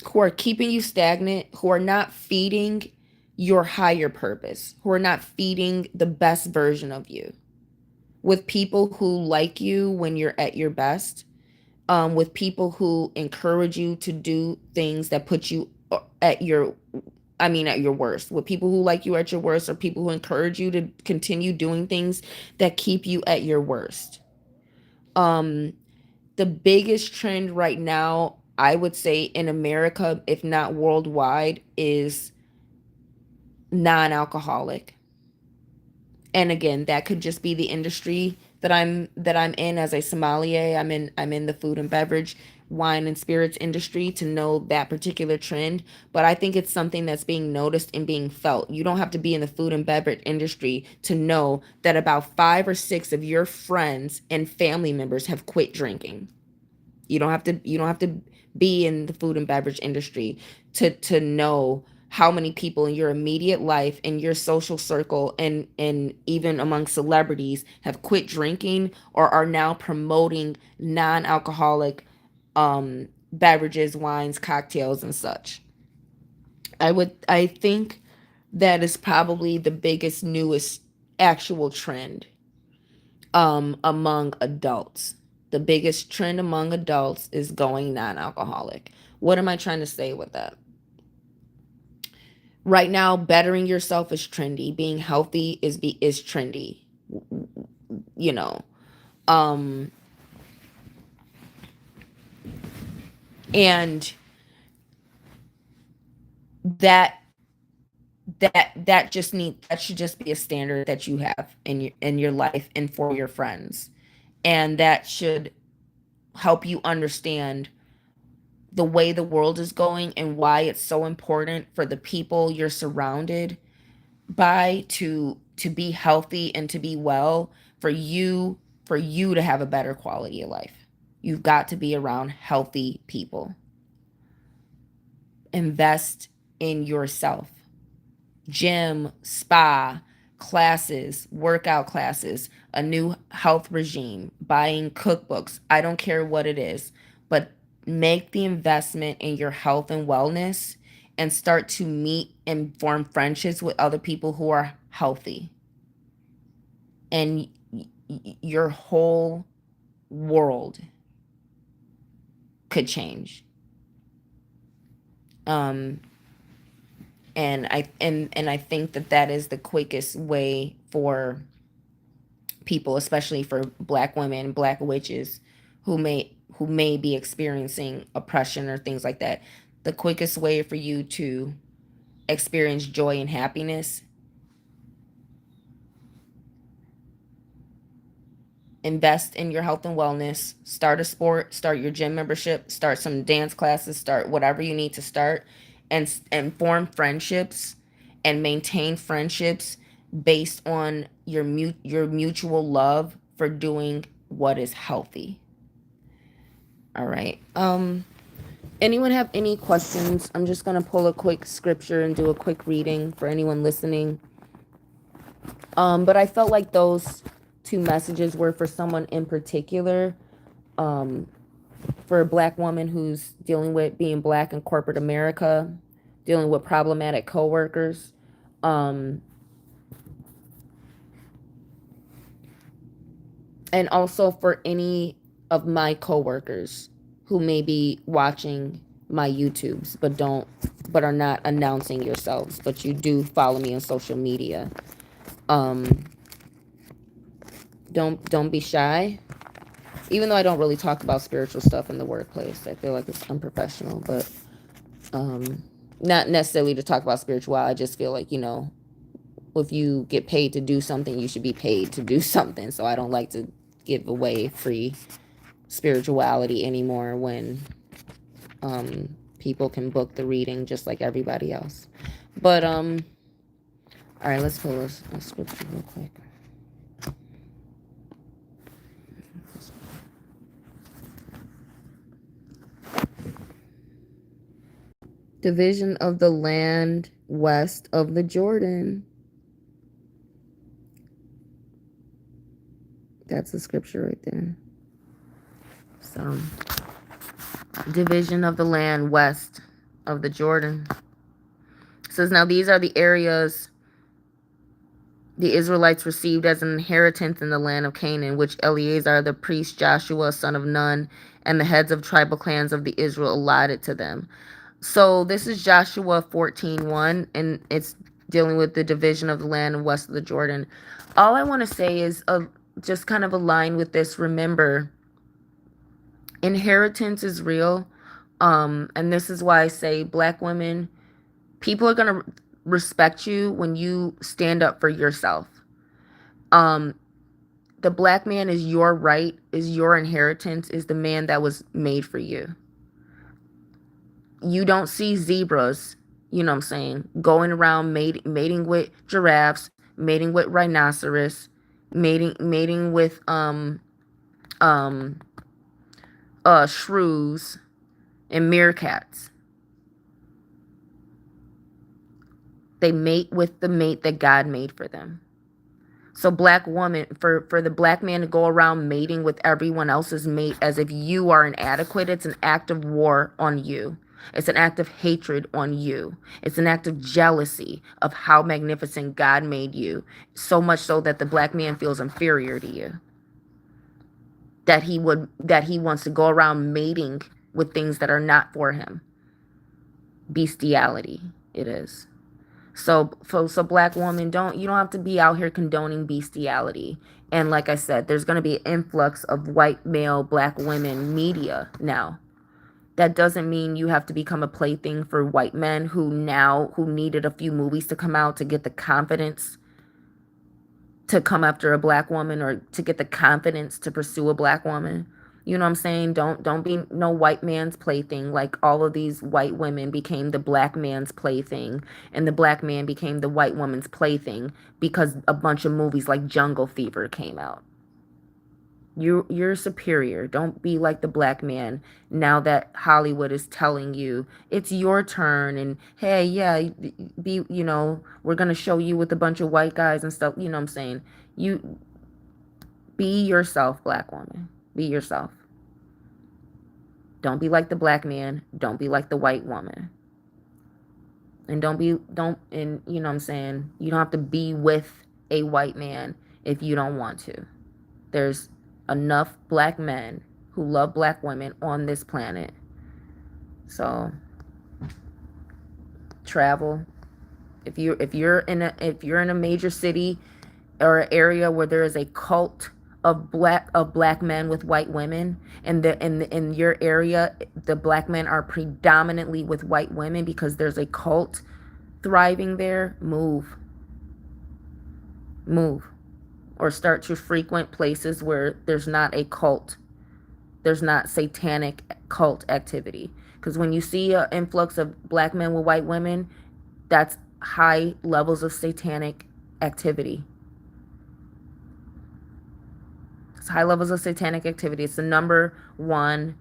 who are keeping you stagnant, who are not feeding your higher purpose, who are not feeding the best version of you. With people who like you when you're at your best, with people who encourage you to do things that put you at your at your worst. With people who like you at your worst, or people who encourage you to continue doing things that keep you at your worst. Um the biggest trend right now, I would say in America, if not worldwide, is non-alcoholic. And again, that could just be the industry that I'm in as a sommelier. I'm in the food and beverage, wine and spirits industry to know that particular trend, but I think it's something that's being noticed and being felt. You don't have to be in the food and beverage industry to know that about 5 or 6 of your friends and family members have quit drinking. You don't have to be in the food and beverage industry to know how many people in your immediate life, in your social circle, and even among celebrities have quit drinking or are now promoting non-alcoholic beverages, wines, cocktails, and such. I think that is probably the biggest, newest actual trend among adults. The biggest trend among adults is going non-alcoholic. What am I trying to say with that? Right now, bettering yourself is trendy. Being healthy is trendy. You know. Um and that that should just be a standard that you have in your life and for your friends. And that should help you understand the way the world is going and why it's so important for the people you're surrounded by to be healthy and to be well, for you to have a better quality of life. You've got to be around healthy people. Invest in yourself. Gym, spa, classes, workout classes, a new health regime, buying cookbooks. I don't care what it is, but make the investment in your health and wellness and start to meet and form friendships with other people who are healthy. And your whole world could change. Um And I think that that is the quickest way for people, especially for Black women, Black witches, who may be experiencing oppression or things like that. The quickest way for you to experience joy and happiness: invest in your health and wellness, start a sport, start your gym membership, start some dance classes, start whatever you need to start, and form friendships and maintain friendships based on your mutual love for doing what is healthy. All right. Anyone have any questions? I'm just going to pull a quick scripture and do a quick reading for anyone listening. But I felt like those two messages were for someone in particular. For a Black woman who's dealing with being Black in corporate America, dealing with problematic coworkers. And also for any of my coworkers who may be watching my YouTubes but are not announcing yourselves, but you do follow me on social media. Don't be shy. Even though I don't really talk about spiritual stuff in the workplace, I feel like it's unprofessional, but not necessarily to talk about spirituality. I just feel like, if you get paid to do something, you should be paid to do something. So I don't like to give away free spirituality anymore when people can book the reading just like everybody else. But all right, let's pull a scripture real quick. Division of the land west of the Jordan. That's the scripture right there. So, division of the land west of the Jordan. It says, now these are the areas the Israelites received as an inheritance in the land of Canaan, which Eleazar the priest, Joshua son of Nun, and the heads of tribal clans of the Israel allotted to them. So this is Joshua 14:1, and it's dealing with the division of the land west of the Jordan. All I want to say is just kind of align with this. Remember, inheritance is real. And this is why I say, Black women, people are going to respect you when you stand up for yourself. The Black man is your right, is your inheritance, is the man that was made for you. You don't see zebras, going around mating with giraffes, mating with rhinoceros, mating with shrews and meerkats. They mate with the mate that God made for them. So Black woman, for the Black man to go around mating with everyone else's mate as if you are inadequate, it's an act of war on you. It's an act of hatred on you. It's an act of jealousy of how magnificent God made you. So much so that the Black man feels inferior to you. That he wants to go around mating with things that are not for him. Bestiality, it is. So Black woman, you don't have to be out here condoning bestiality. And like I said, there's going to be an influx of white male Black women media now. That doesn't mean you have to become a plaything for white men who needed a few movies to come out to get the confidence to come after a Black woman, or to get the confidence to pursue a Black woman. You know what I'm saying? Don't be no white man's plaything, like all of these white women became the Black man's plaything, and the Black man became the white woman's plaything because a bunch of movies like Jungle Fever came out. You're superior. Don't be like the Black man now that Hollywood is telling you it's your turn, and hey, yeah, we're going to show you with a bunch of white guys and stuff. You know what I'm saying? You be yourself, Black woman. Be yourself. Don't be like the Black man. Don't be like the white woman. And you know what I'm saying? You don't have to be with a white man if you don't want to. There's enough Black men who love Black women on this planet. So travel, If you're in a major city or an area where there is a cult of black men with white women, and in your area the black men are predominantly with white women because there's a cult thriving there, move, or start to frequent places where there's not a cult, there's not satanic cult activity. Because when you see an influx of black men with white women, that's high levels of satanic activity. It's high levels of satanic activity. It's the number one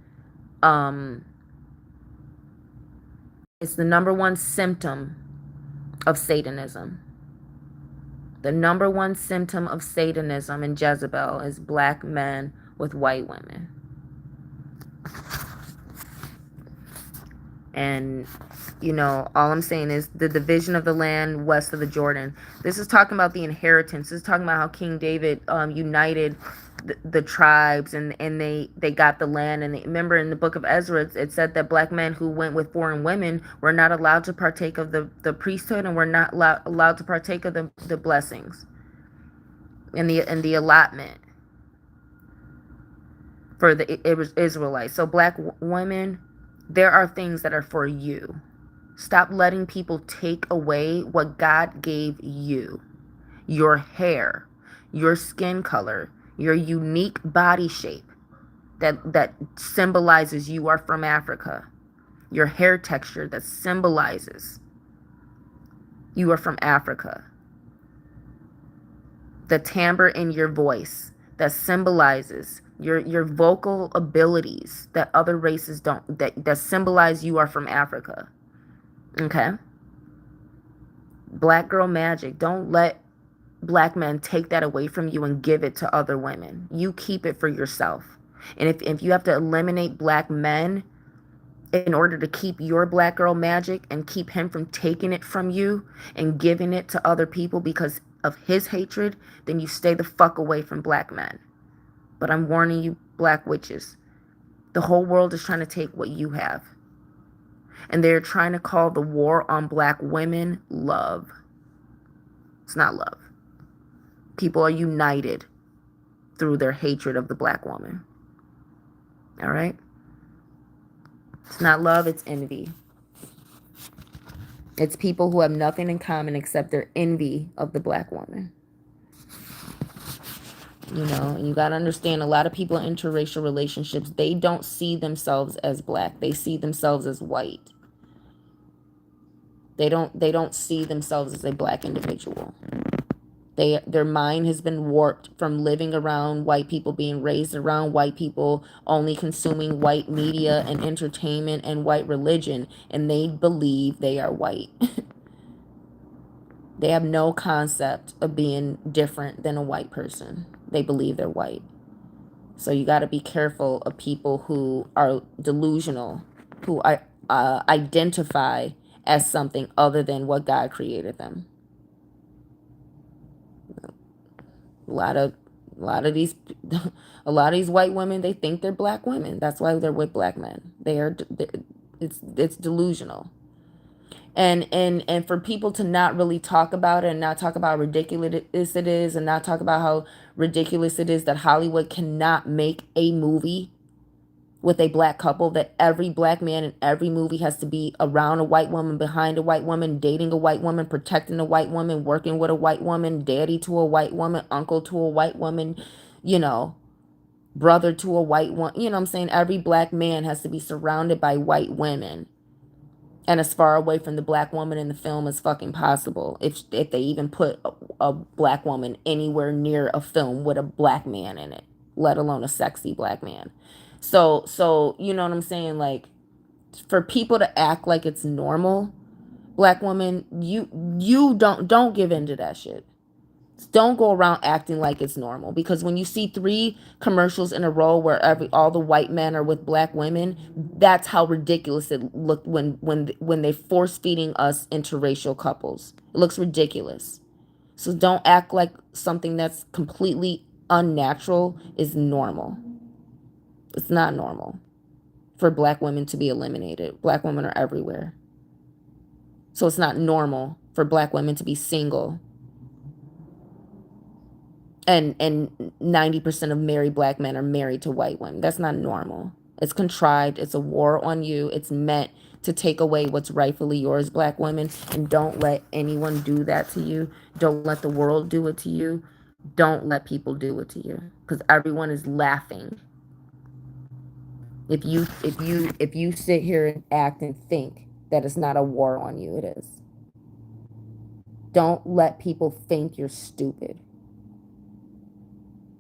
it's the number one symptom of Satanism. The number one symptom of Satanism and Jezebel is black men with white women. And, all I'm saying is the division of the land west of the Jordan. This is talking about the inheritance. This is talking about how King David united the tribes, and they got the land. And remember in the book of Ezra, it said that black men who went with foreign women were not allowed to partake of the priesthood, and were not allowed to partake of the blessings and the allotment for the Israelites. So black women, there are things that are for you. Stop letting people take away what God gave you. Your hair, your skin color, your unique body shape that symbolizes you are from Africa. Your hair texture that symbolizes you are from Africa. The timbre in your voice that symbolizes your vocal abilities that other races don't, that symbolize you are from Africa. Okay? Black girl magic. Don't let black men take that away from you and give it to other women. You keep it for yourself. And if you have to eliminate black men in order to keep your black girl magic and keep him from taking it from you and giving it to other people because of his hatred, then you stay the fuck away from black men. But I'm warning you, black witches, the whole world is trying to take what you have. And they're trying to call the war on black women love. It's not love. People are united through their hatred of the black woman. All right? It's not love, it's envy. It's people who have nothing in common except their envy of the black woman. You got to understand, a lot of people in interracial relationships, they don't see themselves as black. They see themselves as white. They don't see themselves as a black individual. Their mind has been warped from living around white people, being raised around white people, only consuming white media and entertainment and white religion, and they believe they are white. They have no concept of being different than a white person. They believe they're white. So you got to be careful of people who are delusional, who identify as something other than what God created them. A lot of these white women, they think they're black women. That's why they're with black men. It's delusional. And for people to not really talk about it, and not talk about how ridiculous it is, and not talk about how ridiculous it is that Hollywood cannot make a movie with a black couple, that every black man in every movie has to be around a white woman, behind a white woman, dating a white woman, protecting a white woman, working with a white woman, daddy to a white woman, uncle to a white woman, brother to a white one. You know what I'm saying? Every black man has to be surrounded by white women, and as far away from the black woman in the film as fucking possible. If they even put a black woman anywhere near a film with a black man in it, let alone a sexy black man. So you know what I'm saying? Like, for people to act like it's normal, black women, you don't give into that shit. Don't go around acting like it's normal, because when you see 3 commercials in a row where all the white men are with black women, that's how ridiculous it looked when they force feeding us interracial couples. It looks ridiculous. So don't act like something that's completely unnatural is normal. It's not normal for black women to be eliminated. Black women are everywhere. So it's not normal for Black women to be single, and 90% of married Black men are married to white women. That's not normal. It's contrived. It's a war on you. It's meant to take away what's rightfully yours, Black women. And don't let anyone do that to you. Don't let the world do it to you. Don't let people do it to you, because everyone is laughing. If you sit here and act and think that it's not a war on you, it is. Don't let people think you're stupid.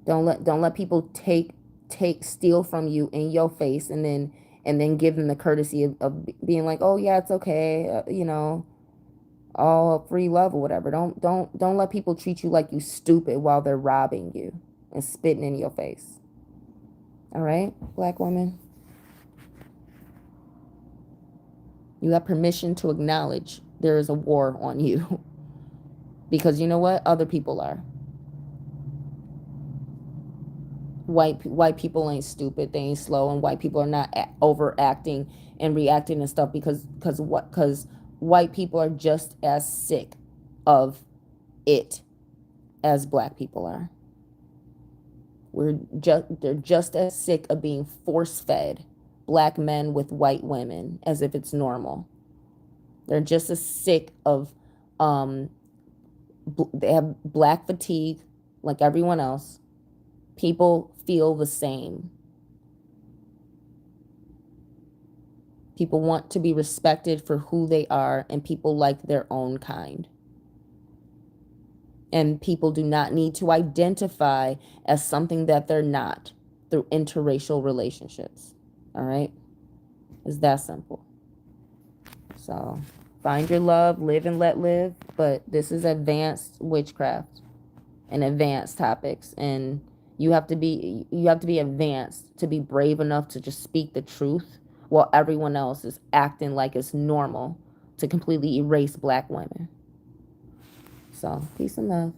Don't let people steal from you in your face, and then give them the courtesy of being like, oh yeah, it's okay, all free love or whatever. Don't let people treat you like you stupid while they're robbing you and spitting in your face. All right, Black women, you have permission to acknowledge there is a war on you, because you know what, other people are. White people ain't stupid, they ain't slow, and white people are not overacting and reacting and stuff because white people are just as sick of it as Black people are. They're just as sick of being force-fed Black men with white women as if it's normal. They're just as sick of they have Black fatigue like everyone else. People feel the same. People want to be respected for who they are, and people like their own kind. And people do not need to identify as something that they're not through interracial relationships. All right? It's that simple. So, find your love, live and let live, but this is advanced witchcraft and advanced topics, and you have to be advanced to be brave enough to just speak the truth while everyone else is acting like it's normal to completely erase Black women. So, peace and love.